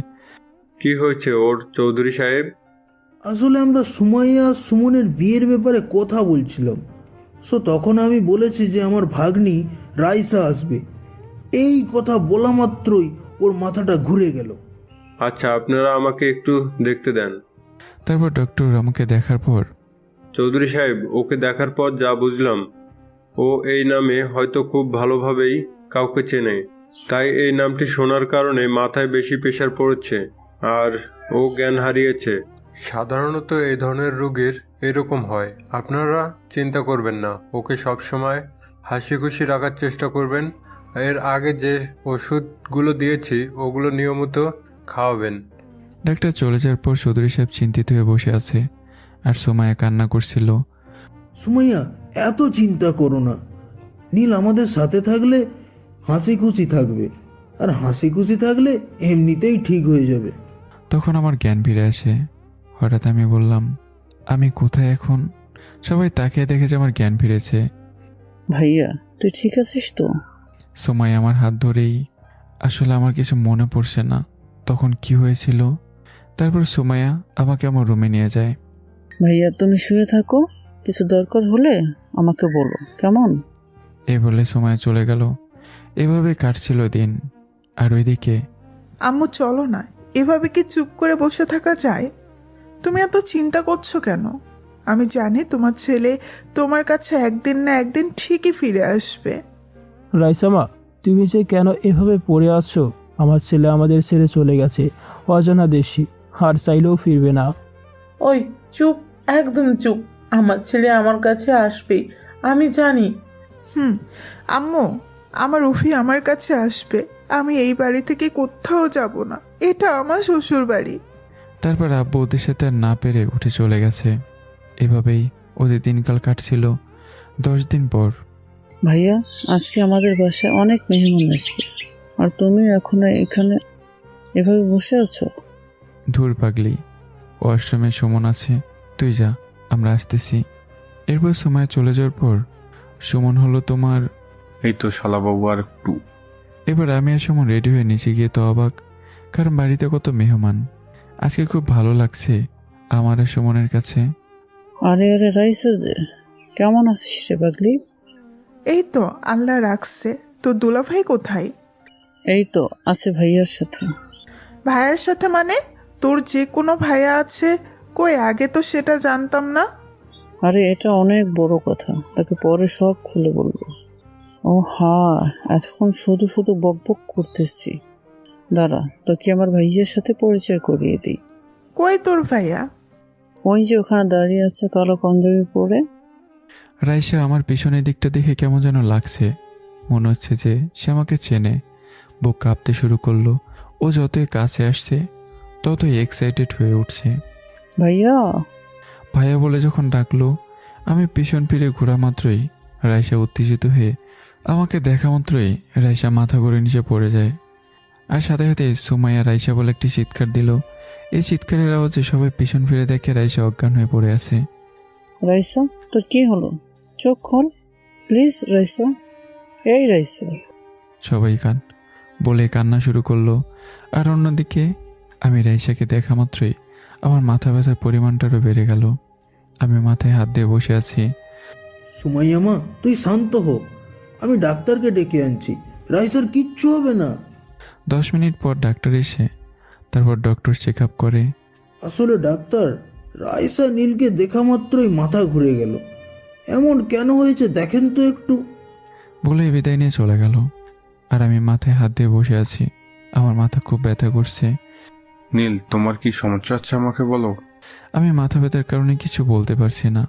কি হয়েছে ওর চৌধুরী সাহেব? আসলে আমরা সুমাইয়া সুমনের বিয়ের ব্যাপারে কথা বলছিলাম। তখন আমি বলেছি যে আমার ভাগ্নি রাইসা আসবে, এই কথা বলা মাত্রই ওর মাথাটা ঘুরে গেল। আচ্ছা, আপনারা আমাকে একটু দেখতে দেন। তারপর ডক্টর আমাকে দেখার পর, চৌধুরী সাহেব, ওকে দেখার পর যা বুঝলাম, ও এই নামে হয়তো খুব ভালোভাবেই কাউকে চেনে, তাই এই নামটি শোনার কারণে মাথায় বেশি প্রেশার পড়েছে আর ও জ্ঞান হারিয়েছে। সাধারণত এই ধরনের রোগীর এরকম হয়। আপনারা চিন্তা করবেন না, ওকে সবসময় হাসি খুশি রাখার চেষ্টা করবেন। এর আগে যে ওষুধগুলো দিয়েছি ওগুলো নিয়মিত খাওয়াবেন। ডাক্তার চলে যাওয়ার পর চৌধুরী সাহেব চিন্তিত হয়ে বসে আছে আর সুমাইয়া কান্না করছিল। সুমাইয়া, এত চিন্তা করো না। নীল আমাদের সাথে থাকলে হাসি খুশি থাকবে, আর হাসি খুশি থাকলে এমনিতেই ঠিক হয়ে যাবে। তখন আমার জ্ঞান ফিরে আসে। হঠাৎ আমি বললাম, আমি কোথায় এখন? সবাই তাকিয়ে দেখেছে আমার জ্ঞান ফিরেছে। ভাইয়া, তুই ঠিক আছিস তো? সুমাইয়া আমার হাত ধরেই, আসলে আমার কিছু মনে পড়ছে না তখন কি হয়েছিল। তারপর সুমাইয়া আমাকে আমার রুমে নিয়ে যায়। ভাইয়া, তুমি শুয়ে থাকো, কিছু দরকার হলে আমাকে বলো, কেমন? এই বলে সুমাইয়া চলে গেল। এভাবে কাটছিল দিন। আর ওইদিকে, আম্মু চলো না, এভাবে কি চুপ করে বসে থাকা যায়? তুমি এত চিন্তা করছো কেন? আমি জানি তোমার ছেলে তোমার কাছে একদিন না একদিন ঠিকই ফিরে আসবে। রাইসামা, তুমি যে কেন এভাবে পড়ে আছো? আমার ছেলে আমাদের ছেড়ে চলে গেছে অজানা দেশে, আর চাইলেও ফিরবে না। ওই চুপ, একদম চুপ। আমার ছেলে আমার কাছে আসবে, আমি জানি। আম্মু, আমার রফি আমার কাছে আসবে। আমি এই বাড়ি থেকে কোথাও যাব না, এটা আমার শ্বশুর বাড়ি। তারপর আব্বু ওদের সাথে আর না পেরে উঠে চলে গেছে। এভাবেই ওদের দিনকাল কাটছিল। 10 দিন পর, ভাইয়া, আজকে আমাদের বাসায় অনেক মেহমান আসবে, আর তুমি এখনো এখানে এভাবে বসে আছো? ধুর পাগলি, ওয়াশরুমে সুমন আছে, তুই যা, আমরা আসতেছি। এরপর সময় চলে যাওয়ার পর সুমন হলো তোমার। এই তো শালাবাবু, আর একটু। এবার আমি আর সুমন রেডি হয়ে নিচে গিয়ে তো অবাক, কারণ বাড়িতে কত মেহমান। আজকে খুব ভালো লাগছে আমার আর সুমনের কাছে। আরে আরে রাইসা, যে কেমন আছিস রে পাগলি? এই তো আল্লাহ রাখছে। তো দুলাভাই কোথায়? এই তো আছে ভাইয়ার সাথে। ভাইয়ার সাথে মানে? তোর যে কোনো ভাইয়া আছে? কই, আগে তো সেটা জানতাম না। আরে এটা অনেক বড় কথা, তাকে পরে সব খুলে বলবো। ও হ্যাঁ, এতক্ষণ শুধু শুধু বকবক করতেছি। দাঁড়া, তোকে আমার ভাইয়ার সাথে পরিচয় করিয়ে দিই। কই তোর ভাইয়া? ওই যে ওখানে দাঁড়িয়ে আছে, কালো পাঞ্জাবি পরে। রাইসা আমার পিছনের দিকটা দেখে কেমন যেন লাগছে, মনে হচ্ছে যে সে আমাকে চেনে। বুক কাঁপতে শুরু করলো। ও যতই কাছে আসছে ততই এক্সাইটেড হয়ে উঠছে। ভাইয়া ভাইয়া বলে যখন ডাকলো, আমি পিছন ফিরে ঘোরা মাত্রই রাইসা উত্তেজিত হয়ে আমাকে দেখা মাত্রই রাইসা মাথা ঘুরে নিচে পড়ে যায়। আর সাথে সাথে সুমাইয়া রাইসা বলে একটি চিৎকার দিল। এই চিৎকারের আওয়াজে সবাই পিছন ফিরে দেখে রাইসা অজ্ঞান হয়ে পড়ে আছে। রাইসা, তোর কি হলো? চোখ খোল প্লিজ রাইসা। এই রাইসা। সবাই বলে কান্না শুরু করলো। আর অন্যদিকে আমি রাইসাকে দেখা মাত্রই আমার মাথা ব্যথার পরিমাণটারও বেড়ে গেল। আমি মাথায় হাত দিয়ে বসে আছি। সুমাইয়া মা, তুই শান্ত হ, আমি ডাক্তারকে ডেকে আনছি, রাইসার কিচ্ছু হবে না। 10 মিনিট পর ডাক্তার এসে তারপর ডক্টর চেক আপ করে। আসলে ডাক্তার, রাইসা নীলকে দেখা মাত্রই মাথা ঘুরে গেল। এমন কেন হয়েছে দেখেন তো একটু। বলে বিদায় নিয়ে চলে গেল। আর আমি মাথায় হাত দিয়ে বসে আছি, আমার মাথা খুব ব্যথা করছে। নীল, তোমার কি সমস্যা আছে আমাকে বলো। আমি মাথা ব্যথার কারণে কিছু বলতে পারছি না।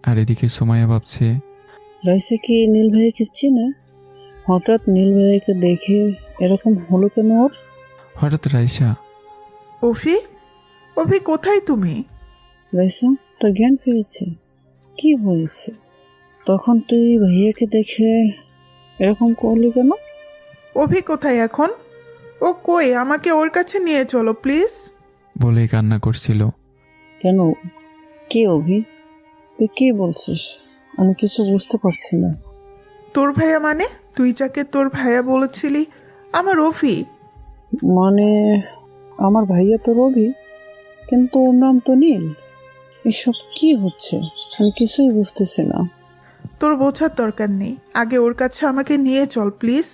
আর এদিকে সুমাইয়া ভাবছে, রাইসা কি নীল ভাইকে চিনে? হঠাৎ নীল ভাইকে দেখে এরকম হলো কেন ওর? হঠাৎ রাইসা, অফি, অফি কোথায় তুমি? রাইসা, তোর জ্ঞান ফিরেছে? কি হয়েছে? তখন তুই ভাইয়াকে দেখে এরকম করলি কেন? অভি কোথায় এখন? ও কই, আমাকে ওর কাছে নিয়ে চলো প্লিজ। বলে কান্না করছিল। কেন? কে অভি? তুই কি বলছিস? আমি কিছু বুঝতে পারছি না। তোর ভাইয়া মানে? তুই যাকে তোর ভাইয়া বলেছিলি, আমার অভি। মানে আমার ভাইয়া তোর অভি, কিন্তু ওর নাম তো নীল। এসব কি হচ্ছে? আমি কিছুই বুঝতেছি না। তোর বোঝার দরকার নেই, আগে ওর কাছে আমাকে নিয়ে চল প্লিজ।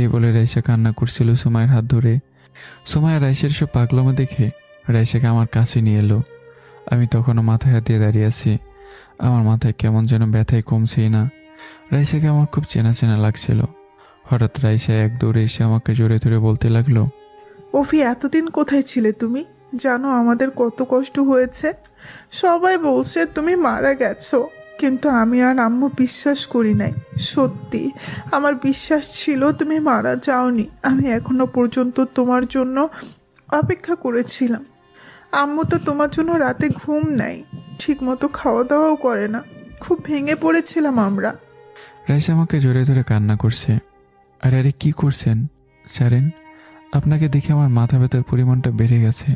এই বলে রাইসা কান্না করছিল সুমাইয়ের হাত ধরে। সুমাইয়া রাইসার সব পাগলামো দেখে রাইসাকে আমার কাছে নিয়ে এলো। আমি তখনও মাথায় হাত দিয়ে দাঁড়িয়ে আছি। আমার মাথায় কেমন যেন ব্যথায় কমছেই না। রাইসাকে আমার খুব চেনা চেনা লাগছিল। হঠাৎ রাইসা এক দৌড়ে এসে আমাকে জোরে ধরে বলতে লাগলো, অফি এতদিন কোথায় ছিলে তুমি? জানো আমাদের কত কষ্ট হয়েছে। সবাই বলছে তুমি মারা গেছো, কিন্তু আমি আর আম্মু বিশ্বাস করি নাই। সত্যি আমার বিশ্বাস ছিল তুমি মারা যাওনি। আমি এখনো পর্যন্ত তোমার জন্য অপেক্ষা করেছিলাম। আম্মু তো তোমার জন্য রাতে ঘুম নাই, ঠিক মতো খাওয়া দাওয়াও করে না। খুব ভেঙে পড়েছিলাম আমরা। রাইসা আমাকে জোরে ধরে কান্না করছে। আরে কি করছেন ছাড়েন, আপনাকে দেখে আমার মাথা ব্যথার পরিমাণটা বেড়ে গেছে।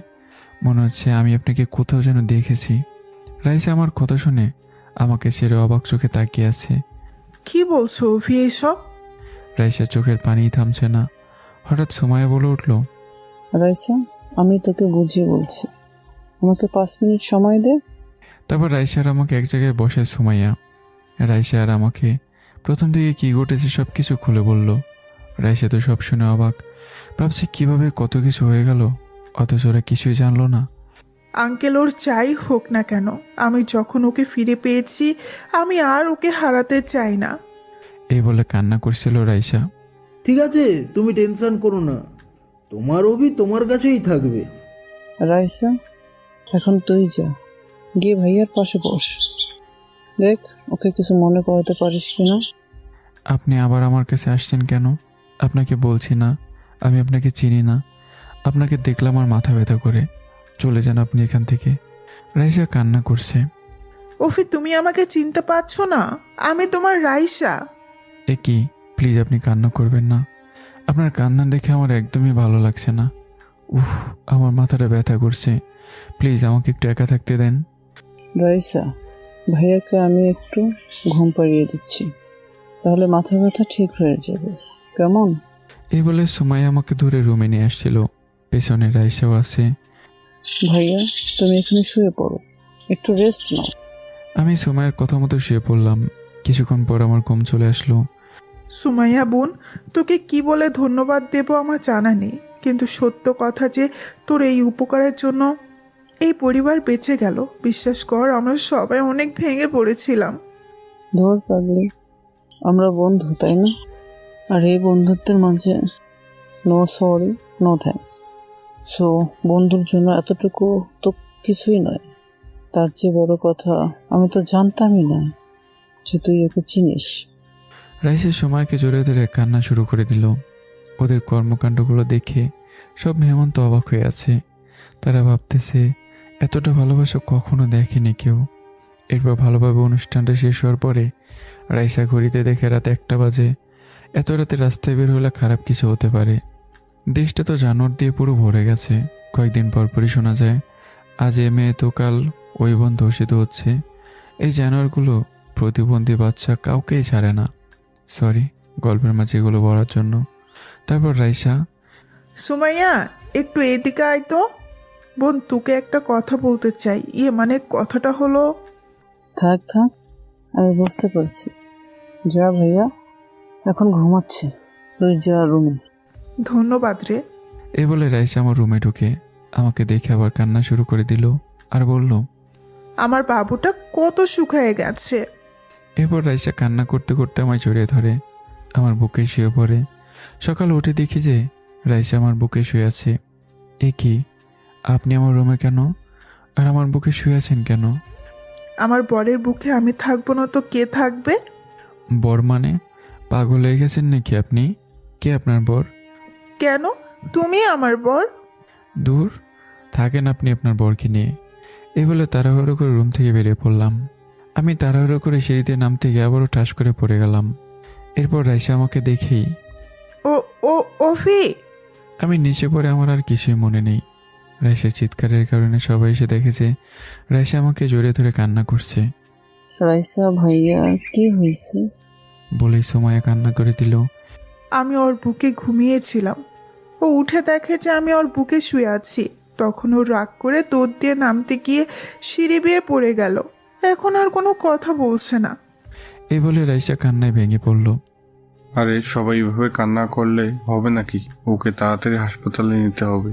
মনে হচ্ছে আমি আপনাকে কোথাও যেন দেখেছি। রাইসা আমার কথা শুনে আমাকে ছেড়ে অবাক চোখে তাকিয়ে আছে। কি বলছো অভি এইসব? রাইসা চোখের পানি থামছে না। হঠাৎ সুমাইয়া বলে উঠল, রাইসা আমি তোকে বুঝিয়ে বলছি, আমাকে 5 মিনিট সময় দে। তারপর রাইসা আর আমাকে এক জায়গায় বসে সুমাইয়া। রাইসা আর আমাকে প্রথম থেকে কী ঘটেছে সব কিছু খুলে বলল। রাইসা তো সব শুনে অবাক, ভাবছি কিভাবে কত কিছু হয়ে গেল, অথচ ওরা কিছুই জানলো না। আঙ্কেল ওর যাই হোক না কেন, আমি যখন ওকে ফিরে পেয়েছি আমি আর ওকে হারাতে চাই না। এই বলে কান্না করছিল রাইসা। ঠিক আছে, তুমি টেনশন করো না, তোমার অভি তোমার কাছেই থাকবে। রাইসা এখন তুই যা, গিয়ে ভাইয়ার পাশে বস, দেখ ওকে কিছু মনে করাতে পারিস কিনা। আপনি আবার আমার কাছে আসছেন কেন? আপনাকে বলছি না আমি আপনাকে চিনি না। আপনাকে দেখলাম আর মাথা ব্যথা করে। চলে যান আপনি এখান থেকে। রাইসা কান্না করছে। অফি তুমি আমাকে চিনতে পারছো না? আমি তোমার রাইসা। এ কি, প্লিজ আপনি কান্না করবেন না। আপনার কান্না দেখে আমার একদমই ভালো লাগছে না। উফ, আমার মাথাটা ব্যথা করছে। প্লিজ আমাকে একটু একা থাকতে দেন। রাইসা ভাইয়াকে আমি একটু ঘুম পাড়িয়ে দিচ্ছি, তাহলে মাথা ব্যথা ঠিক হয়ে যাবে, কেমন? এই বলে সুমাইয়া আমাকে ধরে রুমে নিয়ে আসছিল। পেছনে রাইসাও আছে। ভাইয়া তুমি এখানে শুয়ে পড়ো, একটু রেস্ট নাও। আমি সুমাইয়ার কথা মতো শুয়ে পড়লাম। কিছুক্ষণ পর আমার ঘুম চলে আসলো। সুমাইয়া বোন, তোকে কি বলে ধন্যবাদ দেব আমার জানা নেই, কিন্তু সত্য কথা যে তোর এই উপকারের জন্য এই পরিবার বেঁচে গেল। বিশ্বাস কর আমরা সবাই অনেক ভেঙে পড়েছিলাম। ধর পাগলি, আমরা বন্ধু তাই না? আর এই বন্ধুত্বের মাঝে no sorry no thanks. So বন্ধুর জন্য এতটুকু তো কিছুই নয়। তার চেয়ে বড় কথা, আমি তো জানতামই না যে তুই ওকে চিনিস। রাইসের সময়কে জোরে ধরে কান্না শুরু করে দিল। ওদের কর্মকাণ্ডগুলো দেখে সব মেহমান তো অবাক হয়ে আছে। তারা ভাবতেছে এতটা ভালোবাসা কখনো দেখেনি কেউ। এরপর ভালোভাবে অনুষ্ঠানটা শেষ হওয়ার পরে রাইসা ঘড়িতে দেখে রাত 1টা বাজে। এত রাতে রাস্তায় বের হলে খারাপ কিছু হতে পারে। দেশটা তো জানোয়ার দিয়ে পুরো ভরে গেছে। কয়েকদিন পরপরই শোনা যায় আজ এ মেয়ে তো কাল ওই বোন ধর্ষিত হচ্ছে। এই জানোয়ারগুলো প্রতিবন্ধী বাচ্চা কাউকেই ছাড়ে না। সরি গল্পের মাঝে এগুলো বলার জন্য। তারপর রাইসা, সুমাইয়া একটু এদিকে আয় তো। বোন তোকে একটা কথা বলতে চাই। মানে কথাটা হলো। থাক থাক, আমি বুঝতে পারছি। যা ভাইয়া এখন ঘুমাচ্ছে, তুই যা রুমে। ধন্যবাদ রে। এ বলে রাইসা আমার রুমে ঢুকে আমাকে দেখে আবার কান্না শুরু করে দিল আর বলল, আমার বাবুটা কত শুকায় গেছে। এরপর রাইসা কান্না করতে করতে আমায় জড়িয়ে ধরে, আমার বুকে শুয়ে পড়ে। সকাল উঠে দেখি যে রাইসা আমার বুকে শুয়ে আছে। এ কি, আপনি আমার রুমে কেন? আর আমার বুকে শুয়ে আছেন কেন? আমার বরের বুকে আমি থাকবো না তো কে থাকবে? বর মানে? পাগল হয়ে গেছেন নাকি আপনি? কে আপনার বর? কেন তুমি আমার বর? দূর থাকেন আপনি আপনার বরকে নিয়ে। এই বলে তাড়াহুড়ো করে রুম থেকে বেরিয়ে পড়লাম। আমি তাড়াহুড়ো করে সিঁড়িতে নামতে গিয়ে আবারও ঠাস করে পড়ে গেলাম। এরপর রাইসা আমাকে দেখেই ও ও অফি। আমি নিচে পড়ে আমার আর কিছুই মনে নেই। রাইসার চিৎকারের কারণে সবাই এসে দেখেছে রাইসা আমাকে জড়িয়ে ধরে কান্না করছে। রাইসা ভাইয়া কি হয়েছে বলেই সুমাইয়া কান্না করে দিল। আমি ওর বুকে ঘুমিয়েছিলাম। ও উঠে দেখে যে আমি ওর বুকে শুয়ে আছি। তখন ও রাগ করে দৌড় দিয়ে নামতে গিয়ে সিঁড়ি বেয়ে পড়ে গেল। এখন আর কোনো কথা বলছে না। এই বলে রাইসা কান্নায় ভেঙে পড়ল। আরে সবাই এভাবে কান্না করলে হবে নাকি? ওকে তাড়াতাড়ি হাসপাতালে নিতে হবে।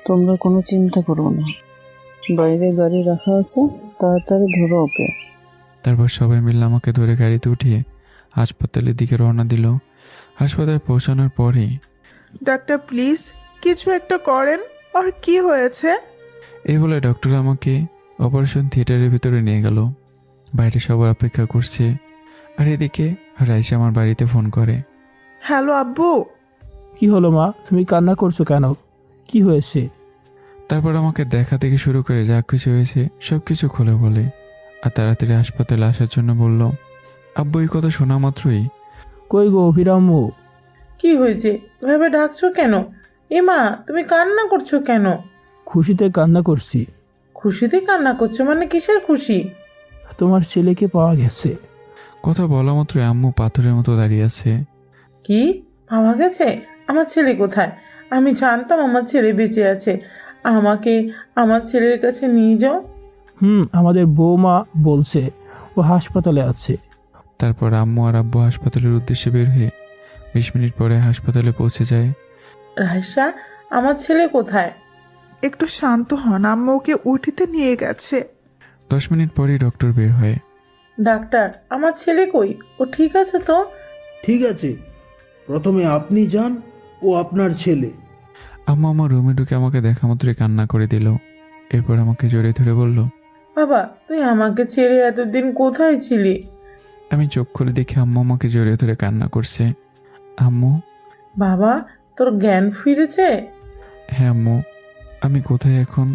তোমরা কোনো চিন্তা করো না, বাইরে গাড়ি রাখা আছে, তাড়াতাড়ি ধরো ওকে। তারপর সবাই মিলে আমাকে ধরে গাড়িতে উঠিয়ে হাসপাতালের দিকে রওনা দিল। হাসপাতালে পৌঁছানোর পরে ডাক্তার প্লিজ কিছু একটা করেন, ওর কি হয়েছে? এই বলে ডক্টর আমাকে অপারেশন থিয়েটারের ভিতরে নিয়ে গেল। বাইরে সবাই অপেক্ষা করছে, আর এদিকে রাইসা আমার বাড়িতে ফোন করে। হ্যালো আব্বু। কি হলো মা, তুমি কান্না করছো কেন? কি হয়েছে? তারপর আমাকে দেখা থেকে শুরু করে যা কিছু হয়েছে সব কিছু খুলে বলে, আর তাড়াতাড়ি হাসপাতালে আসার জন্য বলল। আব্বু এই কথা শোনা মাত্রই, কই গো অভিরাম্মু? কি হয়েছে? এভাবে ডাকছো কেন? এমা, তুমি কান্না করছো কেন? খুশিতে কান্না করছি। খুশিতে কান্না করছো মানে কিসের খুশি? তোমার ছেলেকে পাওয়া গেছে। কথা বলা মাত্র আম্মু পাথরের মতো দাঁড়িয়ে আছে। কি পাওয়া গেছে? আমার ছেলে কোথায়? আমি জানতাম আমার ছেলে বেঁচে আছে। আমাকে আমার ছেলের কাছে নিয়ে যাও। আমাদের বৌমা বলছে ও হাসপাতালে আছে। তারপর আম্মু আর আব্বু হাসপাতালের উদ্দেশ্যে বের হয়ে 20 মিনিট পরে হাসপাতালে পৌঁছে যায়। রাইসা, আমার ছেলে কোথায়? একটু শান্ত হন, আম্মু ওকে উঠিতে নিয়ে গেছে। 10 মিনিট পরেই ডক্টর বের হয়। ডাক্তার, আমার ছেলে কই? ও ঠিক আছে তো? ঠিক আছে, প্রথমে আপনি যান, ও আপনার ছেলে। আম্মু আমার রুমে ঢুকে আমাকে দেখা মাত্রই কান্না করে দিল। এরপর আমাকে জড়িয়ে ধরে বলল, বাবা তুই আমাকে ছেড়ে এতদিন কোথায় ছিলি? আমি চোখ খুলে দেখি আম্মু আমাকে জড়িয়ে ধরে কান্না করছে। আম্মু। বাবা, তোর জ্ঞান ফিরেছে? হ্যাঁ আম্মু, আমি কোথায় এখন?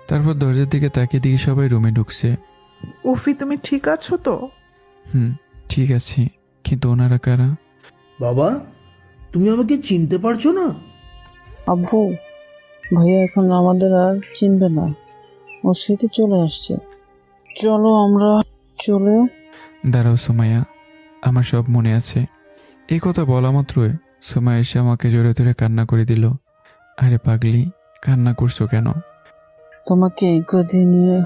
তারপর দরজার দিকে তাকিয়ে দেখি সবাই রুমে ঢুকছে। উফি তুমি ঠিক আছো তো? ঠিক আছি, কিন্তু ওনারা কারা? বাবা, তুমি আমাকে চিনতে পারছো না? আব্বু, ভাইয়া এখন আমাদের আর চিনবে না, ওর স্মৃতি চলে আসছে। চলো আমরা চলে। দাঁড়াও সুমাইয়া, আমার সব মনে আছে। এই কথা বলা মাত্রই সুমাইয়া এসে আমাকে জোরে ধরে কান্না করে দিল। আরে পাগলি, কান্না করছো কেন? তোমাকে এই কদিনে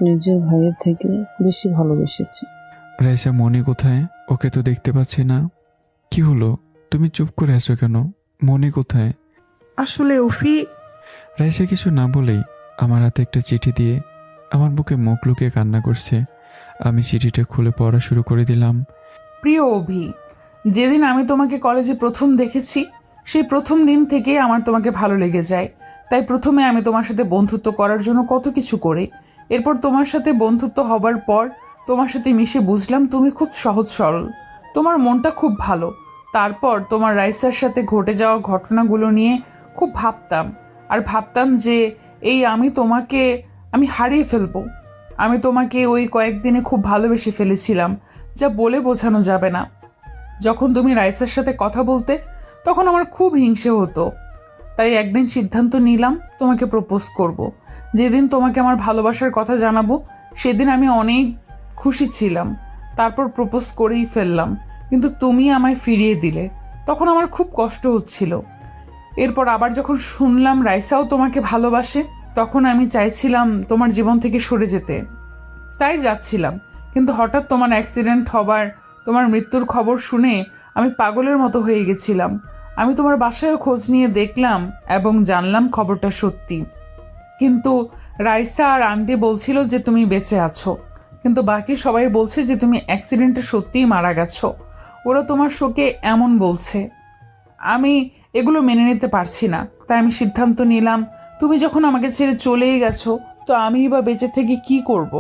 নিজের ভাইয়ের থেকে বেশি ভালোবেসেছি। রাইসা, মনি কোথায়? ওকে তো দেখতে পাচ্ছি না। কি হলো, তুমি চুপ করে আছো কেন? মনি কোথায়? আসলে উফি। রাইসা কিছু না বলেই আমার হাতে একটা চিঠি দিয়ে আমার বুকে মুখ লুকিয়ে কান্না করছে। আমি চিঠিটা খুলে পড়া শুরু করে দিলাম। প্রিয় অভি, যেদিন আমি তোমাকে কলেজে প্রথম দেখেছি সেই প্রথম দিন থেকে আমার তোমাকে ভালো লেগে যায়। তাই প্রথমে আমি তোমার সাথে বন্ধুত্ব করার জন্য কত কিছু করি। এরপর তোমার সাথে বন্ধুত্ব হবার পর তোমার সাথে মিশে বুঝলাম তুমি খুব সহজ সরল, তোমার মনটা খুব ভালো। তারপর তোমার রাইসার সাথে ঘটে যাওয়া ঘটনাগুলো নিয়ে খুব ভাবতাম, আর ভাবতাম যে আমি তোমাকে হারিয়ে ফেলবো। আমি তোমাকে ওই কয়েকদিনে খুব ভালোবেসে ফেলেছিলাম, যা বলে বোঝানো যাবে না। যখন তুমি রাইসার সাথে কথা বলতে তখন আমার খুব হিংসে হতো। তাই একদিন সিদ্ধান্ত নিলাম তোমাকে প্রপোজ করব। যেদিন তোমাকে আমার ভালোবাসার কথা জানাবো সেদিন আমি অনেক খুশি ছিলাম। তারপর প্রপোজ করেই ফেললাম, কিন্তু তুমি আমায় ফিরিয়ে দিলে। তখন আমার খুব কষ্ট হচ্ছিল। এরপর আবার যখন শুনলাম রাইসাও তোমাকে ভালোবাসে তখন আমি চাইছিলাম তোমার জীবন থেকে সরে যেতে, তাই যাচ্ছিলাম। কিন্তু হঠাৎ তোমার অ্যাক্সিডেন্ট হবার, তোমার মৃত্যুর খবর শুনে আমি পাগলের মতো হয়ে গেছিলাম। আমি তোমার বাসায়ও খোঁজ নিয়ে দেখলাম এবং জানলাম খবরটা সত্যি। কিন্তু রাইসা আর আন্টি বলছিল যে তুমি বেঁচে আছো, কিন্তু বাকি সবাই বলছে যে তুমি অ্যাক্সিডেন্টে সত্যিই মারা গেছো। ওরা তোমার শোকে এমন বলছে। আমি এগুলো মেনে নিতে পারছি না, তাই আমি সিদ্ধান্ত নিলাম তুমি যখন আমাকে ছেড়ে চলেই গেছো তো আমি বা বেঁচে থেকে কি করব।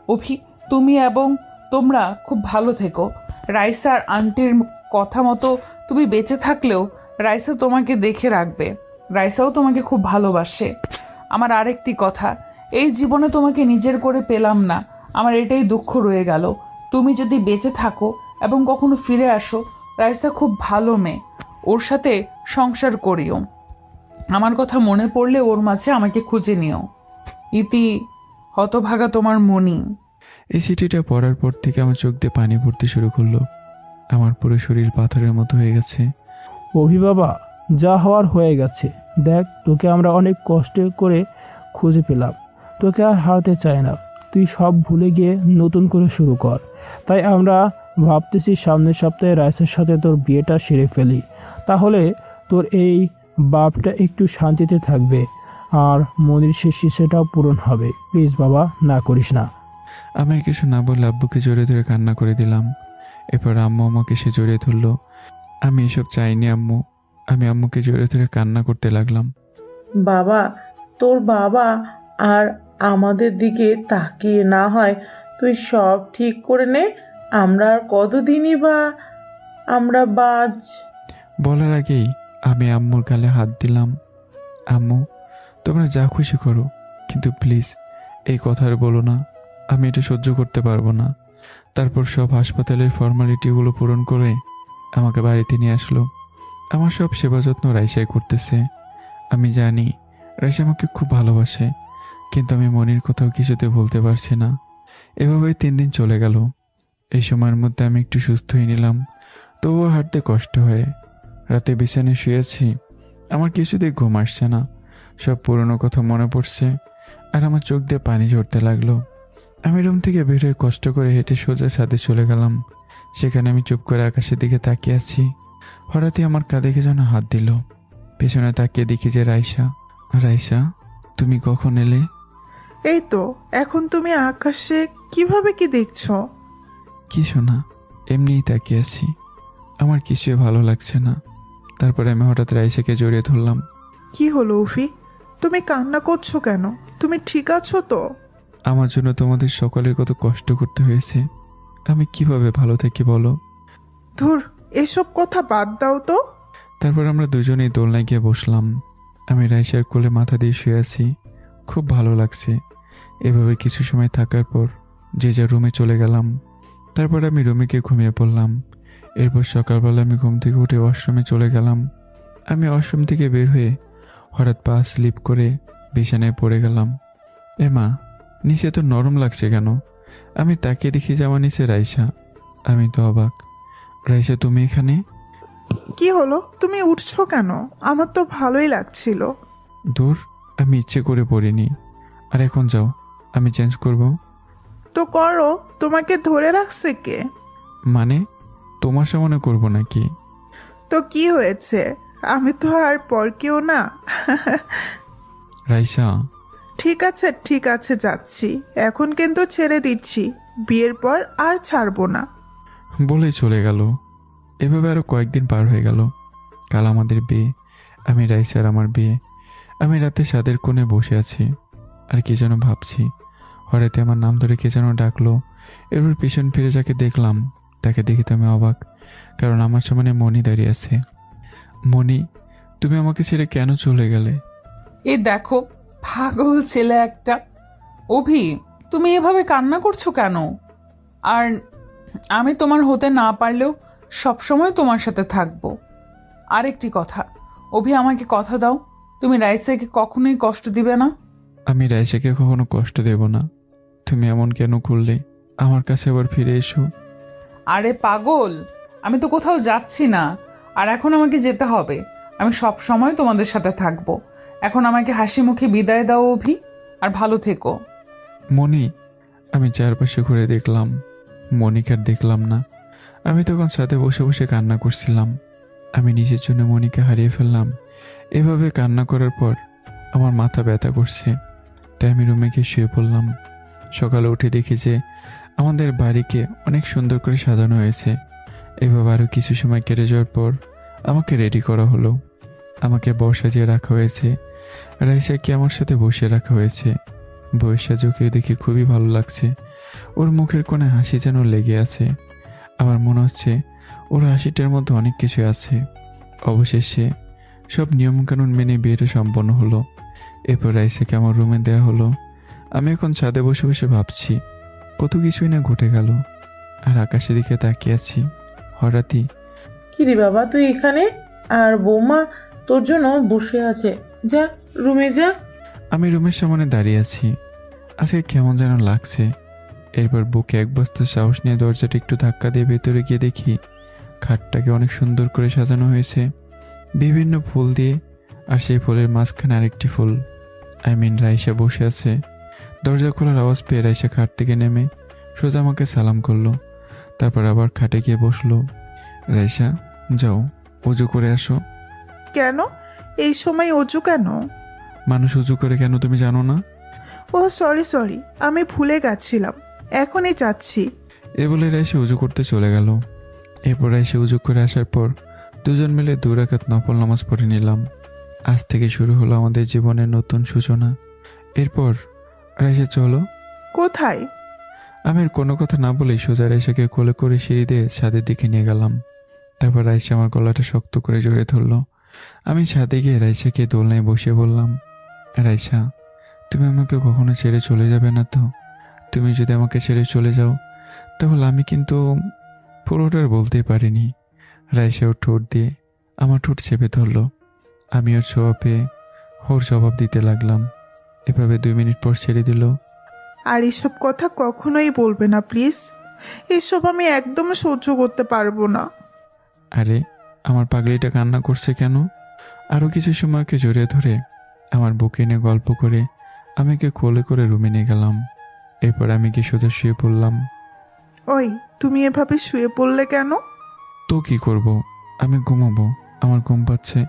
অভি, তুমি এবং তোমরা খুব ভালো থেকো। রাইসা আর আন্টির কথা মতো তুমি বেঁচে থাকলেও রাইসা তোমাকে দেখে রাখবে। রাইসাও তোমাকে খুব ভালোবাসে। আমার আরেকটি কথা, এই জীবনে তোমাকে নিজের করে পেলাম না, আমার এটাই দুঃখ রয়ে গেল। তুমি যদি বেঁচে থাকো এবং কখনো ফিরে আসো, রাইসা খুব ভালো মেয়ে, ওর সাথে সংসার করিও। আমার কথা মনে পড়লে ওর মাঝে আমাকে খুঁজে নিও। ইতি, হতভাগা তোমার মনি। এই চিঠিটা পড়ার পর থেকে আমার চোখ দিয়ে পানি পড়তে শুরু করলো। আমার পুরো শরীর পাথরের মতো হয়ে গেছে। অভি বাবা, যা হওয়ার হয়ে গেছে। দেখ, তোকে আমরা অনেক কষ্ট করে খুঁজে পেলাম, তোকে আর হারাতে চাই না। তুই সব ভুলে গিয়ে নতুন করে শুরু কর। তাই আমরা ভাবতেছি সামনের সপ্তাহে রাইসের সাথে তোর বিয়েটা সেরে ফেলি, তাহলে তোর এই বাপটা একটু শান্তিতে থাকবে আর মনির শেষ ইচ্ছেটাও পূরণ হবে। প্লিজ বাবা, না করিস না। আমি আর কিছু না বলে আব্বুকে জড়িয়ে ধরে কান্না করে দিলাম। এরপর আম্মু আমাকে সে জড়িয়ে ধরলো। আমি এসব চাইনি আম্মু। আমি আম্মুকে জড়িয়ে ধরে কান্না করতে লাগলাম। বাবা, তোর বাবা আর আমাদের দিকে তাকিয়ে না হয় তুই সব ঠিক করে নে। আমরা আর কতদিনই বা আমরা বাজ। বলার আগেই আমি আম্মুর গালে হাত দিলাম। আম্মু, তোমরা যা খুশি করো, কিন্তু প্লিজ এই কথা আর বলো না। আমি এটা সহ্য করতে পারবো না। তারপর সব হাসপাতালের ফর্মালিটিগুলো পূরণ করে আমাকে বাড়িতে নিয়ে আসলো। আমার সব সেবা যত্ন রাইসাই করতেছে। আমি জানি রাইসা আমাকে খুব ভালোবাসে, কিন্তু আমি মনির কথাও কিছুতে বলতে পারছি না। এভাবেই 3 দিন চলে গেল। এই সময়ের মধ্যে আমি একটু সুস্থ হয়ে নিলাম, তবুও হাঁটতে কষ্ট হয়। রাতে বিছানায় শুয়েছি, আমার কিছুতেই ঘুম আসছে না। সব পুরনো কথা মনে পড়ছে আর আমার চোখ দিয়ে পানি ঝরতে লাগলো। আমি রুম থেকে বের হয়ে কষ্ট করে হেঁটে সোজা ছাদে চলে গেলাম। সেখানে আমি চুপ করে আকাশের দিকে তাকিয়ে আছি। হঠাৎই আমার কাঁধে কে যেন হাত দিল। পেছনে তাকিয়ে দেখি যে রাইসা। রাইসা, তুমি কখন এলে? এই তো এখন। তুমি আকাশে কিভাবে কি দেখছো? কিছু না, এমনিই তাকিয়ে আছি। আমার কিছুই ভালো লাগছে না। তারপরে আমি হঠাৎ রাইসাকে জড়িয়ে ধরলাম। কি হলো উফি, তুমি কান্না করছো কেন? তুমি ঠিক আছো তো? আমার জন্য তোমাদের সকলের কত কষ্ট করতে হয়েছে, আমি কিভাবে ভালো থাকি বলো? ধুর, এসব কথা বাদ দাও তো। তারপর আমরা দুজনেই দোলনায় গিয়ে বসলাম। আমি রাইসার কোলে মাথা দিয়ে শুয়ে আছি। খুব ভালো লাগছে। এভাবে কিছু সময় থাকার পর যে যার রুমে চলে গেলাম। তারপর আমি রুমে গিয়ে ঘুমিয়ে পড়লাম। এরপর সকালবেলা আমি ঘুম থেকে উঠে ওয়াশরুমে চলে গেলাম। আমি ওয়াশরুম থেকে বের হয়ে হঠাৎ পা স্লিপ করে বিছানায় পড়ে গেলাম। মা, নিচে তো নরম লাগছে কেন? আমি তাকিয়ে দেখি যে আমার নিচে রাইসা। আমি তো অবাক। রাইসা, তুমি এখানে? কি হলো, তুমি উঠছো কেন? আমার তো ভালোই লাগছিল। দূর, আমি ইচ্ছে করে পড়িনি। আর এখন যাও, আমি চেঞ্জ করব। তো করো, তোমাকে ধরে রাখছে কে? মানে তোমার সামনে করব নাকি? তো কি হয়েছে, আমি তো আর পর কেউ না। রাইসা, ঠিক আছে ঠিক আছে, যাচ্ছি। এখন কিন্তু ছেড়ে দিচ্ছি, বিয়ের পর আর ছাড়বো না। বলে চলে গেল। এভাবে আরো কয়েকদিন পার হয়ে গেল। কাল আমাদের বিয়ে। আমি রাইসার আমার বিয়ে। আমি রাতে ছাদের কোণে বসে আছি আর কি যেন ভাবছি। হঠাৎ আমার নাম ধরে কে যেন ডাকলো। এরপর পিছন ফিরে যাকে দেখলাম, তাকে দেখে তো আমি অবাক, কারণ আমার সামনে মনি দাঁড়িয়ে আছে। মনি, তুমি আমাকে ছেড়ে কেন চলে গেলে? এই দেখো, পাগল ছেলে একটা। অভি, তুমি এভাবে কান্না করছো কেন? আর আমি তোমার হতে না পারলেও সবসময় তোমার সাথে থাকবো। আরেকটি কথা, অভি আমাকে কথা দাও, তুমি রাইসাকে কখনোই কষ্ট দিবে না। আমি রাইসাকে কখনো কষ্ট দেব না। তুমি এমন কেন করলে? আমার কাছে আবার ফিরে এসো। আরে পাগল, আমি তো কোথাও যাচ্ছি না। আর এখন আমাকে যেতে হবে। আমি সব সময় তোমাদের সাথে থাকবো। এখন আমাকে হাসি মুখে বিদায় দাও অভি, আর ভালো থেকো। মনি, আমি চারপাশে ঘুরে দেখলাম, মনিকে আর দেখলাম না। আমি তখন ছাদে বসে বসে কান্না করছিলাম। আমি নিজের জন্য মনিকে হারিয়ে ফেললাম। এভাবে কান্না করার পর আমার মাথা ব্যথা করছে, তাই আমি রুমে গিয়ে শুয়ে পড়লাম। সকালে উঠে দেখি যে আমাদের বাড়িকে অনেক সুন্দর করে সাজানো হয়েছে। এভাবে আরও কিছু সময় কেটে যাওয়ার পর আমাকে রেডি করা হলো। আমাকে বর সাজিয়ে রাখা হয়েছে। রাইসাকে আমার সাথে বসিয়ে রাখা হয়েছে। বউয়ের সাজুকে দেখে খুবই ভালো লাগছে। ওর মুখের কোণে হাসি যেন লেগে আছে। আমার মনে হচ্ছে ওর হাসিটার মধ্যে অনেক কিছু আছে। অবশেষে সব নিয়মকানুন মেনে বিয়েটা সম্পন্ন হলো। এরপর রাইসাকে আমার রুমে দেওয়া হলো। আমি এখন ছাদে বসে বসে ভাবছি কত কিছুই না ঘটে গেল, আর আকাশের দিকে তাকিয়ে আছি। হঠাৎই, কিরে বাবা, তুই এখানে? আর বৌমা তোর জন্য বসে আছে, যা রুমে যা। আমি রুমের সামনে দাঁড়িয়ে আছি। আজকে কেমন যেন লাগছে। এরপর বুকে এক বস্তা সাহস নিয়ে দরজাটা একটু ধাক্কা দিয়ে ভেতরে গিয়ে দেখি খাটটাকে অনেক সুন্দর করে সাজানো হয়েছে বিভিন্ন ফুল দিয়ে। আর সেই ফুলের মাঝখানে আরেকটি ফুল, রাইসা বসে আছে। দরজা খোলার আওয়াজ পেয়ে রাইসা খাট থেকে নেমে সোজা আমাকে সালাম করলো। তারপর আবার খাটে গিয়ে বসলো। রাইসা, যাও অজু করে আসো। কেন এই সময় অজু কেন? মানুষ অজু করে কেন তুমি জানো না? ও সরি, আমি ভুলে গেছিলাম, এখনই যাচ্ছি। এ বলে রাইসা উজু করতে চলে গেল। এরপর রাইসা উজু করে আসার পর দুজন মিলে 2 রাকাত নফল নামাজ পড়ে নিলাম। আজ থেকে শুরু হলো আমাদের জীবনের নতুন সূচনা। এরপর রাইসা, চলো। কোথায়? আমি আর কোনো কথা না বলেই সোজা রাইসাকে কোলে করে সিঁড়ি দিয়ে ছাদের দিকে নিয়ে গেলাম। তারপর রাইসা আমার গলাটা শক্ত করে জড়িয়ে ধরলো। আমি ছাদে গিয়ে রাইসাকে দোলনায় বসে বললাম, রাইসা, তুমি আমাকে কখনো ছেড়ে চলে যাবে না তো? তুমি যদি আমাকে ছেড়ে চলে যাও তাহলে আমি কিন্তু পুরোটা বলতেই পারিনি। রাইসা ওর ঠোঁট দিয়ে আমার ঠোঁট চেপে ধরলো। আমি ওর ছোঁয়া পেয়ে ওর জবাব দিতে লাগলাম। এভাবে 2 মিনিট পর ছেড়ে দিল। আর এসব কথা কখনোই বলবে না প্লিজ, এসব আমি একদম সহ্য করতে পারবো না। আরে আমার পাগলিটা কান্না করছে কেন? আরও কিছু সময়কে জড়িয়ে ধরে আমার বুকে এনে গল্প করে আমাকে কোলে করে রুমে নিয়ে গেলাম। এরপর আমি কি সোজা শুয়ে পড়লাম। ওই, তুমি এভাবে শুয়ে পড়লে কেন? তো কি করব, আমি ঘুমাবো, আমার ঘুম পাচ্ছে।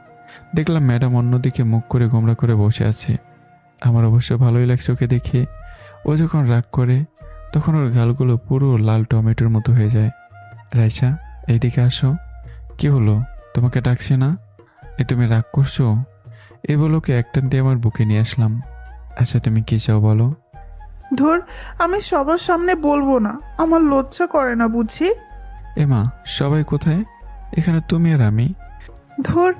দেখলাম ম্যাডাম অন্যদিকে মুখ করে গোমরা করে বসে আছে। আমার অবশ্য ভালোই লাগছে ওকে দেখে। ও যখন রাগ করে তখন ওর গালগুলো পুরো লাল টমেটোর মতো হয়ে যায়। রাইসা, এইদিকে আসো। কি হলো, তোমাকে ডাকছে না? তুমি রাগ করছো? এ বলোকে একটান দিয়ে আমার বুকে নিয়ে আসলাম। আচ্ছা তুমি কি চাও বলো? ধুর, আমি সবার সামনে বলবো না, আমার লজ্জা করে না বুঝি। এমা, সবাই কোথায়? এখানে তুমি আর আমি। ধুর,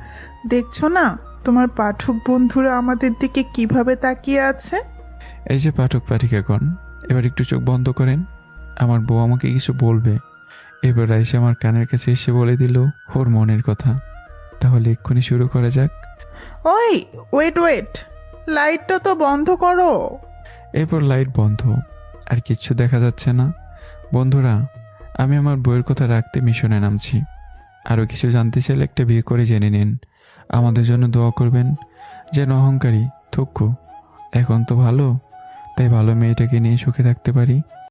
দেখছো না তোমার পাঠক বন্ধুরা আমাদের দিকে কিভাবে তাকিয়ে আছে? এই যে পাঠক পাঠিকাগণ, এবার একটু চোখ বন্ধ করেন, আমার বউ আমাকে কিছু বলবে। এবার রাইসা আমার কানের কাছে এসে বলে দিল ওর মনের কথা। তাহলে এক্ষুনি শুরু করা যাক। ওই ওয়েট, লাইটটা তো বন্ধ করো। এরপর লাইট বন্ধ, আর কিচ্ছু দেখা যাচ্ছে না। বন্ধুরা, আমি আমার বইয়ের কথা রাখতে মিশনে নামছি। আরও কিছু জানতে চাইলে একটা বিয়ে করে জেনে নিন। আমাদের জন্য দোয়া করবেন যেন অহংকারী থুক্কু এখন তো ভালো, তাই ভালো মেয়েটাকে নিয়ে সুখে থাকতে পারি।